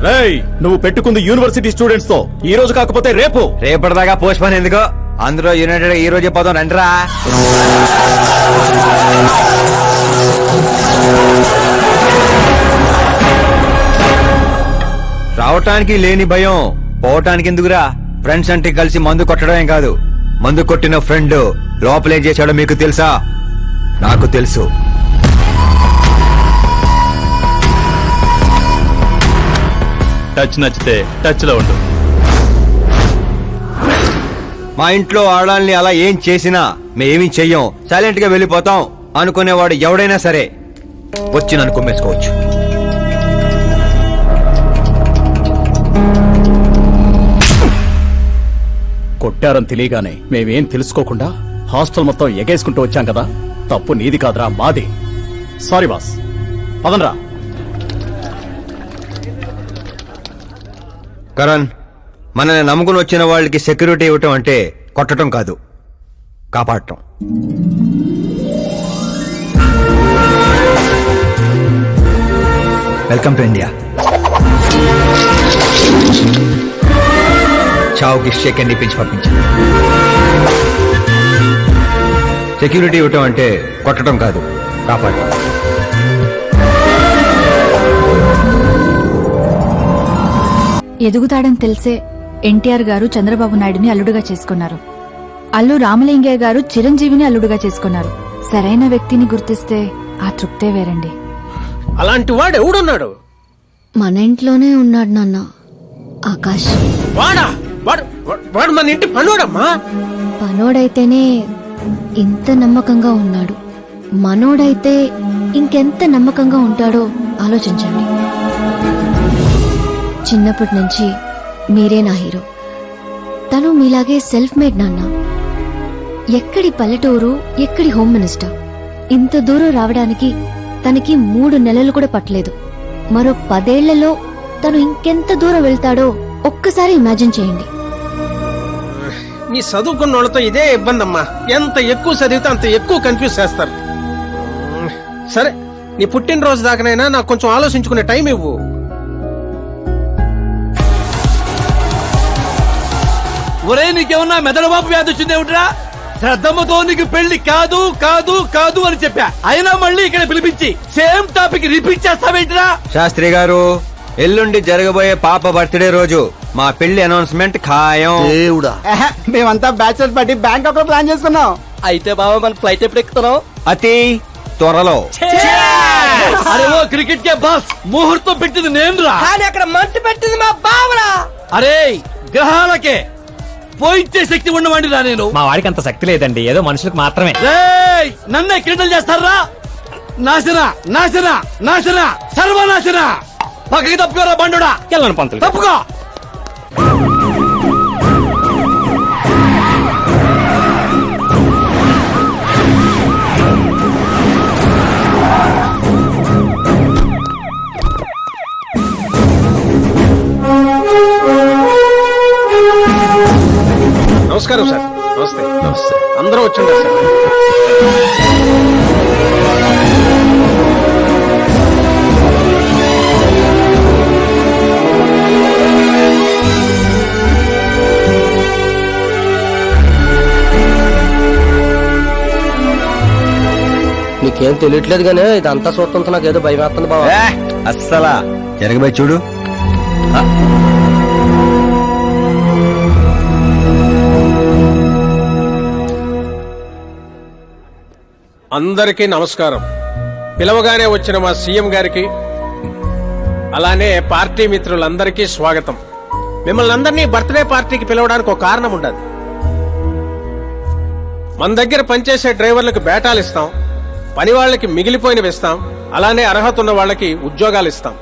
Speaker 13: రేయ్, నువ్వు పెట్టుకుంది యూనివర్సిటీ స్టూడెంట్స్ తో. ఈ రోజు కాకపోతే రేపు.
Speaker 2: రేపటిదాకా పోస్ట్ పోన్ ఎందుకో? అందులో యునైటెడ్ ఈ రోజే పోదాం రండిరా. రావటానికి లేని భయం పోవటానికి ఎందుకురా? ఫ్రెండ్స్ అంటే కలిసి మందు కొట్టడమే కాదు, మందు కొట్టిన ఫ్రెండ్ లోపలేం చేశాడో మీకు తెలుసా? నాకు తెలుసు.
Speaker 13: టచ్ నచ్చితే టచ్ లో ఉండు.
Speaker 2: మా ఇంట్లో ఆడాలని అలా ఏం చేసినా మేమేమీ చెయ్యం, సైలెంట్ గా వెళ్ళిపోతాం అనుకునేవాడు ఎవడైనా సరే వచ్చి నన్ను కుమ్మేసుకోవచ్చు.
Speaker 13: కొట్టారని తెలియగానే మేమేం తెలుసుకోకుండా హాస్టల్ మొత్తం ఎగేసుకుంటూ వచ్చాం కదా. తప్పు నీది కాదురా, మాది. Sorry boss. పదనరా.
Speaker 2: కరణ్, మనల్ని నమ్ముకుని వచ్చిన వాళ్ళకి సెక్యూరిటీ ఇవ్వటం అంటే కొట్టడం కాదు, కాపాడటం. Welcome to India. చావుకి షేక్ అండ్ ఇప్పించి పంపించాను. సెక్యూరిటీ ఇవ్వటం అంటే కొట్టడం కాదు, కాపాడటం.
Speaker 5: ఎదుగుతాడని తెలిసే ఎన్టీఆర్ గారు చంద్రబాబు నాయుడుని అల్లుడుగా చేసుకున్నారు. అల్లు రామలింగయ్య గారు చిరంజీవిని అల్లుడుగా చేసుకున్నారు. సరైన వ్యక్తిని గుర్తిస్తే ఆ తృప్తే వేరండి.
Speaker 8: అలాంటి వాడు ఎవడున్నాడు?
Speaker 5: మన ఇంట్లోనే ఉన్నాడు నాన్న, ఆకాష్.
Speaker 8: వాడా? వాడు మన ఇంటి పనోడమ్మా.
Speaker 5: పనోడైతేనే ఇంత నమ్మకంగా ఉన్నాడు. మనోడైతే ఇంకెంత నమ్మకంగా ఉంటాడో ఆలోచించండి. చిన్నప్పటి నుంచి మీరే నా హీరో. తను మీలాగే సెల్ఫ్ మేడ్ నాన్న. ఎక్కడి పల్లెటూరు, ఎక్కడి హోమ్ మినిస్టర్. ఇంత దూరం రావడానికి తనకి 3 నెలలు కూడా పట్టలేదు. మరో 10 ఏళ్లలో తను ఇంకెంత దూరం వెళ్తాడో ఒక్కసారి ఇమాజిన్ చేయండి.
Speaker 8: నీ చదువుకున్న వాళ్ళతో ఇదే ఇబ్బంది అమ్మా. ఎంత ఎక్కువ చదివితే అంత ఎక్కువ కన్ఫ్యూజ్ చేస్తారు. సరే, నీ పుట్టినరోజు దాకానైనా నాకు కొంచెం ఆలోచించుకునే టైం ఇవ్వు.
Speaker 3: ఒరే, నీకేమన్నా మెదడువాపు వ్యాధి వచ్చిందేమిట్రా? శ్రద్ధమ్మతో నీకు పెళ్లి కాదు కాదు కాదు అని చెప్పా, అయినా మళ్ళీ ఇక్కడ పిలిపించి సేమ్ టాపిక్ రిపీట్ చేస్తావేంటిరా?
Speaker 2: శాస్త్రి గారు, ఎల్లుండి జరగబోయే పాప బర్త్డే రోజు మా పెళ్లి అనౌన్స్మెంట్ ఖాయం.
Speaker 3: దేవుడా,
Speaker 1: మేమంతా బ్యాచిలర్ పార్టీ బ్యాంకాక్ లో ప్లాన్ చేసుకున్నాం.
Speaker 6: అయితే బాబా మన ఫ్లైట్ ఎప్పుడు ఎక్కుతున్నాం?
Speaker 2: అతి త్వరలో.
Speaker 3: అరే ఓ క్రికెట్ కే బాస్, ముహూర్తం పెట్టింది నేనురా.
Speaker 6: కానీ అక్కడ మంట పెట్టింది మా బావరా.
Speaker 3: అరే గ్రహాలకే పోయించే శక్తి ఉన్నవాడిరా నేను.
Speaker 1: మా వాడికి అంత శక్తి లేదండి, ఏదో మనుషులకు మాత్రమే.
Speaker 3: నన్నే క్రీడలు చేస్తారా? నాశన నాశన నాశన సర్వనాశన. పక్కకి తప్పుకోరా బండుడా.
Speaker 1: వెళ్ళను పంతులు.
Speaker 3: తప్పుకో.
Speaker 8: నమస్కారం సార్. నమస్తే. నమస్తే. అందరూ వచ్చిండ్రు సార్.
Speaker 6: నీకేం తెలియట్లేదు గానీ ఇదంతా చూస్తుంటే నాకు ఏదో భయం వేస్తుంది బావా.
Speaker 2: అస్సలా జరగబోయి చూడు.
Speaker 8: అందరికీ నమస్కారం. పిలవగానే వచ్చిన మా సీఎం గారికి, అలానే పార్టీ మిత్రులందరికీ స్వాగతం. మిమ్మల్ని అందరినీ బర్త్డే పార్టీకి పిలవడానికి ఒక కారణం ఉండదు. మన దగ్గర పనిచేసే డ్రైవర్లకు బేటాలు ఇస్తాం, పని వాళ్ళకి మిగిలిపోయినవి ఇస్తాం, అలానే అర్హత ఉన్న వాళ్ళకి ఉద్యోగాలు ఇస్తాం.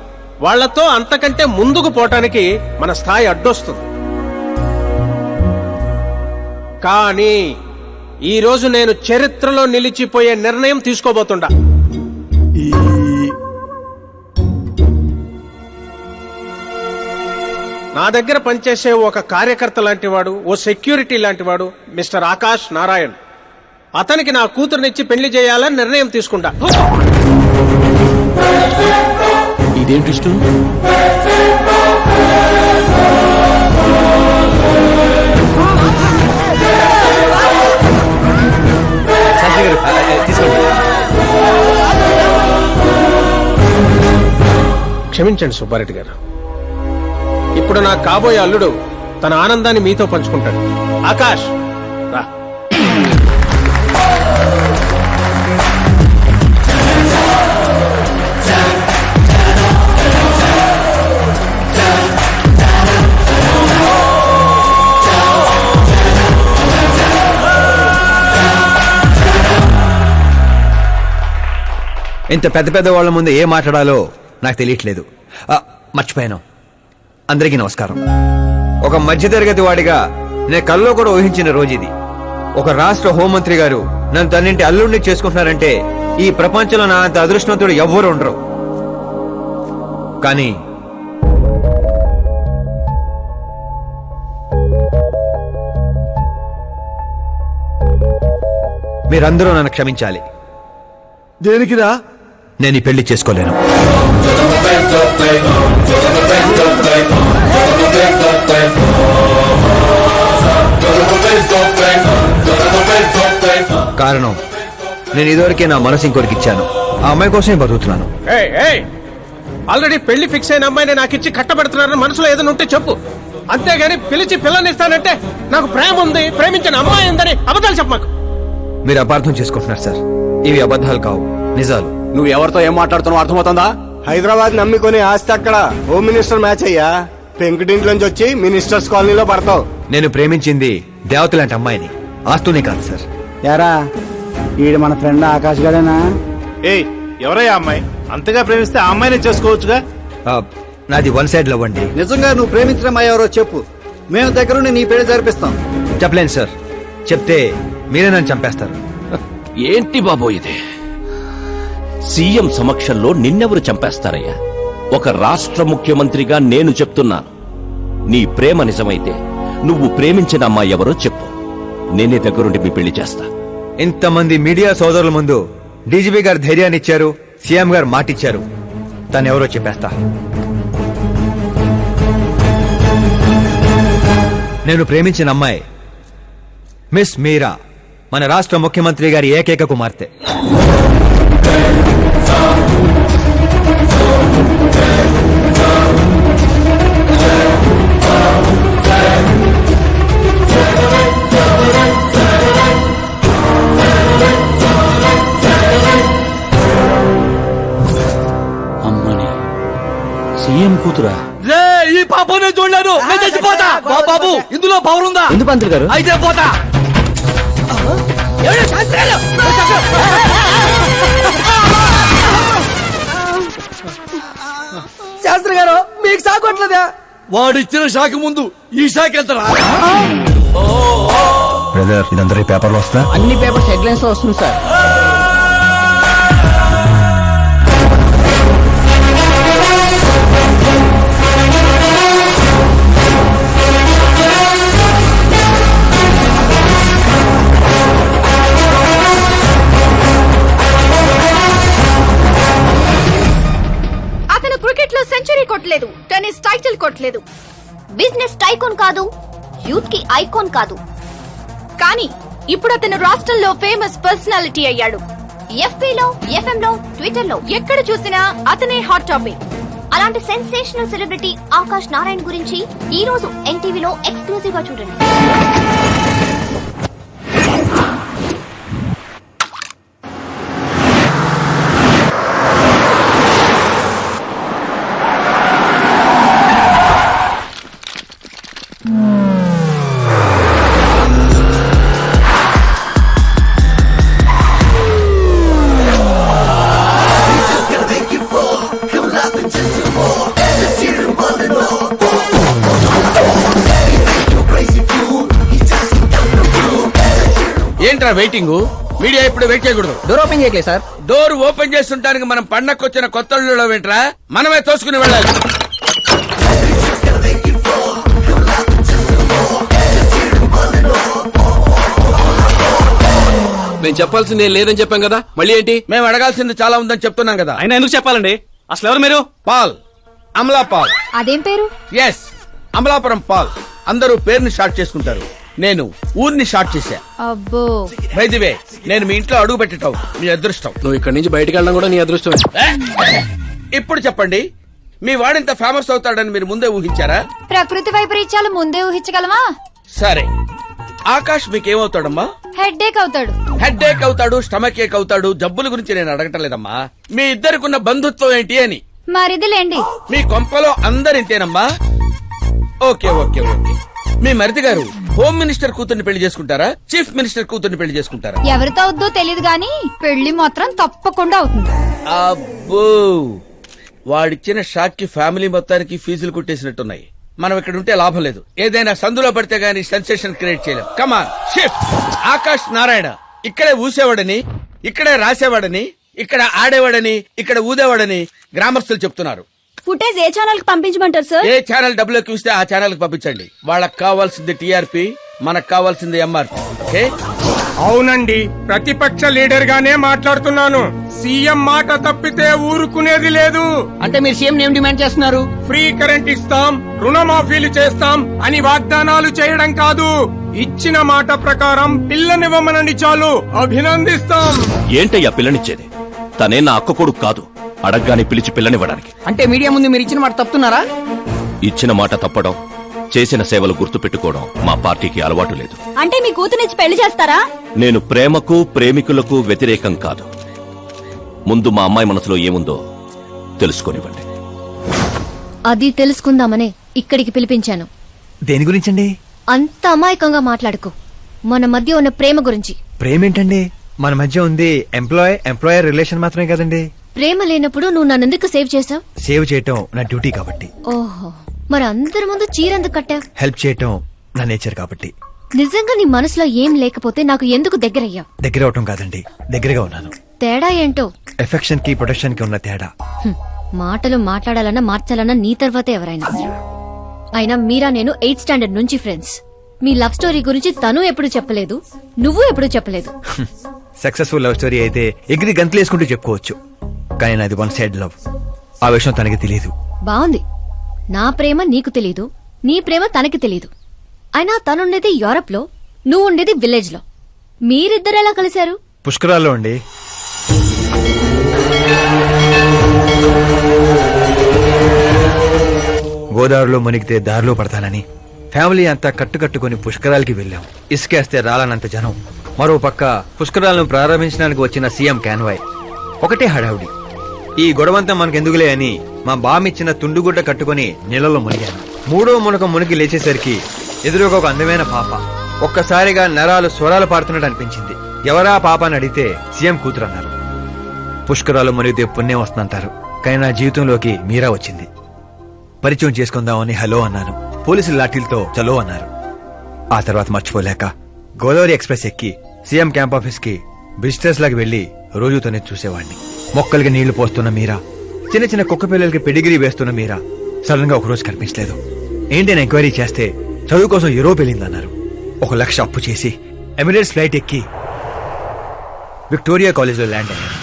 Speaker 8: వాళ్లతో అంతకంటే ముందుకు పోవటానికి మన స్థాయి అడ్డొస్తుంది. కానీ ఈ రోజు నేను చరిత్రలో నిలిచిపోయే నిర్ణయం తీసుకోబోతుండా. నా దగ్గర పనిచేసే ఒక కార్యకర్త లాంటివాడు, ఓ సెక్యూరిటీ లాంటివాడు మిస్టర్ ఆకాష్ నారాయణ్. అతనికి నా కూతురునిచ్చి పెళ్లి చేయాలని నిర్ణయం తీసుకుంటా.
Speaker 13: ఇదేంటి ఇష్టం?
Speaker 8: క్షమించండి సుబ్బారెడ్డి గారు. ఇప్పుడు నా కాబోయే అల్లుడు తన ఆనందాన్ని మీతో పంచుకుంటాడు. ఆకాష్ రా.
Speaker 2: ఇంత పెద్ద పెద్ద వాళ్ళ ముందు ఏం మాట్లాడాలో నాకు తెలియట్లేదు. మర్చిపోయాను. అందరికీ నమస్కారం. ఒక మధ్యతరగతి వాడిగా నేను కల్లో కూడా ఊహించిన రోజు ఇది. ఒక రాష్ట్ర హోంమంత్రి గారు నన్ను తన్నింటి అల్లుడిని చేసుకుంటున్నారంటే ఈ ప్రపంచంలో నా అంత అదృష్టవంతుడు ఎవ్వరు ఉండరు. కానీ మీరందరూ నన్ను క్షమించాలి.
Speaker 3: దేనికిరా?
Speaker 2: నేను ఈ పెళ్లి చేసుకోలేను. కారణం, నేను ఇదివరకే నా మనసు ఇంకోరికి ఇచ్చాను. ఆ అమ్మాయి కోసమే బతుకుతున్నాను.
Speaker 8: ఆల్రెడీ పెళ్లి ఫిక్స్ అయిన అమ్మాయిని నాకు ఇచ్చి కట్టబెడుతున్నారని మనసులో ఏదైనా ఉంటే చెప్పు. అంతేగాని పిలిచి పిల్లని ఇస్తానంటే నాకు ప్రేమ ఉంది, ప్రేమించిన అమ్మాయి ఉందని అబద్ధాలు చెప్పమాకు.
Speaker 2: మీరు అపార్థం చేసుకుంటున్నారు సార్. ఇవి అబద్ధాలు కావు, నిజాలు.
Speaker 13: నువ్వు ఎవరితో ఏం మాట్లాడుతున్నావు అర్థమవుతుందా?
Speaker 1: హైదరాబాద్ నమ్మికొని ఆస్తి అక్కడ హోమ్ మినిస్టర్ మ్యాచ్ అయ్యా. పెంకుటింట్లోంచి వచ్చి మినిస్టర్స్ కాలనీలో పడతావు.
Speaker 2: నేను ప్రేమించింది దేవత లాంటి అమ్మాయిని, ఆస్తునే కాదు సార్.
Speaker 9: యారా ఈడు మన ఫ్రెండ్ ఆకాష్ గడేనా?
Speaker 1: ఏయ్, ఎవరయ్యా అమ్మాయి? అంతగా ప్రేమిస్తే ఆ అమ్మాయిని చేసుకోవచ్చుగా.
Speaker 2: నాది వన్ సైడ్ లవ్ అండి.
Speaker 9: నిజంగా నువ్వు ప్రేమించిన అమ్మాయి ఎవరో చెప్పు, మేము దగ్గరుండి నీ పెళ్లి జరిపిస్తాం.
Speaker 2: చెప్పలేను సార్. చెప్తే మీరే నన్ను చంపేస్తారు.
Speaker 10: ఏంటి బాబో ఇది? సీఎం సమక్షంలో నిన్నెవరు చంపేస్తారయ్యా? ఒక రాష్ట్ర ముఖ్యమంత్రిగా నేను చెప్తున్నాను, నీ ప్రేమ నిజమైతే నువ్వు ప్రేమించిన అమ్మాయి ఎవరో చెప్పు, నేనే దగ్గరుండి మీ పెళ్లి చేస్తా.
Speaker 2: ఇంతమంది మీడియా సోదరుల ముందు డీజీపీ గారు ధైర్యాన్ని ఇచ్చారు, సీఎం గారు మాటిచ్చారు. తను ఎవరో చెప్పేస్తా. నేను ప్రేమించిన అమ్మాయి మిస్ మీరా, మన రాష్ట్ర ముఖ్యమంత్రి గారి ఏకైక కుమార్తె.
Speaker 10: అమ్మని సీఎం కూతురా?
Speaker 3: రే, ఈ పాప నేను చూడలేను. నేను చచ్చిపోతా. బాబు, ఇందులో పవర్ ఉందా?
Speaker 2: ఎందుకు పంతులు గారు?
Speaker 3: అయితే పోతా.
Speaker 6: శాస్త్రి గారు, మీకు సాగొట్లేదా?
Speaker 3: వాడిచ్చిన షాక్ ముందు ఈ షాక్ ఎంతరా?
Speaker 2: బ్రదర్, ఇదందరూ పేపర్లో వస్తా.
Speaker 7: అన్ని పేపర్స్ హెడ్లైన్స్ లో వస్తుంది సార్.
Speaker 5: అతను క్రికెట్ లో సెంచరీ కొట్టలేదు, టెన్నిస్ టైటిల్ కొట్టలేదు, బిజినెస్ టైకోన్ కాదు, యూత్ కి ఐకాన్ కాదు. కానీ ఇప్పుడు అతను రాష్ట్రంలో ఫేమస్ పర్సనాలిటీ అయ్యాడు. ఎఫ్బీలో, ఎఫ్ఎం లో, ట్విట్టర్ లో ఎక్కడ చూసినా అతనే హాట్ టాపిక్. అలాంటి సెన్సేషనల్ సెలబ్రిటీ ఆకాష్ నారాయణ్ గురించి ఈ రోజు ఎన్టీవీలో ఎక్స్క్లూజివ్ గా చూడండి.
Speaker 12: Crazy fool, he just
Speaker 8: ఏంట్రా వెయిటింగ్? మీడియా ఇప్పుడు వెయిట్ చేయకూడదు.
Speaker 1: డోర్ ఓపెన్ చేయట్లేదు సార్.
Speaker 8: డోర్ ఓపెన్ చేస్తుంటానికి మనం పండక్కొచ్చిన కొత్త ఏంట్రా, మనమే తోసుకుని వెళ్ళాలి.
Speaker 1: మేము చెప్పాల్సింది ఏం లేదని చెప్పాం కదా, మళ్ళీ ఏంటి?
Speaker 8: మేము అడగాల్సింది చాలా ఉందని చెప్తున్నాం కదా.
Speaker 1: అయినా ఎందుకు చెప్పాలండి? అసలు ఎవరు మీరు?
Speaker 8: పాల్, అమలా పాల్.
Speaker 5: అదేం పేరు?
Speaker 8: ఎస్, అమలాపురం పాల్. అందరూ పేరుని షార్ట్ చేసుకుంటారు, నేను ఊరిని షార్ట్ చేశా.
Speaker 5: అబ్బో.
Speaker 8: బై ది వే, నేను మీ ఇంట్లో అడుగు పెట్టటం మీ అదృష్టం.
Speaker 1: నువ్వు ఇక్కడి నుంచి బయటకు వెళ్ళడం కూడా నీ అదృష్టం.
Speaker 8: ఇప్పుడు చెప్పండి, మీ వాడింత ఫేమస్ అవుతాడని మీరు ముందే ఊహించారా?
Speaker 5: ప్రకృతి వైపరీత్యాలు ముందే ఊహించగలమా?
Speaker 8: సరే, ఆకాష్ మీకేమవుతాడమ్మా?
Speaker 5: హెడ్ ఏక్ అవుతాడు.
Speaker 8: హెడ్ ఏక్ అవుతాడు, స్టమక్ ఏక్ అవుతాడు. జబ్బుల గురించి నేను అడగటం లేదమ్మా, మీ ఇద్దరికున్న బంధుత్వం ఏంటి అని.
Speaker 5: మరిదిలేండి.
Speaker 8: మీ కొంపలో అందరింతేనమ్మా? Okay okay okay. మీ మరిది గారు హోమ్ మినిస్టర్ కూతుర్ని పెళ్లి చేసుకుంటారా, చీఫ్ మినిస్టర్ కూతుర్ని పెళ్లి చేసుకుంటారా?
Speaker 5: ఎవరితో అవుద్దో తెలియదు గాని పెళ్లి మాత్రం తప్పకుండా అవుతుంది.
Speaker 8: అబ్బో, వాడిచ్చిన షాక్ కి ఫ్యామిలీ మొత్తానికి ఫీజులు కుట్టేసినట్టున్నాయి. మనం ఇక్కడ ఉంటే లాభం లేదు, ఏదైనా సందులో పడితే గానీ సెన్సేషన్ క్రియేట్ చేయలేం. Come on shift. ఆకాష్ నారాయణ ఇక్కడే ఊసేవాడని, ఇక్కడే రాసేవాడని, ఇక్కడ ఆడేవాడని, ఇక్కడ ఊదేవాడని గ్రామస్తులు చెప్తున్నారు.
Speaker 5: ఫుటేజ్ ఏ ఛానల్ కి పంపించమంటారు సార్?
Speaker 8: ఏ ఛానల్ డబ్బులోకి ఇస్తే ఆ ఛానల్ కి పంపించండి. వాళ్ళకి కావాల్సింది టీఆర్పీ, మనకు కావాల్సింది ఎంఆర్పీ. ఓకే?
Speaker 9: అవునండి, ప్రతిపక్ష లీడర్ గానే మాట్లాడుతున్నాను. సీఎం మాట తప్పితే ఊరుకునేది లేదు.
Speaker 1: అంటే మీరు సీఎం ఏం డిమాండ్ చేస్తున్నారు?
Speaker 9: ఫ్రీ కరెంట్ ఇస్తాం, రుణమాఫీలు చేస్తాం అని వాగ్దానాలు చేయడం కాదు, ఇచ్చిన మాట ప్రకారం పిల్లనివ్వమనండి చాలు, అభినందిస్తాం.
Speaker 13: ఏంటయ్యా పిల్లనిచ్చేది? తనే నా అక్క కొడుకు కాదు, అడగ్గానే పిలిచి పిల్లనివ్వడానికి.
Speaker 1: అంటే మీడియా ముందు మీరు ఇచ్చిన మాట తప్పుతున్నారా?
Speaker 13: ఇచ్చిన మాట తప్పడం, చేసిన సేవలు గుర్తు పెట్టుకోవడం మా పార్టీకి అలవాటు లేదు.
Speaker 5: అంటే మీ కూతురిచ్చి పెళ్లి చేస్తారా?
Speaker 13: నేను ప్రేమకు ప్రేమికులకు వ్యతిరేకం కాదు. ముందు మా అమ్మాయి మనసులో ఏముందో తెలుసుకోనివ్వండి.
Speaker 5: అది తెలుసుకుందామనే ఇక్కడికి పిలిపించాను.
Speaker 2: దేని గురించండి?
Speaker 5: అంత అమాయకంగా మాట్లాడుకో. మన మధ్య ఉన్న ప్రేమ గురించి.
Speaker 2: ప్రేమ ఏంటండి? మన మధ్య ఉంది ఎంప్లాయర్ రిలేషన్ మాత్రమే కదండి.
Speaker 5: ప్రేమ లేనప్పుడు నువ్వు నన్నెందుకు సేవ్ చేసావు?
Speaker 2: సేవ్ చేయటం నా డ్యూటీ కాబట్టి.
Speaker 5: ఓహో, మరి అందరి ముందు చీరెందుకు కట్టావు?
Speaker 2: హెల్ప్ చేయటం నా నేచర్ కాబట్టి.
Speaker 5: నిజంగా నీ మనసులో ఏం లేకపోతే నాకు ఎందుకు దగ్గరయ్యావు?
Speaker 2: దగ్గర అవటం కాదండి, దగ్గరగా ఉన్నాను.
Speaker 5: తేడా ఏంటో?
Speaker 2: ఎఫెక్షన్ కి ప్రొటెక్షన్ కి ఉన్న తేడా.
Speaker 5: మాటలు మాట్లాడాలన్నా మార్చాలన్నా నీ తర్వాతే ఎవరైనా. అయినా మీరా నేను 8th స్టాండర్డ్ నుంచి ఫ్రెండ్స్. మీ లవ్ స్టోరీ గురించి తను ఎప్పుడు చెప్పలేదు, నువ్వు ఎప్పుడు చెప్పలేదు.
Speaker 2: సక్సెస్ఫుల్ లవ్ స్టోరీ అయితే ఎగిరి గంతులేసుకుంటూ చెప్పుకోవచ్చు, కానీ నాది వన్ సైడ్ లవ్. ఆ విషయం తనకి తెలియదు.
Speaker 5: బాగుంది. నా ప్రేమ నీకు తెలీదు, నీ ప్రేమ తనకి తెలీదు. అయినా తనుండేది యూరప్ లో, నువ్వు ఉండేది విలేజ్ లో. మీరిద్దరు ఎలా కలిశారు?
Speaker 2: పుష్కరాల్లో అండి. గోదావరిలో మునిగితే దారిలో పడతానని ఫ్యామిలీ అంతా కట్టుకట్టుకుని పుష్కరాలకి వెళ్ళాం. ఇసుకేస్తే రాలనంత జనం. మరో పక్క పుష్కరాలను ప్రారంభించడానికి వచ్చిన సీఎం కాన్వాయ్. ఒకటే హడావుడి. ఈ గొడవంతా మనకెందుకులే అని మా బామిచ్చిన తుండుగుడ్డ కట్టుకుని నీళ్ళలో మునిగాను. మూడో మునక మునిగి లేచేసరికి ఎదురుగా ఒక అందమైన పాప. ఒక్కసారిగా నరాలు స్వరాలు పాడుతున్నట్టు అనిపించింది. ఎవరా పాప అని అడిగితే సీఎం కూతురు అన్నారు. పుష్కరాలు మునిగితే పుణ్యం వస్తుందంటారు, కానీ నా జీవితంలోకి మీరా వచ్చింది. పరిచయం చేసుకుందామని హలో అన్నాను. పోలీసులు లాఠీలతో చలో అన్నారు. ఆ తర్వాత మర్చిపోలేక గోదావరి ఎక్స్ప్రెస్ ఎక్కి సీఎం క్యాంప్ ఆఫీస్ కి విజిటర్స్ లాగా వెళ్లి రోజుతోనే చూసేవాడిని. మొక్కలకి నీళ్లు పోస్తున్న మీరా, చిన్న చిన్న కుక్క పిల్లలకి పెడిగిరీ వేస్తున్న మీరా సడన్ గా ఒకరోజు కనిపించలేదు. ఏంటని ఎంక్వైరీ చేస్తే చదువు కోసం యూరోప్ వెళ్ళిందన్నారు. 1 లక్ష అప్పు చేసి ఎమిరేట్స్ ఫ్లైట్ ఎక్కి విక్టోరియా కాలేజ్ లో ల్యాండ్ అయ్యాను.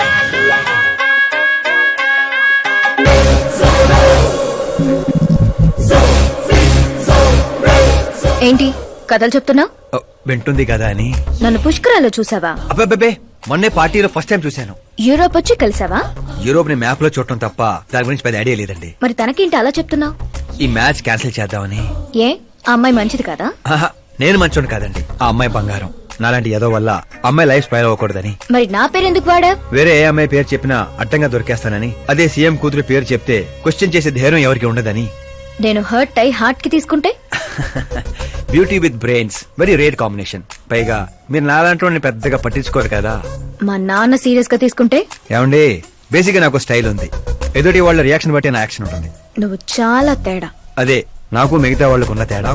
Speaker 5: ఏంటి కథలు చెప్తున్నావు?
Speaker 2: వింటుంది కదా అని.
Speaker 5: నన్ను పుష్కరాల్లో చూసావా?
Speaker 2: అబ్బాబే, మొన్నే పార్టీలో ఫస్ట్ టైం చూశాను.
Speaker 5: యూరోప్ వచ్చి కలిసావా?
Speaker 2: యూరోప్ ని మ్యాప్ లో చూడటం తప్ప దాని గురించి పెద్ద ఐడియా లేదండి.
Speaker 5: మరి తనకేంటి అలా చెప్తున్నావు?
Speaker 2: ఈ మ్యాచ్ క్యాన్సిల్ చేద్దామని.
Speaker 5: ఏ ఆ అమ్మాయి మంచిది కదా?
Speaker 2: ఆహా, నేను మంచోడు కాదండి. ఆ అమ్మాయి బంగారం. నాలాంటి ఏదో వల్ల అమ్మాయి లైఫ్ స్పైల్ అవ్వకూడదని.
Speaker 5: మరి నా పేరు ఎందుకు వాడా?
Speaker 2: వేరే ఏ అమ్మాయి పేరు చెప్పినా అడ్డంగా దొరికేస్తానని. అదే సీఎం కూతురు పేరు చెప్తే క్వశ్చన్ చేసే ధైర్యం ఎవరికి ఉండదని.
Speaker 5: నేను హర్ట్ అయి హార్ట్ కి తీసుకుంటే?
Speaker 2: Beauty with brains very rare combination. పైగా మీరు నాలాంటి పెద్దగా పట్టించుకోరు కదా.
Speaker 5: మా నాన్న సీరియస్ గా తీసుకుంటే?
Speaker 2: ఏమండి, బేసిక్ గా నాకు స్టైల్ ఉంది. ఎదుటి వాళ్ళ రియాక్షన్ బట్టి నా యాక్షన్ ఉంటుంది.
Speaker 5: నువ్వు చాలా తేడా.
Speaker 2: అదే నాకు మిగతా వాళ్ళకున్న తేడా.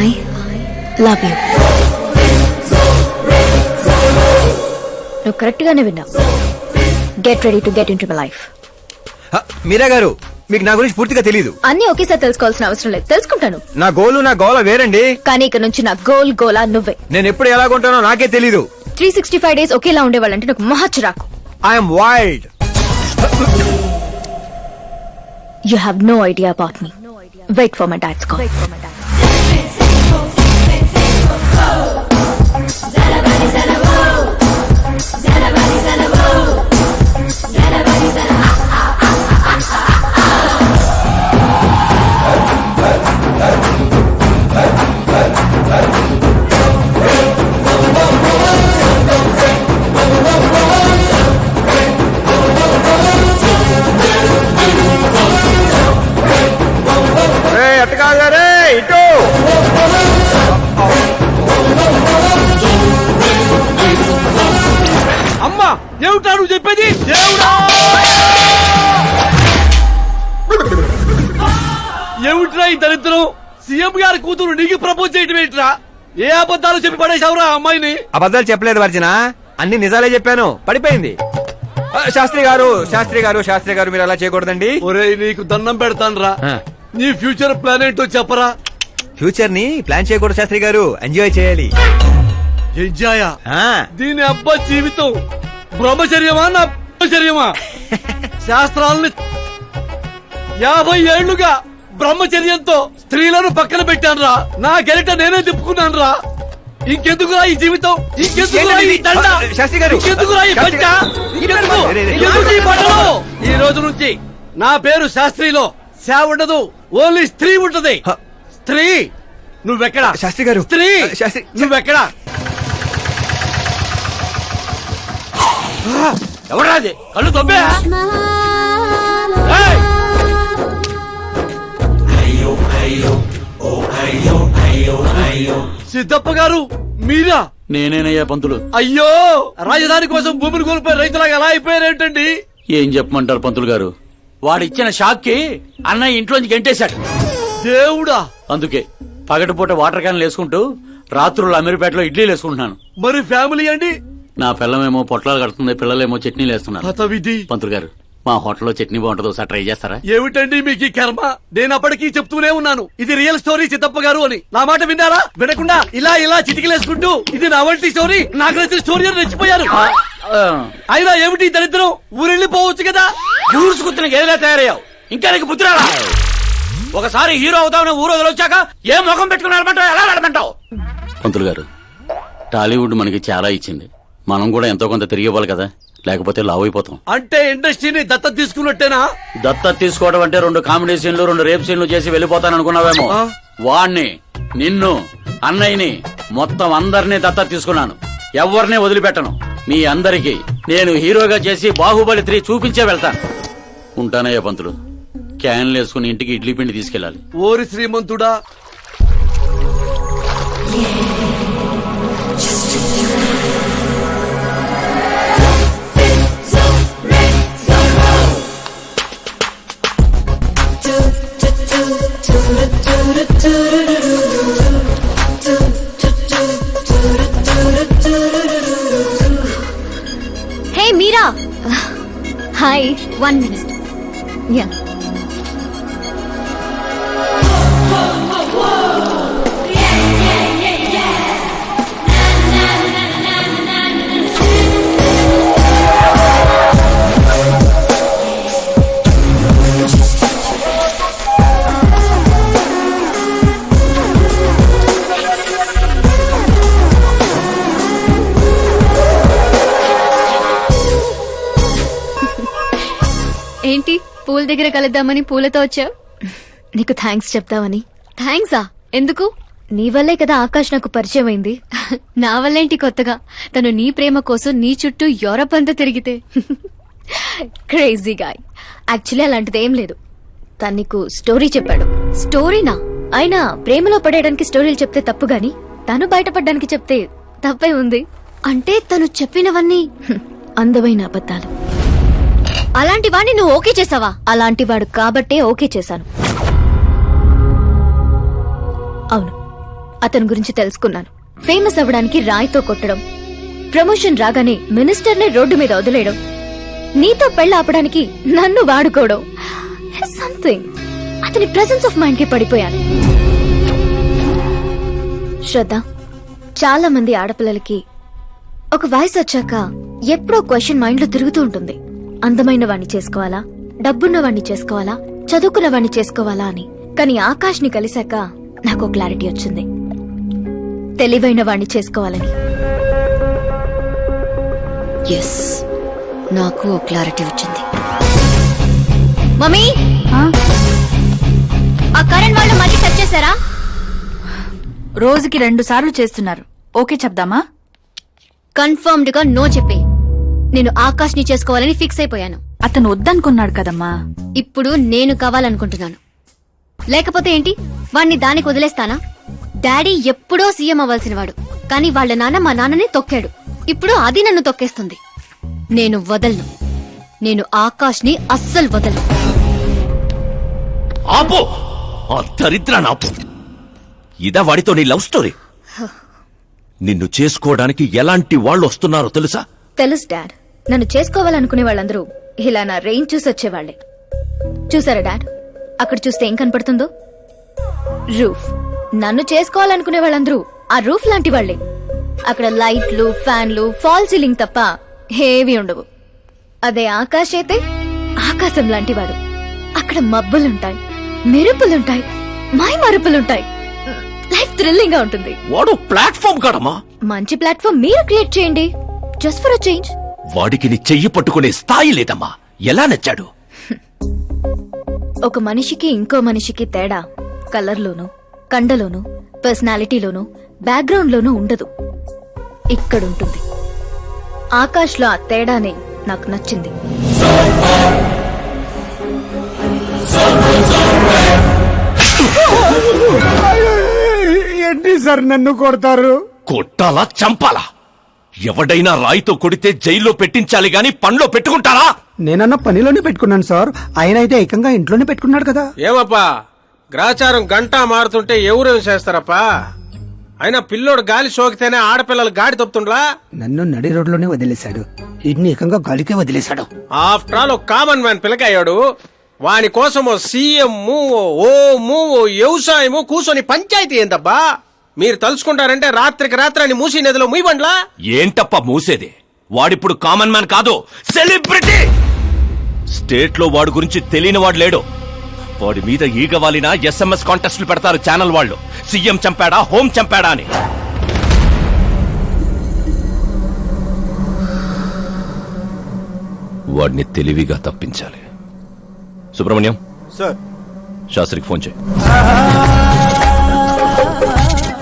Speaker 5: I love you. నువ్వు కరెక్ట్ గానే విన్నావు. Get ready to get into my life.
Speaker 2: Meera గారు, మీకు నా గురించి పూర్తిగా తెలీదు.
Speaker 5: అన్ని ఒకేసారి తెలుసుకోవాల్సిన అవసరం లేదు, తెలుసుకుంటాను.
Speaker 2: నా గోలు నా గోల వేరండి.
Speaker 5: కానీ ఇక నుంచి నా గోలా నువ్వే.
Speaker 2: నేను ఎప్పుడు ఎలాగుంటానో నాకే తెలీదు.
Speaker 5: 365 days ఒకేలా ఉండేవాళ్ళంటే నాకు మహా చిరాకు.
Speaker 2: I'm wild.
Speaker 5: You have no idea about me. Wait for my dad's call.
Speaker 2: ఇటు
Speaker 3: అమ్మా ఏమిటా నువ్వు చెప్పేది? దేవుడా, ఏమిట్రా ఈ దరిద్రం? సీఎం గారి కూతురు నీకు ప్రపోజ్ చేయటం ఏంట్రా? ఏ అబద్ధాలు చెప్పి పడేశావురా అమ్మాయిని?
Speaker 2: అబద్ధాలు చెప్పలేదు వర్జన, అన్ని నిజాలే చెప్పాను. పడిపోయింది. శాస్త్రి గారు మీరు అలా చేయకూడదండి.
Speaker 3: ఒరేయ్, నీకు దండం పెడతానురా. నీ ఫ్యూచర్ ప్లాన్ ఏంటో చెప్పరా?
Speaker 2: ఫ్యూచర్ ని ప్లాన్ చేయకూడదు శాస్త్రి గారు, ఎంజాయ్ చేయాలి.
Speaker 3: ఎంజాయా? దీని అబ్బా జీవితం బ్రహ్మచర్యమా నా బ్రహ్మచర్యమా? శాస్త్రాలని 50 ఏళ్లుగా బ్రహ్మచర్యంతో స్త్రీలను పక్కన పెట్టానురా. నా గెలిట నేనే తిప్పుకున్నానురా. ఇంకెందుకురా ఈ జీవితం? ఇంకెందుకురా ఈ దండ?
Speaker 2: శాస్త్రి గారు,
Speaker 3: ఇంకెందుకురా ఈ పంట? ఇంకెందుకు ఈ బట్టలు? ఈ రోజు నుంచి నా పేరు శాస్త్రిలో సేవ ఉండదు, ఓన్లీ స్త్రీ ఉంటది. స్త్రీ నువ్వెక్కడా?
Speaker 2: శాస్త్రి గారు,
Speaker 3: స్త్రీ నువ్వెక్కడా?
Speaker 10: ఎవరా అది? కళ్ళు తొబ్బే.
Speaker 3: సిద్ధప్ప గారు మీరా?
Speaker 10: నేనేనయ్యా పంతులు.
Speaker 3: అయ్యో, రాజధాని కోసం భూమిని కోల్పోయి రైతులాగా ఎలా అయిపోయారేంటండి?
Speaker 10: ఏం చెప్పమంటారు పంతులు గారు, వాడిచ్చిన షాక్ కి అన్నయ్య ఇంట్లోంచి గెంటేశాడు.
Speaker 3: దేవుడా!
Speaker 10: అందుకే పగటిపూట వాటర్ క్యాన్లు వేసుకుంటూ రాత్రులు అమీర్పేటలో ఇడ్లీలు వేసుకుంటున్నాను.
Speaker 3: మరి ఫ్యామిలీ అండి?
Speaker 10: నా పిల్లమేమో పొట్లాలు కడుతుంది, పిల్లలేమో చట్నీలు వేస్తున్నారు.
Speaker 3: హతవిధి.
Speaker 10: పంతులు గారు, మా హోటల్లో చట్నీ బాగుంటుందో ఒకసారి ట్రై చేస్తారా?
Speaker 3: ఏమిటండి మీకు ఈ కర్మ? నేను అప్పటికీ చెప్తూనే ఉన్నాను, ఇది రియల్ స్టోరీ సిద్ధప్ప గారు అని. నా మాట విన్నారా? వినకుండా ఇలా చిటికలేసుకుంటూ ఇది నా వంటి స్టోరీ, నాకు నచ్చిన స్టోరీ అని రెచ్చిపోయారు. అయినా ఏమిటి ఈ దరిద్రం? ఊరెళ్ళిపోవచ్చు కదా.
Speaker 10: ఊరుసుకుతున్న గేదెలా తయారయ్యావు, ఇంకా నీకు బుద్ధి రాలా? ఒకసారి హీరో అవుతావు, ఊరు వదిలొచ్చాక ఏ ముఖం పెట్టుకున్నారమంటావు, ఎలా నడమంటావు? పంతులు గారు, టాలీవుడ్ మనకి చాలా ఇచ్చింది, మనం కూడా ఎంతో కొంత తిరిగి ఇవ్వాలి కదా, లేకపోతే లావ్ అయిపోతాం.
Speaker 3: అంటే ఇండస్ట్రీని దత్తత తీసుకున్నట్టేనా?
Speaker 10: దత్తత తీసుకోవడం అంటే 2 కామెడీ సీన్లు 2 రేప్ సీన్లు చేసి వెళ్ళిపోతాననుకున్నావేమో. వాణ్ణి, నిన్ను, అన్నయ్యని, మొత్తం అందరినీ దత్తత తీసుకున్నాను. ఎవరిని వదిలిపెట్టను. మీ అందరికీ నేను హీరోగా చేసి బాహుబలి 3 చూపించే వెళ్తాను. ఉంటానయ్యా పంతులు. క్యాన్లు వేసుకుని ఇంటికి ఇడ్లీ పిండి తీసుకెళ్ళాలి.
Speaker 3: ఓరి శ్రీమంతుడా!
Speaker 5: హే మీరా, హాయ్. 1 minute. యా. ఏంటి పూల దగ్గర కలుద్దామని పూలతో వచ్చావు? నీకు థ్యాంక్స్ చెప్తావని. థ్యాంక్సా? ఎందుకు? నీ వల్లే కదా ఆకాష్ నాకు పరిచయం అయింది. నా వల్లేంటి కొత్తగా? తను నీ ప్రేమ కోసం నీ చుట్టూ యూరప్ అంతా తిరిగితే. Crazy guy. యాక్చువల్లీ అలాంటిది ఏం లేదు. తను నీకు స్టోరీ చెప్పాడు. స్టోరీనా? అయినా ప్రేమలో పడేయడానికి స్టోరీలు చెప్తే తప్పు గాని తను బయటపడడానికి చెప్తే తప్పే ఉంది. అంటే తను చెప్పినవన్నీ అందమైన అబద్ధాలు. అలాంటి వాడిని నువ్వు ఓకే చేసావా? అలాంటి వాడు కాబట్టే ఓకే చేశాను. అవును, అతని గురించి తెలుసుకున్నాను. ఫేమస్ అవ్వడానికి రాయితో కొట్టడం, ప్రమోషన్ రాగానే మినిస్టర్ని రోడ్డు మీద వదిలేయడం, నీతో పెళ్లి ఆపడానికి నన్ను వాడుకోవడం, సంథింగ్. అతని ప్రెసెన్స్ ఆఫ్ మైండ్ కి పడిపోయాను. శ్రద్ధ, చాలా మంది ఆడపిల్లలకి ఒక వయసు వచ్చాక ఎప్పుడో క్వశ్చన్ మైండ్ లో తిరుగుతూ ఉంటుంది. అందమైన వాణ్ణి చేసుకోవాలా, డబ్బున్న వాణ్ణి చేసుకోవాలా, చదువుకున్న వాణ్ణి చేసుకోవాలా అని. కానీ ఆకాష్ ని కలిశాక నాకు క్లారిటీ వచ్చింది, తెలివైన వాణ్ణి చేసుకోవాలని. ఎస్, నాకు క్లారిటీ వచ్చింది. మమ్మీ, ఆ కరణ్ వాళ్ళు మళ్ళీ టచ్ చేశారా?
Speaker 4: రోజుకి 2 సార్లు చేస్తున్నారు. ఓకే చెప్దామా?
Speaker 5: కన్ఫర్మ్డ్ గా నో చెప్పే. నేను ఆకాష్ ని చేసుకోవాలని ఫిక్స్ అయిపోయాను.
Speaker 4: అతను వద్దనుకున్నాడు కదమ్మా.
Speaker 5: ఇప్పుడు నేను కావాలనుకుంటున్నాను. లేకపోతే ఏంటి, వాణ్ణి దానికి వదిలేస్తానా? డాడీ ఎప్పుడో సీఎం అవ్వాల్సిన వాడు, కానీ వాళ్ళ నాన్న మా నాన్నని తొక్కాడు. ఇప్పుడు అది నన్ను తొక్కేస్తుంది. నేను వదలను. నేను ఆకాష్ ని అస్సలు వదలను.
Speaker 3: ఆపో, ఆ దరిద్రాన్ని ఆపు. ఇదా వాడితో నీ లవ్ స్టోరీ? నిన్ను చేసుకోవడానికి ఎలాంటి వాళ్ళు వస్తున్నారో తెలుసా?
Speaker 5: తెలుసు డాడ్. నన్ను చేసుకోవాలనుకునే వాళ్ళందరూ ఇలా నా రేంజ్ చూసి వచ్చేవాళ్లే. చూసారా డాడ్, అక్కడ చూస్తే ఏం కనపడుతుందో? రూఫ్. నన్ను చేసుకోవాలనుకునే వాళ్ళందరూ ఆ రూఫ్ లాంటి వాళ్లే. అక్కడ లైట్లు, ఫ్యాన్లు, ఫాల్ సీలింగ్ తప్ప హేవీ ఉండవు. అదే ఆకాశ్ అయితే ఆకాశం లాంటివాడు. అక్కడ మబ్బులుంటాయి, మెరుపులుంటాయి, మై మరుపులుంటాయి. లైఫ్ థ్రిల్లింగ్ గా ఉంటుంది.
Speaker 3: వాడు ప్లాట్ఫామ్ కాడమ్మా.
Speaker 5: మంచి ప్లాట్ఫామ్ మీరు క్రియేట్ చేయండి, జస్ట్ ఫర్ అ చేంజ్.
Speaker 3: వాడికి నీ చెయ్యి పట్టుకునే స్థాయి లేదమ్మా. ఎలా నచ్చాడు?
Speaker 5: ఒక మనిషికి ఇంకో మనిషికి తేడా కలర్లోనూ, కండలోనూ, పర్సనాలిటీలోనూ, బ్యాక్గ్రౌండ్ లోనూ ఉండదు. ఇక్కడుంటుంది. ఆకాష్ లో ఆ తేడానే నాకు నచ్చింది.
Speaker 1: ఏంటి సార్ నన్ను కొడతారు?
Speaker 3: కొట్టాలా, చంపాలా? ఎవడైనా రాయితో కొడితే జైల్లో పెట్టించాలి గాని పనిలో పెట్టుకుంటారా?
Speaker 1: నేనన్న పనిలోనే పెట్టుకున్నాను సార్. ఆయన అయితే ఏకంగా ఇంట్లోనే పెట్టుకున్నాడు కదా.
Speaker 8: ఏమప్పా, గ్రాచారం గంటా మారుతుంటే ఎవరేం చేస్తారప్పా? అయినా పిల్లోడు గాలి సోకితేనే ఆడపిల్లలు గాడి తప్పుతుండ్లా?
Speaker 1: నన్ను నడి రోడ్లోనే వదిలేశాడు, ఇన్ని ఏకంగా గాలికే వదిలేశాడు.
Speaker 8: ఆఫ్టర్ ఆల్ ఒక కామన్ మ్యాన్ పిల్లకయ్యాడు. వాని కోసం ఓ సీఎం, ఓ వ్యవసాయము కూర్చొని పంచాయతీ ఏందబ్బా? మీరు తలుచుకుంటారంటే రాత్రికి రాత్రి అని మూసి నదిలో ముయ్యబండ్లా?
Speaker 3: ఏంటప్ప మూసేది? వాడిప్పుడు కామన్ మ్యాన్ కాదు, సెలబ్రిటీ. స్టేట్ లో వాడి గురించి తెలియని వాడు లేడు. వాడి మీద ఈగ వాలినా SMS కాంటెస్ట్లు పెడతారు ఛానల్ వాళ్ళు. సీఎం చంపాడా, హోం చంపాడా అని. వాడిని తెలివిగా తప్పించాలి. సుబ్రహ్మణ్యం
Speaker 1: సార్,
Speaker 3: శాస్త్రికి ఫోన్ చేయి.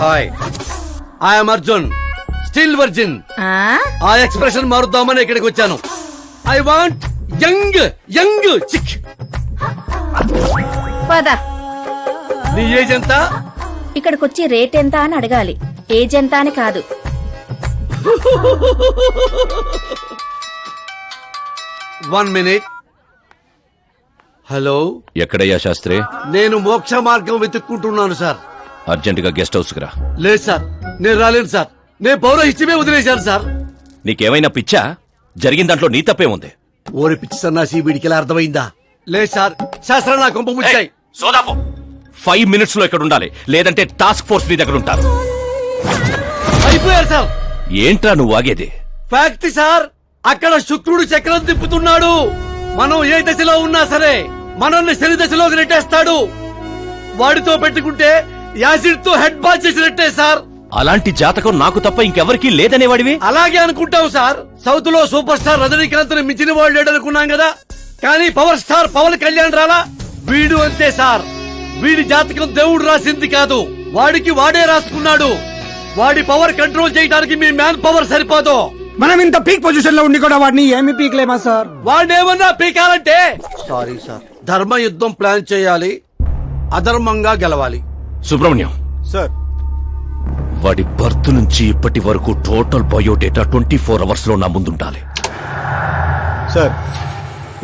Speaker 12: Hi, I'm Arjun, still virgin. ఆ ఎక్స్ప్రెషన్ మారుద్దామని ఇక్కడికి వచ్చాను. I want young young chick. నీ ఏజ్ ఎంత?
Speaker 4: ఇక్కడికొచ్చి రేట్ ఎంత అని అడగాలి, ఏజ్ ఎంత అని కాదు.
Speaker 12: One minute. హలో,
Speaker 3: ఎక్కడయ్యా శాస్త్రి?
Speaker 12: నేను మోక్ష మార్గం వెతుక్కుంటున్నాను సార్.
Speaker 3: అర్జెంట్ గా గెస్ట్ హౌస్ కు రా.
Speaker 12: లేదు సార్, నేను రాలేను సార్. నేను పౌరహిత్యమే వదిలేశాను సార్.
Speaker 3: నీకేమైనా పిచ్చా? జరిగిన దాంట్లో నీ తప్పే ఉంది.
Speaker 12: ఓరి పిచ్చి సన్నాసి, వీడికి ఎలా అర్థమైందా? లేదు సార్, శాస్త్రం నా కొంప ముచ్చాయి.
Speaker 3: 5 minutes లో ఇక్కడ ఉండాలి, లేదంటే టాస్క్ ఫోర్స్ నీ దగ్గర ఉంటారు.
Speaker 12: అయిపోయారు సార్.
Speaker 3: ఏంట్రా నువ్వు ఆగేది?
Speaker 12: ఫ్యాక్ట్ సార్, అక్కడ శుక్రుడు చక్రం తిప్పుతున్నాడు. మనం ఏ దశలో ఉన్నా సరే మనల్ని శని దశలోకి నెట్టేస్తాడు. వాడితో పెట్టుకుంటే యాసిడ్ తో హెడ్ బాత్ చేసినట్టే సార్.
Speaker 3: అలాంటి జాతకం నాకు తప్ప ఇంకెవరికీ లేదనేవాడివి.
Speaker 12: అలాగే అనుకుంటాం సార్. సౌత్ లో సూపర్ స్టార్ రజనీకాంత్ ని మించిన వాడు లేడనుకున్నాం కదా, కానీ పవర్ స్టార్ పవన్ కళ్యాణ్ రాలా? వీడు అంతే సార్. వీడి జాతకం దేవుడు రాసింది కాదు, వాడికి వాడే రాసుకున్నాడు. వాడి పవర్ కంట్రోల్ చేయడానికి మీ మ్యాన్ పవర్ సరిపోదు.
Speaker 1: మనం ఇంత పీక్ పొజిషన్ లో ఉండి కూడా వాడిని ఏమి పీక్లేమా సార్?
Speaker 12: వాడేమన్నా పీకాలంటే సారీ సార్, ధర్మ యుద్ధం ప్లాన్ చేయాలి, అధర్మంగా గెలవాలి.
Speaker 3: సుబ్రహ్మణ్యం
Speaker 1: సార్,
Speaker 3: వాడి బర్త్ నుంచి ఇప్పటి వరకు టోటల్ బయోడేటా 24 hours లో నా ముందుండాలి.
Speaker 1: సార్,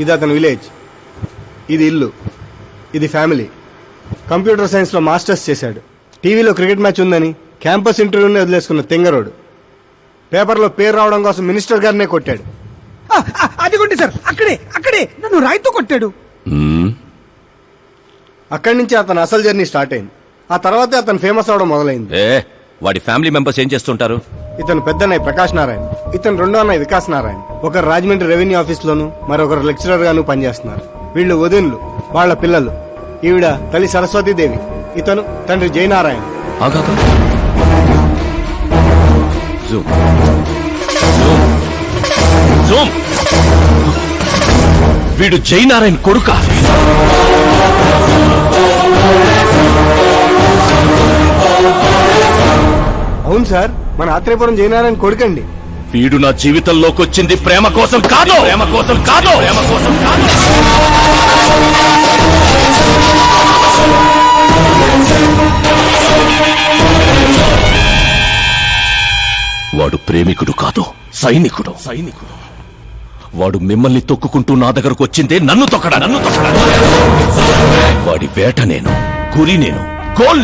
Speaker 1: ఇది అతని విలేజ్, ఇది ఇల్లు, ఇది ఫ్యామిలీ. కంప్యూటర్ సైన్స్ లో మాస్టర్స్ చేశాడు. టీవీలో క్రికెట్ మ్యాచ్ ఉందని క్యాంపస్ ఇంటర్వ్యూని వదిలేసుకున్న తెంగరోడు పేపర్లో పేరు రావడం కోసం మినిస్టర్ గారినే కొట్టాడు.
Speaker 6: అదిగోండి సార్, అక్కడే నన్ను రాయితో కొట్టాడు.
Speaker 1: అక్కడి నుంచి అతను అసలు జర్నీ స్టార్ట్ అయింది. ఆ తర్వాతే అతను ఫేమస్ అవడం మొదలైంది.
Speaker 13: వాడి ఫ్యామిలీ మెంబర్స్ ఏం చేస్తుంటారు?
Speaker 1: ఇతను పెద్దన్నయ్య ప్రకాష్ నారాయణ, ఇతను రెండో అన్నయ్య వికాస్ నారాయణ. ఒకరు రాజమండ్రి రెవెన్యూ ఆఫీస్ లోను, మరొకరు లెక్చరర్ గాను పనిచేస్తున్నారు. వీళ్ళు వదినులు, వాళ్ళ పిల్లలు. ఈవిడ తల్లి సరస్వతీదేవి, ఇతను తండ్రి జయనారాయణ.
Speaker 13: వీడు జయనారాయణ కొడుక?
Speaker 1: అవును సార్, మన ఆత్రేయపురం జయనారాయణ కొడుకండి.
Speaker 13: వీడు నా జీవితంలోకి వచ్చింది ప్రేమ కోసం కాదు, ప్రేమ కోసం కాదు, ప్రేమ కోసం కాదు. వాడు ప్రేమికుడు కాదు, సైనికుడు. వాడు మిమ్మల్ని తొక్కుకుంటూ నా దగ్గరకు వచ్చిందే నన్ను తొక్కడా. వాడి వేట నేను, గురి నేను, గోల్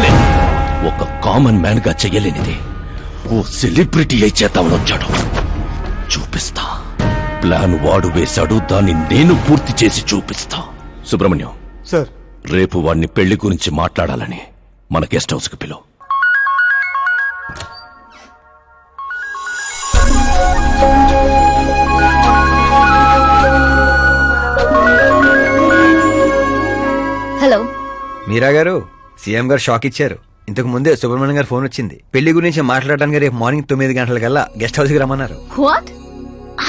Speaker 13: నేను. ఒక కామన్ మ్యాన్ గా చెయ్యలేనిది ఓ సెలబ్రిటీ అయి చేద్దామని వచ్చాడు. చూపిస్తా. ప్లాన్ వాడు వేశాడు, దాన్ని నేను పూర్తి చేసి చూపిస్తా. సుబ్రహ్మణ్యం
Speaker 1: సార్,
Speaker 13: రేపు వాడిని పెళ్లి గురించి మాట్లాడాలని మన గెస్ట్ హౌస్ కి పిలువు.
Speaker 5: హలో.
Speaker 2: మీరా గారు, సీఎం గారు షాక్ ఇచ్చారు. ఇంతకు ముందే సుబ్రహ్మణ్యం గారు ఫోన్ వచ్చింది. పెళ్లి గురించి మాట్లాడడానికి రేపు మార్నింగ్ 9 గంటలకల్లా గెస్ట్ హౌస్ కి రమ్మన్నారు.
Speaker 5: What?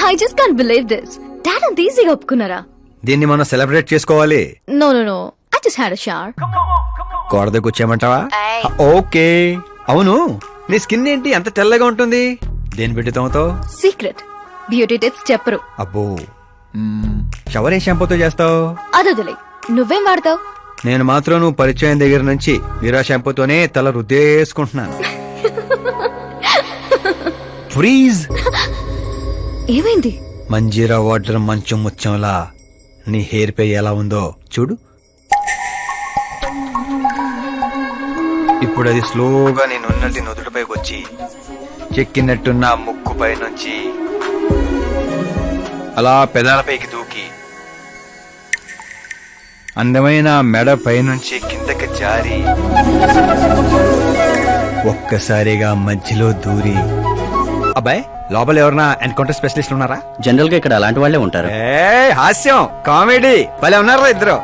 Speaker 5: I just can't believe this. Dad అంత ఈజీగా ఒప్పుకున్నారా?
Speaker 2: దీన్ని మనం సెలబ్రేట్ చేసుకోవాలి.
Speaker 5: No no no, I just had a shower.
Speaker 2: కోడ దగ్గర వచ్చేయమంటావా? ఓకే. అవును, నీ స్కిన్ ఏంటి అంత తెల్లగా ఉంటుంది? దేని పెట్టుతావుతో?
Speaker 5: సీక్రెట్ బ్యూటీ టిప్స్ చెప్పరు.
Speaker 2: అబ్బో, షవర్ ఏ షాంపూతో చేస్తావు?
Speaker 5: అదొదిలే, నువ్వేం వాడతావు?
Speaker 2: నేను మాత్రం నువ్వు పరిచయం దగ్గర నుంచి వీరా షాంపూతోనే తల రుద్దేసుకుంటున్నాను. ఫ్రీజ్.
Speaker 5: ఏమైంది?
Speaker 2: మంజీరా వాటర్ మంచం ముచ్చంలా నీ హెయిర్ పై ఎలా ఉందో చూడు. ఇప్పుడు అది స్లోగా నేనున్నట్టు నుదుటిపైకి వచ్చి చెక్కినట్టున్న ముక్కు పై నుంచి అలా పెదాలపైకి దూకి అందమైన మెడ పైనుంచి కిందకి జారి ఒక్కసారిగా మధ్యలో దూరి. అబ్బాయి, లోపల ఎవరన్నా ఎన్కౌంటర్ స్పెషలిస్ట్ ఉన్నారా?
Speaker 10: జనరల్ గా ఇక్కడ అలాంటి వాళ్ళే ఉంటారు.
Speaker 2: హాస్యం, కామెడీ భలే ఉన్నారా ఇద్దరు?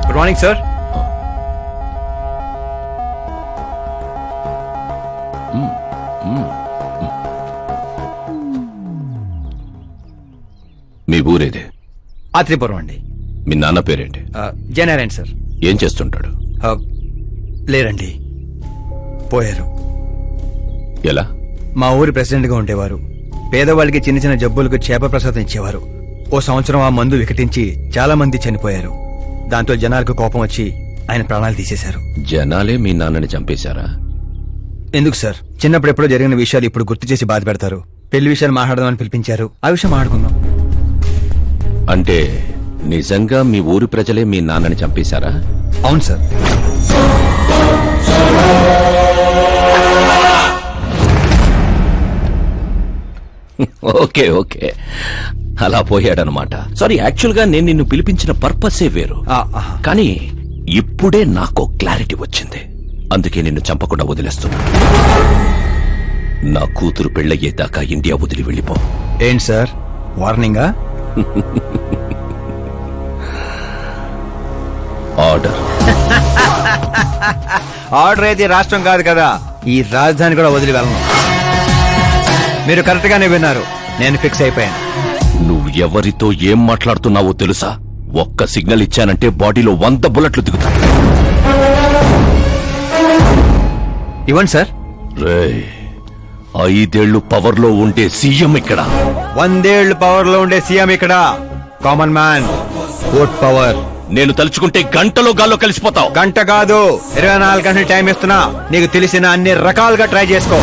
Speaker 2: Good morning sir.
Speaker 13: మీ ఊరేదే?
Speaker 2: ఆత్రేయపురం అండి.
Speaker 13: మీ నాన్న పేరేంటి?
Speaker 2: జయనారాయణ సార్.
Speaker 13: ఏం చేస్తుంటాడు?
Speaker 2: లేరండి, పోయారు.
Speaker 13: ఎలా?
Speaker 2: మా ఊరి ప్రెసిడెంట్ గా ఉండేవారు. పేదవాళ్ళకి చిన్న చిన్న జబ్బులకు చేప ప్రసాదం ఇచ్చేవారు. ఓ సంవత్సరం ఆ మందు వికటించి చాలా మంది చనిపోయారు. దాంతో జనాలకు కోపం వచ్చి ఆయన ప్రాణాలు తీసేశారు.
Speaker 13: జనాలే మీ నాన్నని చంపేశారా?
Speaker 2: ఎందుకు సార్, చిన్నప్పుడు ఎప్పుడో జరిగిన విషయాలు ఇప్పుడు గుర్తు చేసి బాధ పెడతారు. పెళ్లి విషయాలు మాట్లాడదామని పిలిపించారు, ఆ విషయం మాట్లాడుకుందాం.
Speaker 13: అంటే నిజంగా మీ ఊరి ప్రజలే మీ నాన్నని చంపేశారా?
Speaker 2: అవును సార్.
Speaker 13: ఓకే ఓకే, అలా పోయాడనమాట. సారీ, యాక్చువల్ గా నేను నిన్ను పిలిపించిన పర్పసే వేరు. కానీ ఇప్పుడే నాకు క్లారిటీ వచ్చింది. అందుకే నిన్ను చంపకుండా వదిలేస్తున్నా. నా కూతురు పెళ్ళయ్యేదాకా ఇండియా వదిలి వెళ్ళిపో.
Speaker 2: ఏంటి సార్, వార్నింగా?
Speaker 13: ఆర్డర్.
Speaker 2: ఆర్డర్ అయితే రాష్ట్రం కాదు కదా, ఈ రాజధాని కూడా వదిలి వెళ్ళను. మీరు కరెక్ట్ గానే విన్నారు, నేను ఫిక్స్ అయిపోయాను.
Speaker 13: నువ్వు ఎవరితో ఏం మాట్లాడుతున్నావో తెలుసా? ఒక్క సిగ్నల్ ఇచ్చానంటే బాడీలో 100 బుల్లెట్లు దిగుతాయి.
Speaker 2: ఇవ్వండి సార్.
Speaker 13: రేయ్, 5 ఏళ్లు పవర్ లో ఉండే సీఎం ఇక్కడ.
Speaker 2: 100 ఏళ్లు పవర్ లో ఉండే సీఎం ఇక్కడ. కామన్ మ్యాన్, ఓట్ పవర్
Speaker 13: నేను తలుచుకుంటే గంటలో గాల్లో కలిసిపోతావు.
Speaker 2: గంట కాదు 24 గంటలు టైం ఇస్తున్నా. నీకు తెలిసిన అన్ని రకాలుగా ట్రై చేసుకో.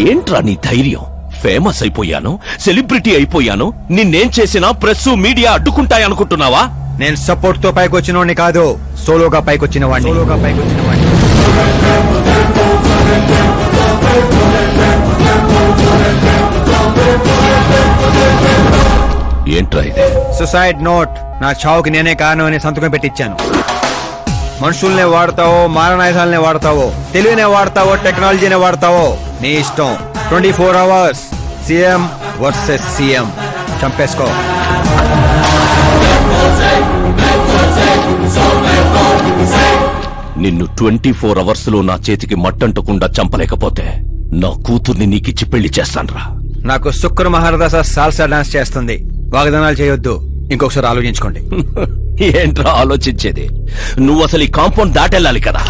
Speaker 13: ఏంట్రా నీ ధైర్యం? ఫేమస్ అయిపోయాను, సెలబ్రిటీ అయిపోయాను, నిన్నేం చేసినా ప్రెస్ మీడియా అడ్డుకుంటాయనుకుంటున్నావా?
Speaker 2: నేను సపోర్ట్ తో పైకొచ్చిన వాడిని కాదు, సోలోగా పైకొచ్చిన వాడిని.
Speaker 13: ఏంట్రా ఇది?
Speaker 2: Suicide note. నా చావుకి నేనే కారణం అని సంతకం పెట్టించాను. మనుషుల్నే వాడతావో, మారణాయుధాలనే వాడతావో, తెలివినే వాడతావో, టెక్నాలజీనే వాడతావో నీ ఇష్టం. 24 అవర్స్ సీఎం వర్సెస్ సీఎం. చంపేసుకో.
Speaker 13: నిన్ను 24 అవర్స్ లో నా చేతికి మట్టంటకుండా చంపలేకపోతే నా కూతుర్ని నీకిచ్చి పెళ్లి చేస్తాన్రా.
Speaker 2: నాకు శుక్ర మహారదాస సాల్సా డాన్స్ చేస్తుంది. వాగ్దానాలు చేయొద్దు, ఇంకొకసారి ఆలోచించుకోండి.
Speaker 13: ఏంట్రా ఆలోచించేది? నువ్వు అసలు ఈ కాంపౌండ్ దాటెళ్ళాలి కదా.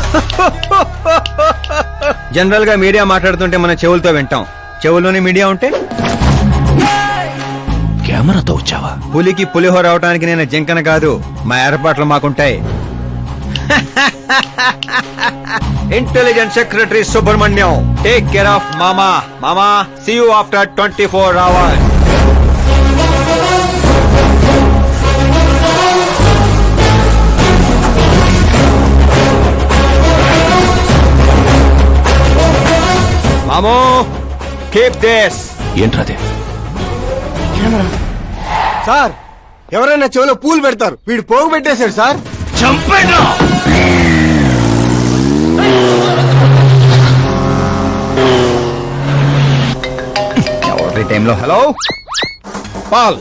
Speaker 2: జనరల్ గా మీడియా మాట్లాడుతుంటే మన చెవులతో వింటాం. చెవుల్లోనే మీడియా ఉంటే
Speaker 13: కెమెరాతో వచ్చావా?
Speaker 2: పులికి పులిహోర అవటానికి నేను జింకన కాదు, మా ఏర్పాట్లు మాకుంటాయి. Intelligence secretary Subrahmanyam, take care of మామా. మామా, సీ యూ ఆఫ్టర్ 24 అవర్స్. మామో, కీప్ దిస్.
Speaker 13: ఏంట్రాదే?
Speaker 1: సార్, ఎవరైనా చెవిలో పూలు పెడతారు, వీడు పోగు పెట్టేశాడు సార్.
Speaker 13: చంపేనా?
Speaker 2: ఎవరి టైంలో? Hello
Speaker 8: Paul,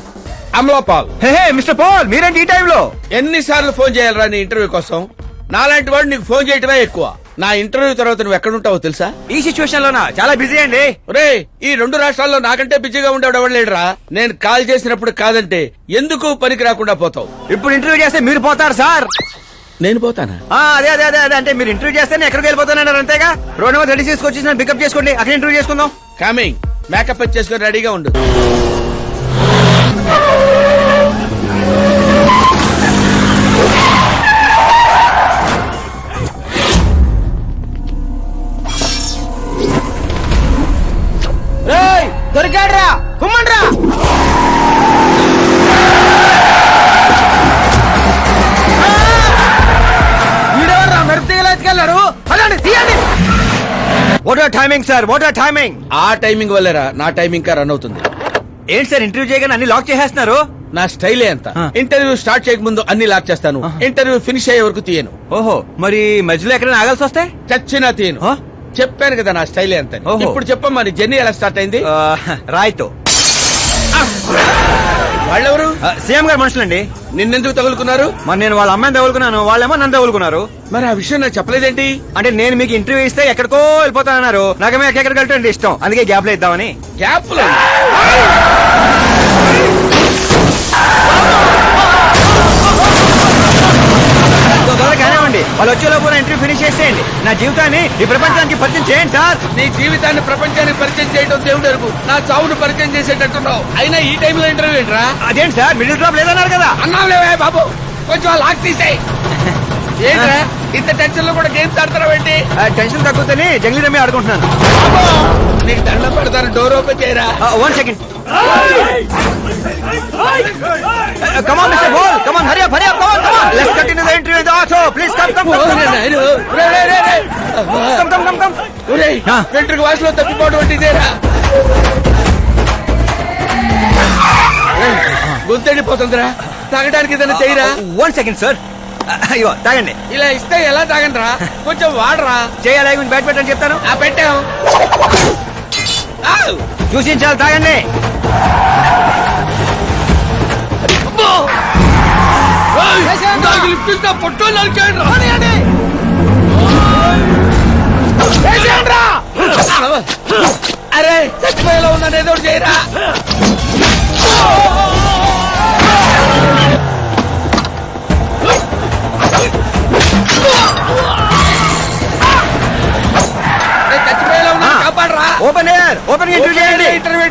Speaker 8: Amala Paul.
Speaker 2: Hey mister Paul, మీరేంటి ఈ టైంలో?
Speaker 8: ఎన్నిసార్లు ఫోన్ చేయాలరా నీ ఇంటర్వ్యూ కోసం? నాలాంటి వాడు నీకు ఫోన్ చేయటమే ఎక్కువ. నా ఇంటర్వ్యూ తర్వాత నువ్వు ఎక్కడుంటావో తెలుసా?
Speaker 2: ఈ సిచ్యువేషన్ లోనా? చాలా బిజీ అండి.
Speaker 8: రే, ఈ 2 రాష్ట్రాల్లో నాకంటే బిజీగా ఉండేవాడు ఎవడు లేడురా. నేను కాల్ చేసినప్పుడు కాదంటే ఎందుకు పనికి రాకుండా పోతావు?
Speaker 2: ఇప్పుడు ఇంటర్వ్యూ చేస్తే మీరు పోతారు సార్.
Speaker 8: నేను పోతానా?
Speaker 2: అదే అదే అదే అదే అంటే మీరు ఇంటర్వ్యూ చేస్తే నేను ఎక్కడికి వెళ్ళిపోతానన్నారు అంతేగా. రోడ్ నెంబర్ 36 వచ్చి నన్ను పికప్ చేసుకోండి, అక్కడ ఇంటర్వ్యూ చేసుకుందాం.
Speaker 8: కమింగ్. మేకప్ చేసుకొని రెడీగా ఉండు.
Speaker 6: దొరికాడ్రా, కుమ్మండ్రా. వీడెవర్రా మెరుపుతీగలు ఎత్తుకెళ్ళాడు? అలాంటి తీయండి.
Speaker 2: What are timing sir, what are timing?
Speaker 8: ఆ టైమింగ్ వల్లేరా నా టైమింగ్ కా రన్ అవుతుంది.
Speaker 2: ఏంటి సార్ ఇంటర్వ్యూ చేయగానే అన్ని లాక్ చేసేస్తున్నారు?
Speaker 8: నా స్టైలే అంత. ఇంటర్వ్యూ స్టార్ట్ చేయక ముందు అన్ని లాక్ చేస్తాను, ఇంటర్వ్యూ ఫినిష్ అయ్యే వరకు తీయను.
Speaker 2: ఓహో, మరి మధ్యలో ఎక్కడైనా ఆగాల్సి వస్తే?
Speaker 8: చచ్చినా తీయను. చెప్పాను కదా నా స్టైలే అంత. ఇప్పుడు చెప్పమ్మా, నీ జర్నీ ఎలా స్టార్ట్ అయింది?
Speaker 2: రాయ్తో.
Speaker 8: వాళ్ళెవరు?
Speaker 2: సీఎం గారు మనుషులండి.
Speaker 8: నిన్నెందుకు తగులుకున్నారు?
Speaker 2: మరి నేను వాళ్ళ అమ్మాయిని తగులుకున్నాను, వాళ్ళేమో నన్ను తగులుకున్నారు.
Speaker 8: మరి ఆ విషయం నాకు చెప్పలేదేంటి?
Speaker 2: అంటే నేను మీకు ఇంటర్వ్యూ ఇస్తే ఎక్కడికో వెళ్ళిపోతానన్నారు. నాకేమో ఎక్కడికి వెళ్ళటం ఇష్టం, అందుకే గ్యాప్ లో ఇద్దామని.
Speaker 8: గ్యాప్
Speaker 2: కానివ్వండి, వాళ్ళు వచ్చేలోపు నా ఇంటర్వ్యూ ఫినిష్ చేసేయండి. నా జీవితాన్ని ఈ ప్రపంచానికి పరిచయం చేయండి సార్.
Speaker 8: నీ జీవితాన్ని ప్రపంచానికి పరిచయం చేయడం దేవుడు ఎరుగు. నా చావును పరిచయం చేసేటట్టున్నావు. అయినా ఈ టైంలో ఇంటర్వ్యూ ఏంట్రా?
Speaker 2: అదేంటి సార్, మిడిల్ డ్రాప్ లేదన్నారు కదా.
Speaker 8: అన్నావులేవే బాబు, కొంచెం లాక్ తీసేయి. ఏంట్రా ఇంత టెన్షన్ లో కూడా గేమ్స్ ఆడతారా ఏంటి?
Speaker 2: టెన్షన్ తగ్గుతుంది, జంగ్లీ రమ్మి ఆడుకుంటున్నాను.
Speaker 8: నీకు దండం పెడతాను, డోర్ ఓపెన్ చేయరా.
Speaker 2: 1 second. Come on, Mr. Ball. Come on, hurry up, come on, come on. Let's continue the interview with the auto. Please come. Come.
Speaker 8: వెంట్రుక వాసులో తప్పిపోవడం వంటిదేరా. గుంతెండిపోతుందిరా, తాగడానికి ఏదైనా చేయరా.
Speaker 2: 1 second, sir. అయ్యో, తాగండి.
Speaker 8: ఇలా ఇస్తే ఎలా తాగండి రా, కొంచెం వాడరా.
Speaker 2: చేయాలి, బ్యాట్ పెట్టని చెప్తాను.
Speaker 8: పెట్టాం.
Speaker 2: చూసించాలి, తాగండి.
Speaker 8: అరే చచ్చిపోయేలా ఉందని ఏదో చేయరా. చచ్చిపోయేలా ఉన్నా కాపాడరా.
Speaker 2: ఓపెన్ ఇంటర్వ్యూ చేయండి.
Speaker 8: ఇంటర్వ్యూ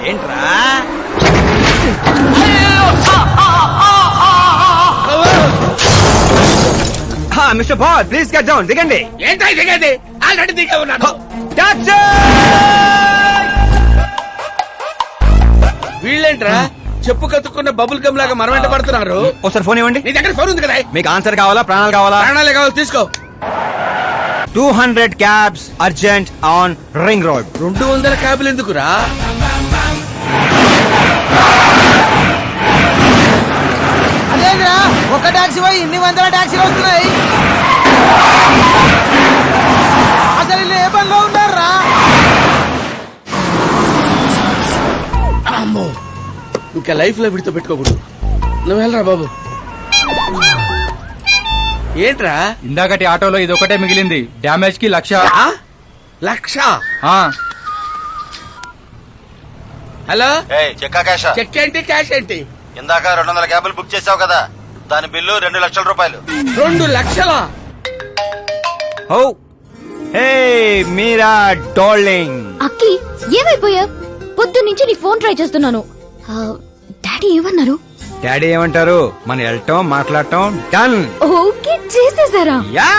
Speaker 2: ఏంట్రా? Mister boss please get down, దిగండి.
Speaker 9: ఏంటో దిగండి, ఆల్రెడీ దిగే ఉన్నాను.
Speaker 2: టాక్సీ!
Speaker 8: వీళ్ళేంట్రా చెప్పు కతుక్కున్న బబుల్ గమ్ లాగా మనం వెంట పడుతున్నారు.
Speaker 2: ఒకసారి ఫోన్ ఇవ్వండి.
Speaker 8: నీ దగ్గర ఫోన్ ఉంది కదా,
Speaker 2: మీకు ఆన్సర్ కావాలా ప్రాణాలు కావాలా?
Speaker 8: ప్రాణాలే కావాలి, తీసుకో.
Speaker 2: 200 cabs urgent on ring road.
Speaker 8: 200 క్యాబులు ఎందుకురా?
Speaker 6: అదేంద్రా ఒక టాక్సీ పోయి ఇన్ని వందల టాక్సీలు వస్తున్నాయి. అసలు వీళ్ళు ఏ పనిలో ఉన్నారా?
Speaker 8: అమ్మో, ఇంకా లైఫ్ లో విడితో పెట్టుకోకూడదు. నువ్వు వెళ్ళరా బాబు. ఏంట్రా
Speaker 9: ఇందాకటి ఆటోలో ఇది ఒకటే మిగిలింది, డ్యామేజ్ కి 1,00,000.
Speaker 8: 1,00,000? హలో, చెక్ ఏంటి, క్యాష్ ఏంటి?
Speaker 14: ఇందాక 200 క్యాబులు బుక్ చేసావు కదా, దాని బిల్లు 2 లక్షల రూపాయలు.
Speaker 8: 2 లక్షలా?
Speaker 2: ఓ హే మీరా డార్లింగ్.
Speaker 5: అక్కి ఏమైపోయా? పొద్దు నుంచి నీ ఫోన్ ట్రై చేస్తున్నాను. డాడీ ఏమన్నారు?
Speaker 2: డాడీ ఏమంటారు? మనం వెళ్ళటం మాట్లాడటం డన్.
Speaker 5: ఓకే చేసేసారా?
Speaker 2: యా,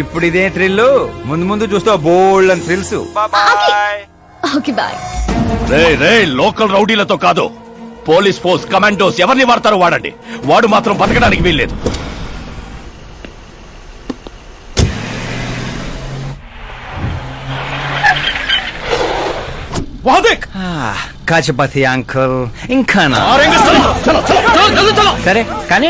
Speaker 2: ఇప్పుడు ఇదే థ్రిల్, ముందు ముందు చూస్తావు బోల్డ్ అని థ్రిల్స్.
Speaker 5: Okay boy.
Speaker 13: రే లోకల్ రౌడీలతో కాదు, పోలీస్ ఫోర్స్ కమాండోస్ ఎవరిని వాడతారో వాడండి, వాడు మాత్రం బతకడానికి వీల్లేదు.
Speaker 2: కాచపతి అంకుల్ ఇంకా సరే కానీ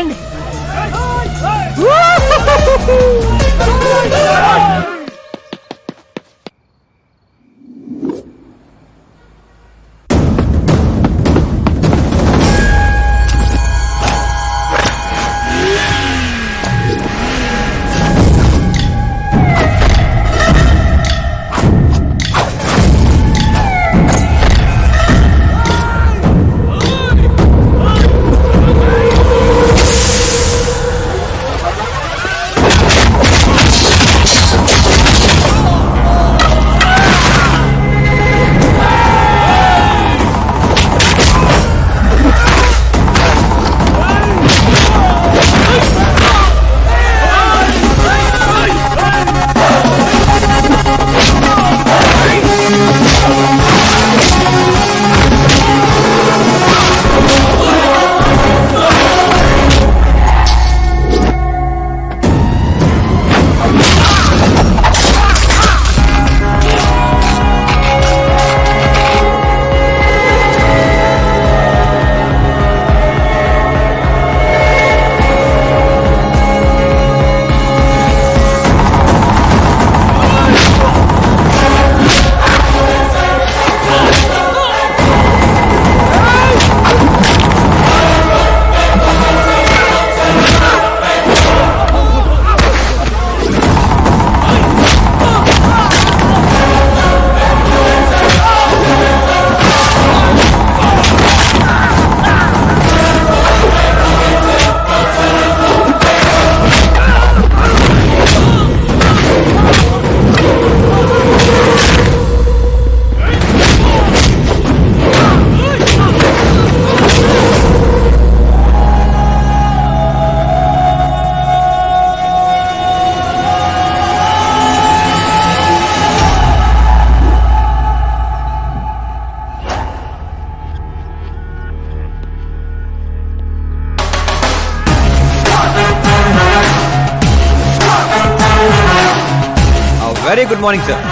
Speaker 2: వెరీ గుడ్ మార్నింగ్ సార్.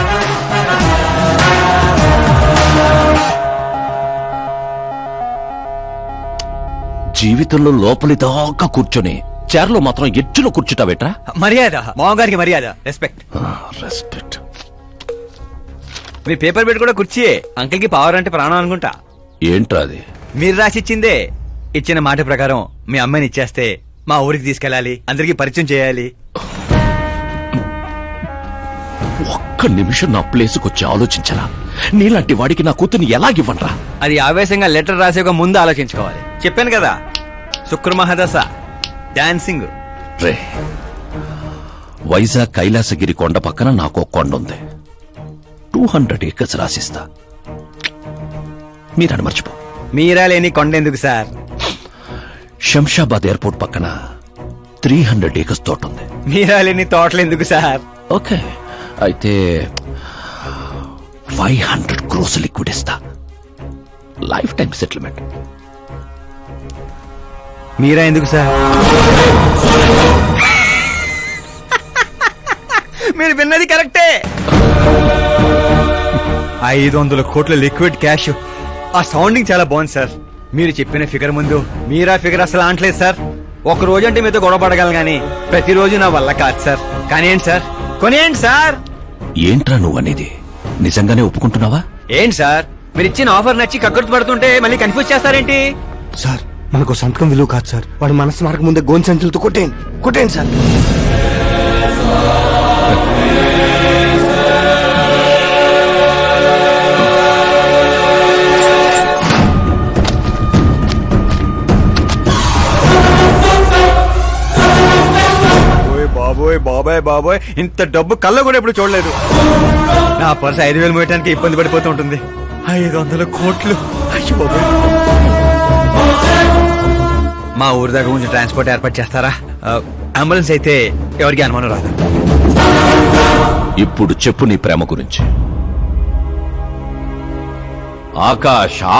Speaker 13: జీవితంలో లోపలి దాకా కూర్చొని చైర్లో మాత్రం ఎడ్జ్లో కూర్చుంటావేట్రా?
Speaker 2: మర్యాద, మామగారికి మర్యాద, రెస్పెక్ట్.
Speaker 13: రెస్పెక్ట్.
Speaker 2: మీ పేపర్ పెట్టి కూడా కుర్చీయే. అంకిల్ కి పవర్ అంటే ప్రాణం అనుకుంటా.
Speaker 13: ఏంట్రా అది?
Speaker 2: మీరు రాసిచ్చిందే. ఇచ్చిన మాట ప్రకారం మీ అమ్మాయిని ఇచ్చేస్తే మా ఊరికి తీసుకెళ్ళాలి, అందరికి పరిచయం చేయాలి.
Speaker 13: ఒక్క నిమిషం నా ప్లేసుకు వచ్చి ఆలోచించరా? నీలాంటి వాడికి నా కూతుర్ని ఎలాగివ్వనరా?
Speaker 2: అది ఆవేశంగా లెటర్ రాసే ముందు ఆలోచించుకోవాలి. చెప్పాను కదా, శుక్రమహాదశ, డాన్సింగ్.
Speaker 13: రే, వైజాగ్ కైలాసగిరి కొండ పక్కన నాకు కొండ ఉంది. 200 acres రాసిస్తా. మీరని మర్చిపో.
Speaker 2: మీరా లేని కొండ ఎందుకు సార్?
Speaker 13: శంషాబాద్ ఎయిర్పోర్ట్ పక్కన 300 acres తోట ఉంది.
Speaker 2: మీరాలేని తోటలు ఎందుకు సార్?
Speaker 13: ఓకే, అయితే 500 crores లిక్విడ్ ఇస్తా. Life time settlement.
Speaker 2: మీరా ఎందుకు సార్? మీరు విన్నది కరెక్టే. 500 కోట్ల లిక్విడ్ క్యాష్. ఆ సౌండింగ్ చాలా బాగుంది సార్. మీరు చెప్పిన ఫిగర్ ముందు మీరా ఫిగర్ అసలు అంటలేదు సార్. ఒక రోజు అంటే మీతో గొడవ పడగలను కానీ ప్రతిరోజు నా వల్ల కాదు సార్. కానీ ఏంటి సార్, కొనేయండి సార్.
Speaker 13: ఏంట్రా నువ్వు అనేది? నిజంగానే ఒప్పుకుంటున్నావా?
Speaker 2: ఏంటి సార్, మీరు ఇచ్చిన ఆఫర్ నచ్చి కక్కుర్తి పడుతుంటే మళ్ళీ కన్ఫ్యూజ్ చేస్తారేంటి?
Speaker 1: సార్ మనకు సంతకం విలువ కాదు సార్. వాడు మనసు మారక ముందే గోన్ సంచులతో కొట్టేయండి సార్.
Speaker 2: బాబోయ్ బాబాయ్ బాబోయ్, ఇంత డబ్బు కళ్ళ కూడా ఎప్పుడు చూడలేదు. నా పర్స్ 5,000 మోయటానికి ఇబ్బంది పడిపోతూ ఉంటుంది. 500 కోట్లు. అయ్యో బాబోయ్. మా ఊరి దగ్గర కొంచెం ట్రాన్స్పోర్ట్ ఏర్పాటు చేస్తారా? అంబులెన్స్ అయితే ఎవరికి అనుమానం రాదు.
Speaker 13: ఇప్పుడు చెప్పు నీ ప్రేమ గురించి.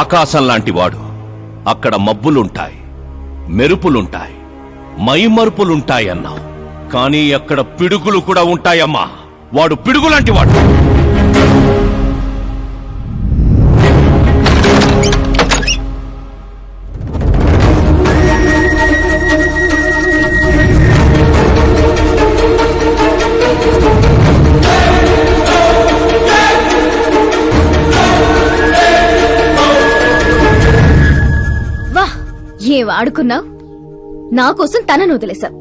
Speaker 13: ఆకాశం లాంటి వాడు. అక్కడ మబ్బులుంటాయి, మెరుపులుంటాయి, మైమరుపులుంటాయి అన్నావు. కానీ అక్కడ పిడుగులు కూడా ఉంటాయమ్మా. వాడు పిడుగులాంటి వాడు.
Speaker 5: వా, ఏ వాడుకున్నావు? నా కోసం తనను వదిలేశావు,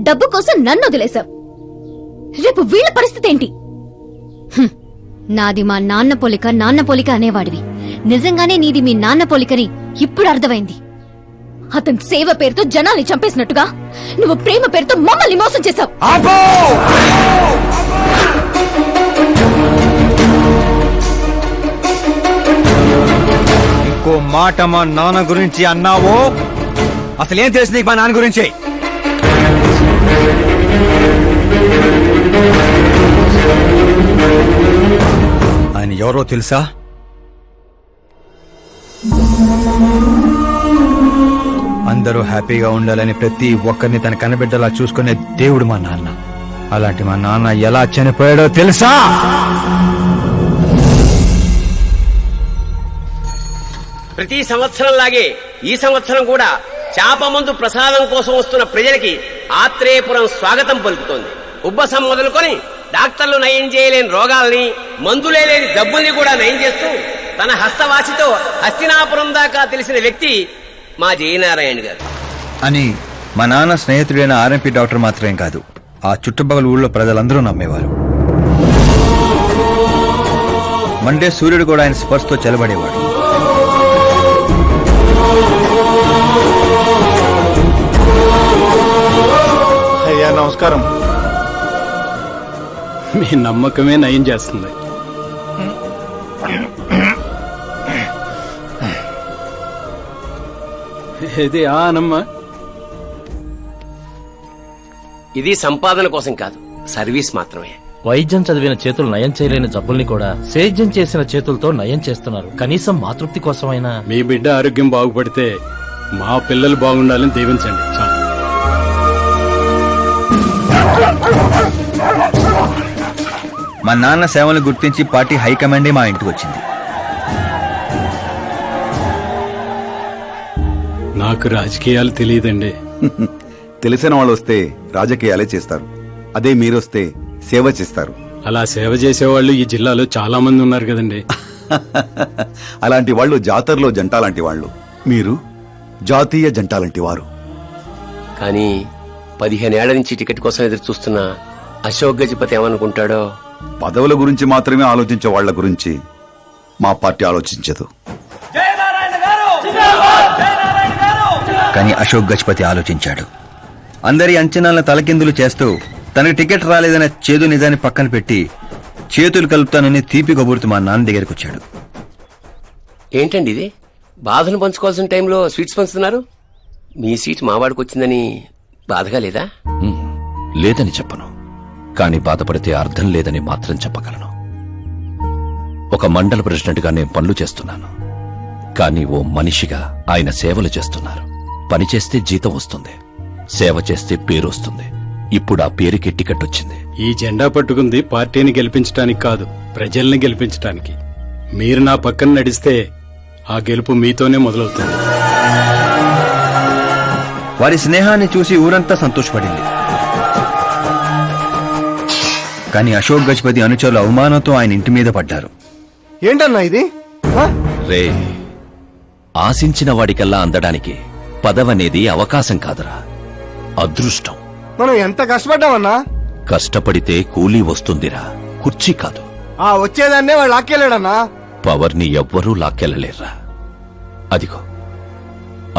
Speaker 5: డబ్బు కోసం నన్ను వదిలేశావు. రేపు వీళ్ళ పరిస్థితి ఏంటి? నాది మా నాన్న పోలిక అనేవాడివి. నిజంగానే నీది మీ నాన్న పోలికని ఇప్పుడు అర్థమైంది. అతని సేవ పేరుతో జనాల్ని చంపేసినట్టుగా నువ్వు ప్రేమ పేరుతో మమ్మల్ని మోసం చేశావు.
Speaker 2: ఇంకో మాట మా నాన్న గురించి అన్నావో అసలేం తెలుసు నీకు మా నాన్న గురించి? ఆయన ఎవరో తెలుసా? అందరూ హ్యాపీగా ఉండాలని ప్రతి ఒక్కరిని తన కనబిడ్డలా చూసుకునే దేవుడు మా నాన్న. అలాంటి మా నాన్న ఎలా చనిపోయాడో తెలుసా?
Speaker 6: ప్రతి సంవత్సరం లాగే ఈ సంవత్సరం కూడా చాప మందు ప్రసాదం కోసం వస్తున్న ప్రజలకి ఆత్రేయపురం స్వాగతం పలుకుతోంది. ఉబ్బసం మొదలుకొని డాక్టర్లు నయం చేయలేని రోగాల్ని, మందులే లేని జబ్బుల్ని కూడా నయం చేస్తూ తన హస్తవాసితో హస్తినాపురం దాకా తెలిసిన వ్యక్తి మా జయనారాయణ గారు.
Speaker 2: అని మా నాన్న స్నేహితుడైన ఆర్ఎంపీ డాక్టర్ మాత్రమే కాదు, ఆ చుట్టుపక్కల ఊళ్ళో ప్రజలందరూ నమ్మేవారు. మండే సూర్యుడు కూడా ఆయన స్పర్శతో చెలబడేవాడు.
Speaker 1: అయ్యా నమస్కారం.
Speaker 9: మీ నమ్మకమే నయం చేస్తుంది. ఇది ఆనమ్మా.
Speaker 6: ఇది సంపాదన కోసం కాదు, సర్వీస్ మాత్రమే.
Speaker 10: వైద్యం చదివిన చేతులు నయం చేయలేని జబ్బుల్ని కూడా సేద్యం చేసిన చేతులతో నయం చేస్తున్నారు. కనీసం మాతృప్తి కోసమైనా.
Speaker 9: మీ బిడ్డ ఆరోగ్యం బాగుపడితే మా పిల్లలు బాగుండాలని దీవించండి. చాలు.
Speaker 2: మా నాన్న సేవలు గుర్తించి పార్టీ హైకమాండే మా ఇంటికి వచ్చింది.
Speaker 9: నాకు రాజకీయాలు తెలియదండి.
Speaker 15: తెలిసిన వాళ్ళు వస్తే రాజకీయాలే చేస్తారు. అదే మీరొస్తే సేవ చేస్తారు.
Speaker 9: అలా సేవ చేసేవాళ్ళు ఈ జిల్లాలో చాలా మంది ఉన్నారు కదండి.
Speaker 15: అలాంటి వాళ్ళు జాతరలో జంట లాంటి వాళ్ళు. మీరు జాతీయ జంట లాంటి వారు.
Speaker 6: కానీ 15 ఏళ్ల నుంచి టికెట్ కోసం ఎదురు చూస్తున్న అశోక్ గజపతి ఏమనుకుంటాడో.
Speaker 15: పదవుల గురించి మాత్రమే ఆలోచించే వాళ్ల గురించి మా పార్టీ ఆలోచించదు.
Speaker 2: కానీ అశోక్ గజపతి ఆలోచించాడు. అందరి అంచనాలను తలకిందులు చేస్తూ తనకు టికెట్ రాలేదన్న చేదు నిజాన్ని పక్కన పెట్టి చేతులు కలుపుతానని తీపి కబురుతూ మా నాన్న దగ్గరికి వచ్చాడు.
Speaker 6: ఏంటండి ఇది? బాధను పంచుకోవాల్సిన టైంలో స్వీట్స్ పంచుతున్నారు. మీ సీట్ మావాడికి వచ్చిందని
Speaker 10: బాధగా లేదా?
Speaker 13: లేదని చెప్పను, కానీ బాధపడితే అర్థం లేదని మాత్రం చెప్పగలను. ఒక మండల ప్రెసిడెంట్గా నేను పనులు చేస్తున్నాను, కానీ ఓ మనిషిగా ఆయన సేవలు చేస్తున్నారు. పని చేస్తే జీతం వస్తుంది, సేవ చేస్తే పేరు వస్తుంది. ఇప్పుడు ఆ పేరుకి టికెట్
Speaker 9: ఈ జెండా పట్టుకుంది పార్టీని గెలిపించడానికి కాదు, ప్రజల్ని గెలిపించడానికి. మీరు నా పక్కన నడిస్తే ఆ గెలుపు మీతోనే మొదలవుతుంది.
Speaker 2: వారి స్నేహాన్ని చూసి ఊరంతా సంతోషపడింది. కానీ అశోక్ గజపతి అనుచరుల అవమానంతో ఆయన ఇంటి మీద పడ్డారు.
Speaker 1: ఏంటన్నా ఇది?
Speaker 13: రే, ఆశించిన వాడికల్లా అందడానికి పదవనేది అవకాశం కాదురా, అదృష్టం.
Speaker 1: మనం ఎంత కష్టపడ్డామన్నా?
Speaker 13: కష్టపడితే కూలీ వస్తుందిరా, కుర్చీ కాదు.
Speaker 1: ఆ వచ్చేదాన్నే వాడు లాక్కెళ్ళాడన్నా.
Speaker 13: పవర్ని ఎవ్వరూ లాక్కెళ్ళలేర్రా. అదిగో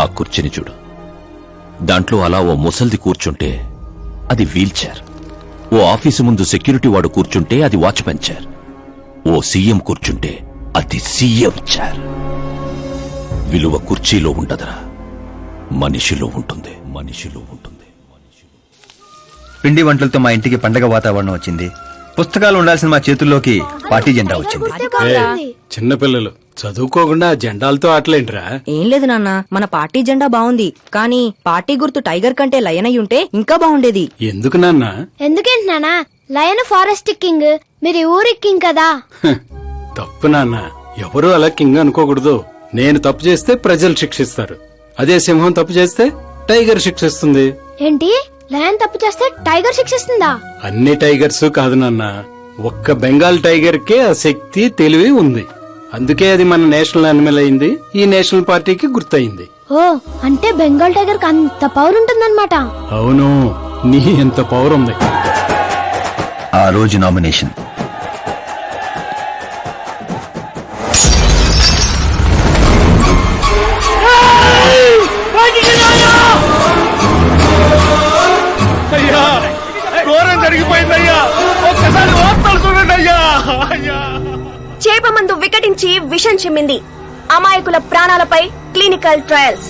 Speaker 13: ఆ కుర్చీని చూడు, దాంట్లో అలా ఓ ముసల్ది కూర్చుంటే అది వీల్ చైర్. ఓ ఆఫీసు ముందు సెక్యూరిటీ వాడు కూర్చుంటే అది వాచ్మెన్ చైర్. ఓ సీఎం కూర్చుంటే అది సీఎం చైర్. విలువ కుర్చీలో ఉండదురా, మనిషిలో ఉంటుంది. మనిషిలో ఉంటుంది.
Speaker 2: పిండి వంటలతో మా ఇంటికి పండగ వాతావరణం వచ్చింది. పుస్తకాలు ఉండాల్సిన మా చేతుల్లోకి పార్టీ జెండా వచ్చింది.
Speaker 9: చిన్నపిల్లలు చదువుకోకుండా జెండాలతో ఆటలేంట్రా?
Speaker 16: ఏం లేదు నాన్న, మన పార్టీ జెండా బాగుంది, కానీ పార్టీ గుర్తు టైగర్ కంటే లయన్ అయి ఉంటే ఇంకా బాగుండేది.
Speaker 9: ఎందుకు నాన్న?
Speaker 5: ఎందుకేంటి నానా? లయన్ ఫారెస్ట్ కింగ్, మీరు ఊరి కింగ్ కదా.
Speaker 9: తప్పు నాన్న, ఎవరు అలా కింగ్ అనుకోకూడదు. నేను తప్పు చేస్తే ప్రజలు శిక్షిస్తారు, అదే సింహం తప్పు చేస్తే టైగర్ శిక్షిస్తుంది.
Speaker 5: ఏంటి, లయన్ తప్పు చేస్తే టైగర్ శిక్షిస్తుందా?
Speaker 9: అన్ని టైగర్స్ కాదు నాన్న, ఒక్క బెంగాల్ టైగర్ కే ఆ శక్తి తెలివి ఉంది. అందుకే అది మన నేషనల్ యానిమల్ అయింది, ఈ నేషనల్ పార్టీకి గుర్తయింది.
Speaker 5: ఓ, అంటే బెంగాల్ టైగర్ కి అంత పవర్ ఉంటుందన్నమాట.
Speaker 9: అవును, నీ ఎంత పవర్ ఉంది.
Speaker 2: ఆ రోజు నామినేషన్.
Speaker 12: అయ్యా, ఘోరం జరిగిపోయిందయ్యా, ఒక్కసారి వార్తలు చూడండి అయ్యా.
Speaker 5: చేప మందు వికటించి విషం చిమ్మింది. అమాయకుల ప్రాణాలపై క్లినికల్ ట్రయల్స్.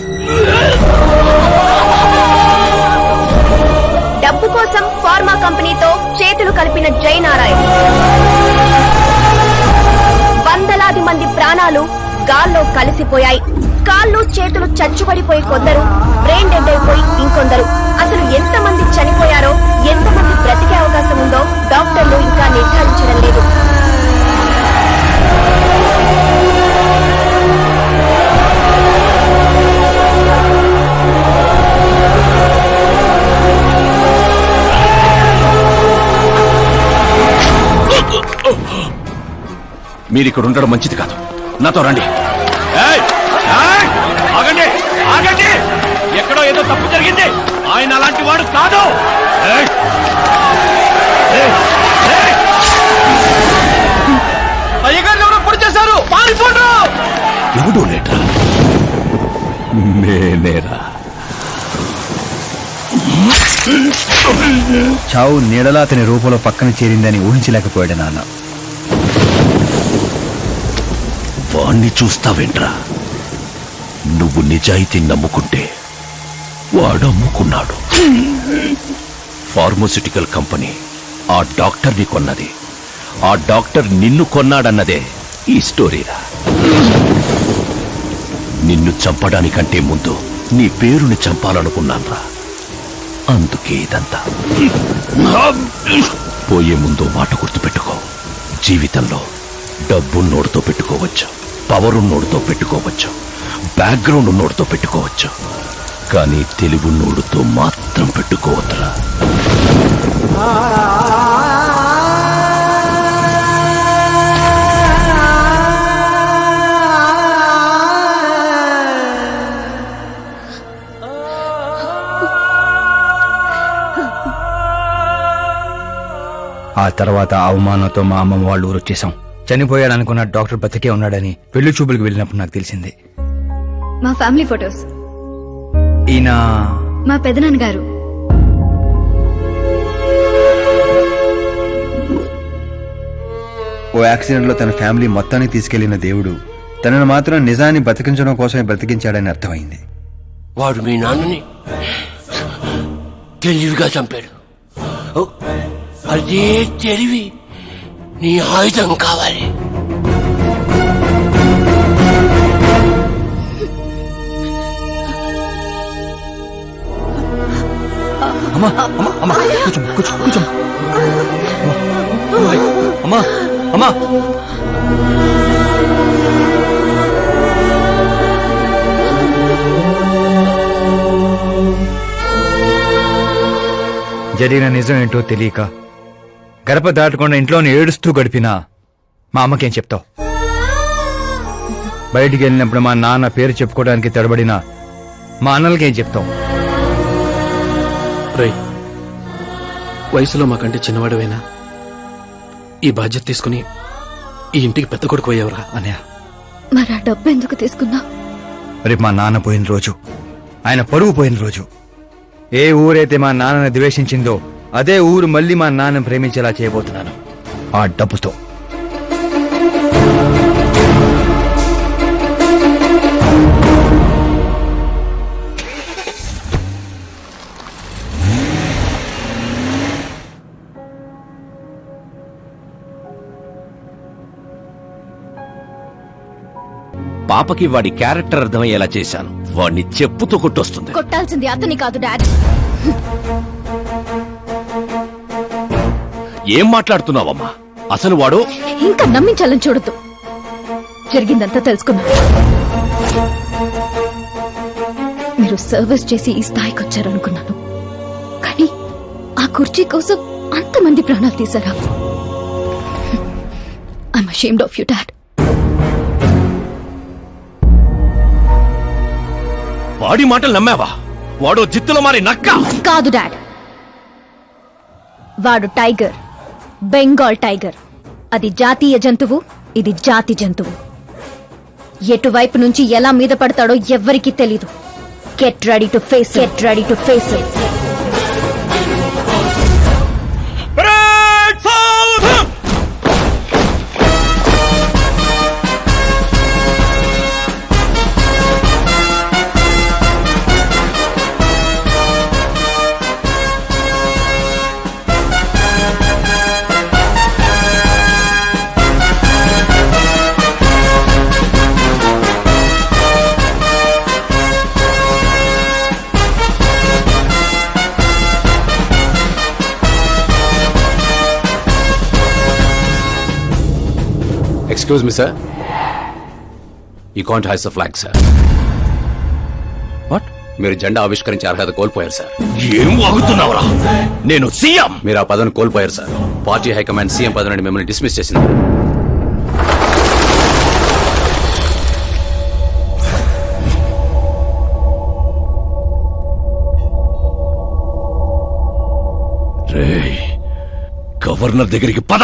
Speaker 5: డబ్బు కోసం ఫార్మా కంపెనీతో చేతులు కలిపిన జయనారాయణ. వందలాది మంది ప్రాణాలు గాల్లో కలిసిపోయాయి. కాళ్ళు చేతులు చచ్చుబడిపోయి కొందరు, బ్రెయిన్ డెడ్ అయిపోయి ఇంకొందరు. అసలు ఎంతమంది చనిపోయారో, ఎంతమంది బ్రతికే అవకాశం ఉందో డాక్టర్లు ఇంకా నిర్ధారించడం లేదు.
Speaker 13: మీరిక్కడ ఉండడం మంచిది కాదు, నాతో రండి. ఆగండి, ఆగండి, ఎక్కడో ఏదో తప్పు జరిగింది. ఆయన అలాంటి వాడు కాదు.
Speaker 12: అయ్యగారిని ఎవరో పొడి చేశారు, పారిపోండి.
Speaker 13: ఎవడో లేట్రా, నేనేరా.
Speaker 2: చావు నీడలా అతని రూపంలో పక్కన చేరిందని ఊహించలేకపోయాడు నాన్న.
Speaker 13: వాణ్ణి చూస్తావేంట్రా? నువ్వు నిజాయితీ నమ్ముకుంటే వాడు అమ్ముకున్నాడు. ఫార్మస్యూటికల్ కంపెనీ ఆ డాక్టర్ని కొన్నది, ఆ డాక్టర్ నిన్ను కొన్నాడన్నదే ఈ స్టోరీరా. నిన్ను చంపడానికంటే ముందు నీ పేరుని చంపాలనుకున్నాన్రా, అందుకే ఇదంతా. పోయే ముందు మాట గుర్తుపెట్టుకో, జీవితంలో డబ్బు నోడుతో పెట్టుకోవచ్చు, పవర్ నోడుతో పెట్టుకోవచ్చు, బ్యాక్గ్రౌండ్ నోడుతో పెట్టుకోవచ్చు, కానీ తెలుగు నోడుతో మాత్రం పెట్టుకోవద్దురా.
Speaker 2: ఆ తర్వాత అవమానంతో మా అమ్మమ్మ వాళ్ళు ఊరు వచ్చేసాం. చనిపోయాడనుకున్న డాక్టర్ బతికే ఉన్నాడని పెళ్లి చూపులకు వెళ్ళినప్పుడు నాకు తెలిసింది.
Speaker 5: మా ఫ్యామిలీ ఫొటోస్.
Speaker 2: ఈయన
Speaker 5: మా పెదనాన్నగారు.
Speaker 2: ఓ యాక్సిడెంట్ లో తన ఫ్యామిలీ మొత్తాన్ని తీసుకెళ్లిన దేవుడు తనను మాత్రం నిజాన్ని బతికించడం కోసమే బ్రతికించాడని అర్థమైంది.
Speaker 10: వాడు మీ నాన్నని
Speaker 12: తెలివిగా చంపాడు. అదే తెలివి నీ ఆయుధం కావాలి.
Speaker 2: అమ్మా అమ్మా అమ్మా కూర్చో కూర్చో కూర్చో అమ్మా అమ్మా. జరిగిన నిజం ఏంటో తెలియక గడప దాటకుండా ఇంట్లోనే ఏడుస్తూ గడిపినా మా అమ్మకేం చెప్తావు? బయటికి వెళ్ళినప్పుడు మా నాన్న పేరు చెప్పుకోవడానికి తడబడినా మా అన్నలకేం చెప్తావు?
Speaker 17: రై, వయసులో మాకంటే చిన్నవాడవేనా? ఈ బాధ్యత తీసుకుని ఈ ఇంటికి పెద్ద కొడుకు అయ్యావురా.
Speaker 2: అన్నయ్య,
Speaker 5: మరి ఆ డబ్బు ఎందుకు తీసుకున్నా?
Speaker 2: రేపు మా నాన్న పోయిన రోజు, ఆయన పరువు పోయిన రోజు. ఏ ఊరైతే మా నాన్నని ద్వేషించిందో అదే ఊరు మళ్ళీ మా నాన్నని ప్రేమించేలా చేయబోతున్నాను ఆ డబ్బుతో.
Speaker 13: పాపకి వాడి క్యారెక్టర్ అర్థమయ్యేలా చేశాను. వాడిని చెప్పుతో కొట్టొస్తుంది.
Speaker 5: కొట్టాల్సింది అతని కాదు డాడ్.
Speaker 13: ఏం మాట్లాడుతున్నావమ్మా? అసలు వాడు
Speaker 5: ఇంకా నమ్మించాలని చూడద్దు. జరిగిందంతా తెలుసుకున్నా. మీరు సర్వీస్ చేసి ఈ స్థాయికి వచ్చారనుకున్నాను, కానీ ఆ కుర్చీ కోసం అంతమంది ప్రాణాలు తీశారా? I'm ashamed of you dad.
Speaker 13: వాడి మాటలు నమ్మావా? వాడు జిత్తులో మారి నక్క
Speaker 5: కాదు డాడ్, వాడు టైగర్, బెంగాల్ టైగర్. అది జాతీయ జంతువు, ఇది జాతి జంతువు. ఎటువైపు నుంచి ఎలా మీద పడతాడో ఎవ్వరికీ తెలీదు. Get ready to face, get ready to face it.
Speaker 17: Excuse me sir, you can't hoist the flag sir.
Speaker 13: What?
Speaker 17: మీరు జెండా ఆవిష్కరించే అర్హత కోల్పోయారు సార్.
Speaker 13: ఏం వాగుతున్నావురా? నేను సీఎం.
Speaker 17: మీరు ఆ పదవిని కోల్పోయారు సార్. పార్టీ హైకమాండ్ సీఎం పదవి నుండి మిమ్మల్ని డిస్మిస్ చేసింది.
Speaker 13: రేయ్, గవర్నర్ దగ్గరికి పద.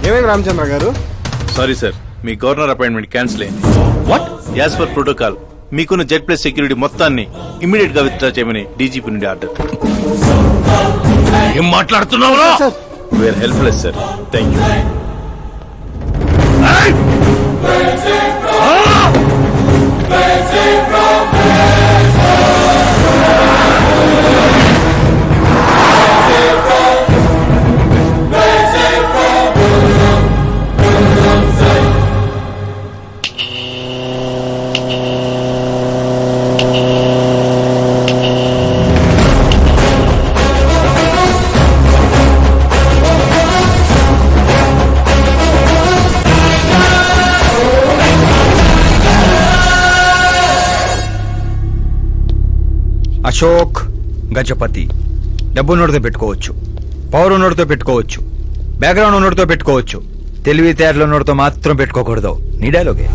Speaker 1: ఏమైంది రామచంద్ర గారు?
Speaker 18: సారీ సార్, మీ గవర్నర్ అపాయింట్మెంట్ క్యాన్సిల్ అయింది.
Speaker 13: వాట్?
Speaker 18: యాజ్ పర్ ప్రోటోకాల్ మీకున్న జెడ్ ప్లస్ సెక్యూరిటీ మొత్తాన్ని ఇమీడియట్ గా విత్డ్రా చేయమని డీజీపీ నుండి ఆర్డర్.
Speaker 13: ఏం మాట్లాడుతున్నావురా?
Speaker 18: We're helpless sir. Thank you.
Speaker 2: Ashok Gajapathi. డబ్బు నోటితో పెట్టుకోవచ్చు, పవర్ ఉన్నోడితో పెట్టుకోవచ్చు, బ్యాక్గ్రౌండ్ ఉన్నోడితో పెట్టుకోవచ్చు, తెలివితేటలు ఉన్నోడితో మాత్రం పెట్టుకోకూడదు. నీ డైలాగే.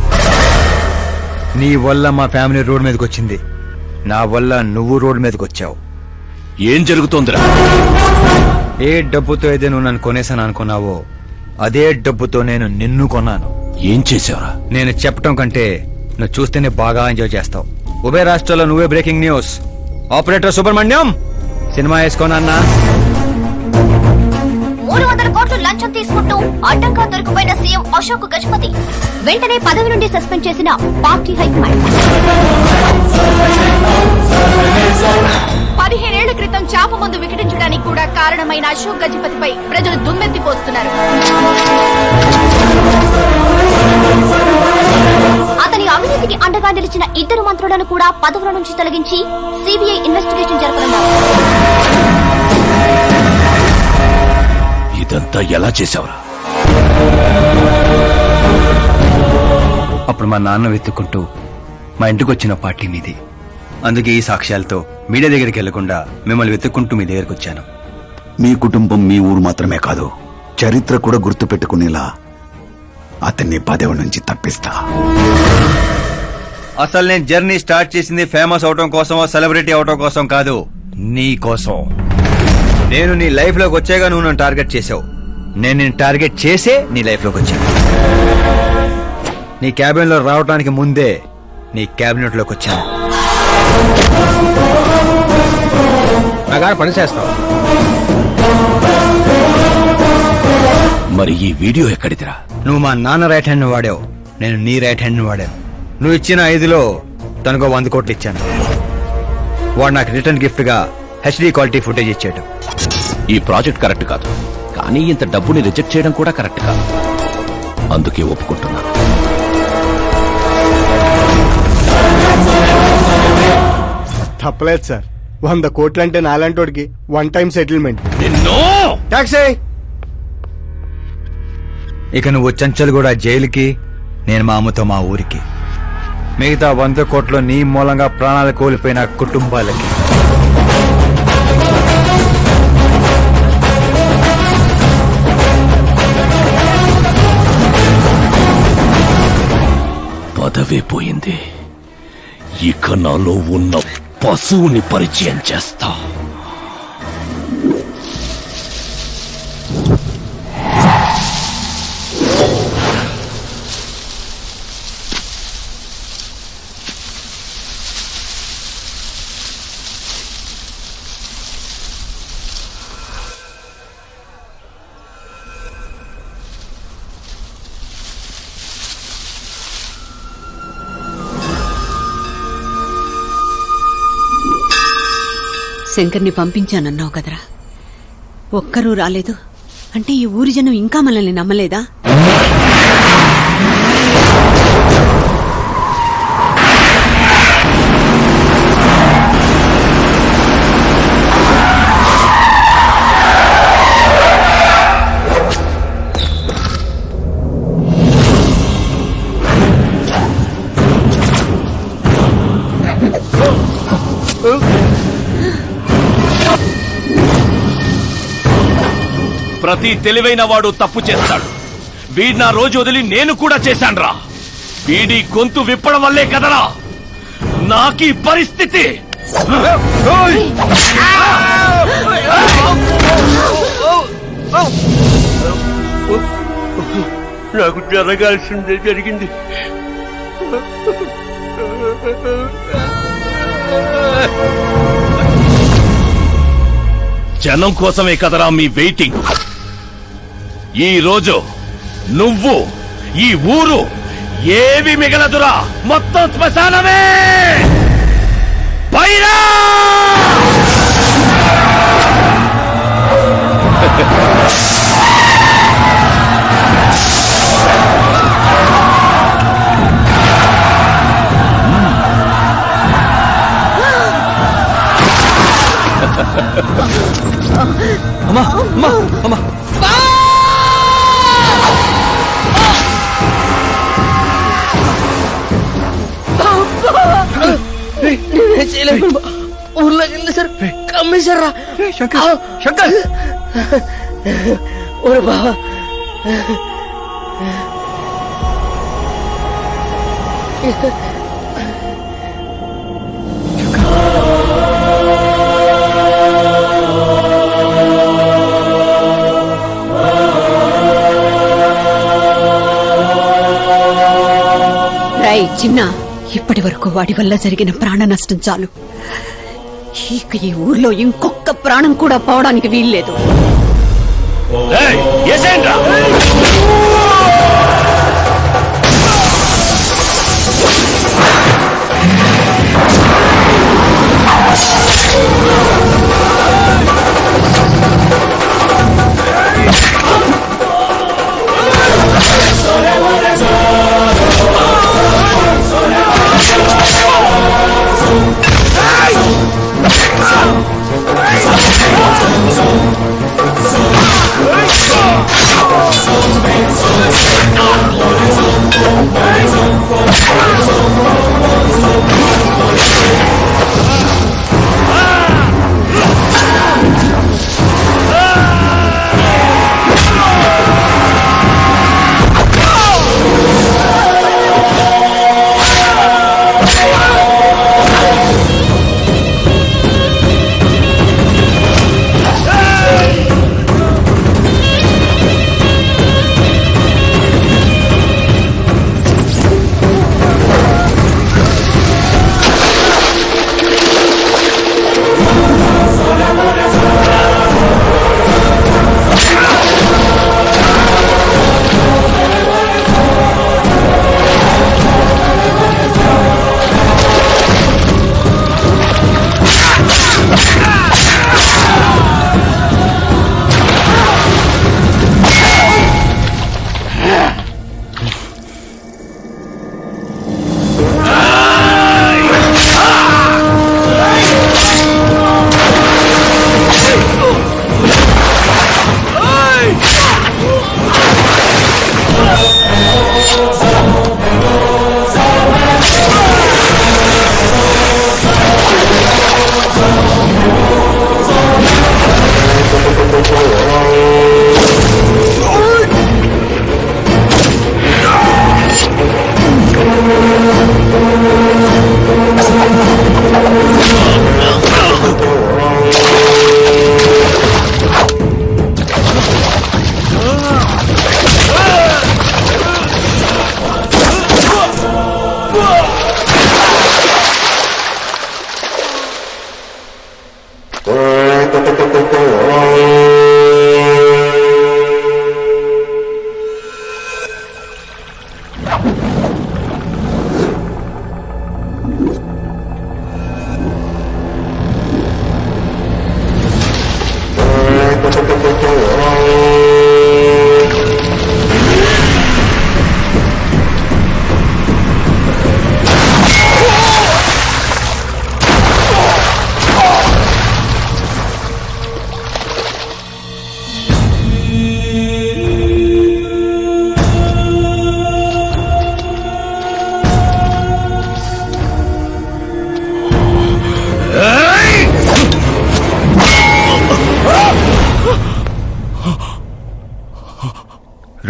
Speaker 2: నీ వల్ల మా ఫ్యామిలీ రోడ్ మీదకి వచ్చింది, నా వల్ల నువ్వు రోడ్ మీదకి వచ్చావు.
Speaker 13: ఏం జరుగుతోందిరా?
Speaker 2: ఏ డబ్బుతో అయితే నువ్వు నన్ను కొనేసాను అనుకున్నావో అదే డబ్బుతో నేను నిన్ను కొన్నాను.
Speaker 13: ఏం చేసావురా?
Speaker 2: నేను చెప్పటం కంటే నువ్వు చూస్తేనే బాగా ఎంజాయ్ చేస్తావు. ఉభయ రాష్ట్రాల్లో నువ్వే breaking news. Operator Subrahmanyam cinema వేసుకోనన్నా.
Speaker 5: 300 కోట్లు లంచం తీసుకుంటూ అడ్డంగా దొరికిపోయిన సీఎం అశోక్ గజపతి వెంటనే పదవి నుండి సస్పెండ్ చేసిన పార్టీ హైకమాండ్.
Speaker 11: 15 ఏళ్ల క్రితం చాప ముందు వికటించడానికి కూడా కారణమైన అశోక్ గజపతిపై ప్రజలు దుమ్మెత్తిపోస్తున్నారు.
Speaker 5: అతని అవినీతికి అండగా నిలిచిన 2 మంత్రులను కూడా పదవుల నుంచి తొలగించి సిబిఐ ఇన్వెస్టిగేషన్ జరపనున్నారు.
Speaker 13: ఇదంతా ఎలా చేశావురా?
Speaker 2: అప్పుడు మా నాన్న వెతుక్కుంటూ మా ఇంటికి వచ్చిన పార్టీ మీది. అందుకే ఈ సాక్ష్యాలతో మీడియా దగ్గరికి వెళ్లకుండా మిమ్మల్ని వెతుక్కుంటూ మీ దగ్గరికి వచ్చాను.
Speaker 15: మీ కుటుంబం మీ ఊరు మాత్రమే కాదు, చరిత్ర కూడా గుర్తు పెట్టుకునేలా అతన్ని పదవి నుంచి తప్పిస్తా.
Speaker 2: అసలు నేను జర్నీ స్టార్ట్ చేసింది ఫేమస్ అవటం కోసమో సెలబ్రిటీ అవటం కోసం కాదు, నీ కోసం. నేను నీ లైఫ్ లోకి వచ్చాగా నువ్వు నన్ను టార్గెట్ చేసావు. నేను నిన్ను టార్గెట్ చేసే నీ లైఫ్ లోకి వచ్చాను. నీ క్యాబిన్ లో రావడానికి ముందే నీ క్యాబినెట్ లోకి వచ్చాను.
Speaker 8: నాగా పని చేస్తావు.
Speaker 13: మరి ఈ వీడియో ఎక్కడిదిరా?
Speaker 2: నువ్వు మా నాన్న రైట్ హ్యాండ్ వాడావు, నేను నీ రైట్ హ్యాండ్ వాడాను. నువ్వు ఇచ్చిన 5లో తనకు 100 కోట్లు ఇచ్చాను. వాడు నాకు రిటర్న్ గిఫ్ట్ గా హెచ్డి క్వాలిటీ ఫుటేజ్ ఇచ్చాడు.
Speaker 13: ఈ ప్రాజెక్ట్ కరెక్ట్ కాదు, కానీ ఇంత డబ్బుని రిజెక్ట్ చేయడం కూడా కరెక్ట్ కాదు. అందుకే ఒప్పుకుంటున్నా.
Speaker 1: తప్పలేదు సార్. 100 కోట్లంటే నాలాంటోడికి 1 time settlement.
Speaker 2: టాక్సీ. ఇక నువ్వు చంచల్ కూడా జైలుకి, నేను మా అమ్మతో మా ఊరికి. మిగతా 100 కోట్లు నీ మూలంగా ప్రాణాలు కోల్పోయిన కుటుంబాలకి.
Speaker 13: పదవే పోయింది, ఇక నాలో ఉన్న పశువుని పరిచయం చేస్తా.
Speaker 7: శంకర్ని పంపించానన్నావు కదరా, ఒక్కరూ రాలేదు అంటే ఈ ఊరి జనం ఇంకా మనల్ని నమ్మలేదా?
Speaker 13: ప్రతి తెలివైన వాడు తప్పు చేస్తాడు. వీడి నా రోజు వదిలి నేను కూడా చేశాన్రా. వీడి గొంతు విప్పడం వల్లే కదరా నాకీ పరిస్థితి.
Speaker 12: నాకు జరగాల్సిందే జరిగింది.
Speaker 13: జనం కోసమే కదరా మీ వెయిటింగ్. ఈ రోజు నువ్వు, ఈ ఊరు ఏవి మిగలదురా, మొత్తం శ్మశానమే. పైరా
Speaker 2: అమ్మా అమ్మా అమ్మా
Speaker 6: ఊర్లోకి వెళ్ళి సార్ కమ్మేశారా?
Speaker 2: శంకర్ శంకర్
Speaker 6: ఓరే బావా,
Speaker 5: చిన్న ఇప్పటి వరకు వాడి వల్ల జరిగిన ప్రాణ నష్టం చాలు. ఇక ఈ ఊర్లో ఇంకొక ప్రాణం కూడా పోవడానికి వీల్లేదు.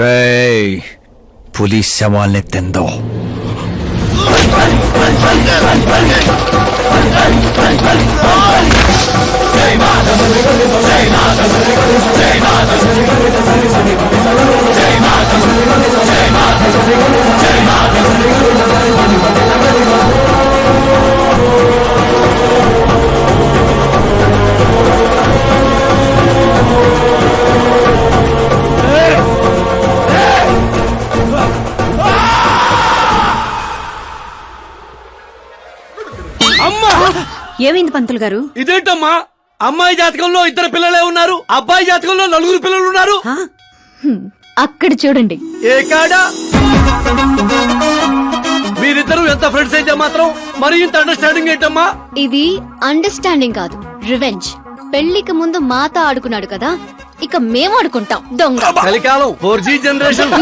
Speaker 2: రేయ్, పులిస్ శవాల్ని తిందో.
Speaker 5: ఏమైంది పంతులు గారు?
Speaker 12: ఇదేంటమ్మా, అమ్మాయి జాతకంలో 2 పిల్లలే ఉన్నారు, అబ్బాయి జాతకంలో 4 పిల్లలు ఉన్నారు.
Speaker 5: అక్కడ చూడండి.
Speaker 12: ఏ కాడా? మీరిద్దరూ ఎంత ఫ్రెండ్స్ అయితే మాత్రం మరి ఇంత అండర్స్టాండింగ్ ఏంటమ్మా?
Speaker 5: ఇది అండర్స్టాండింగ్ కాదు, రివెంజ్. పెళ్లికి ముందు మాత ఆడుకున్నాడు కదా, ఇక మేము ఆడుకుంటాం దొంగ.
Speaker 12: కలికాలం 4G జనరేషన్.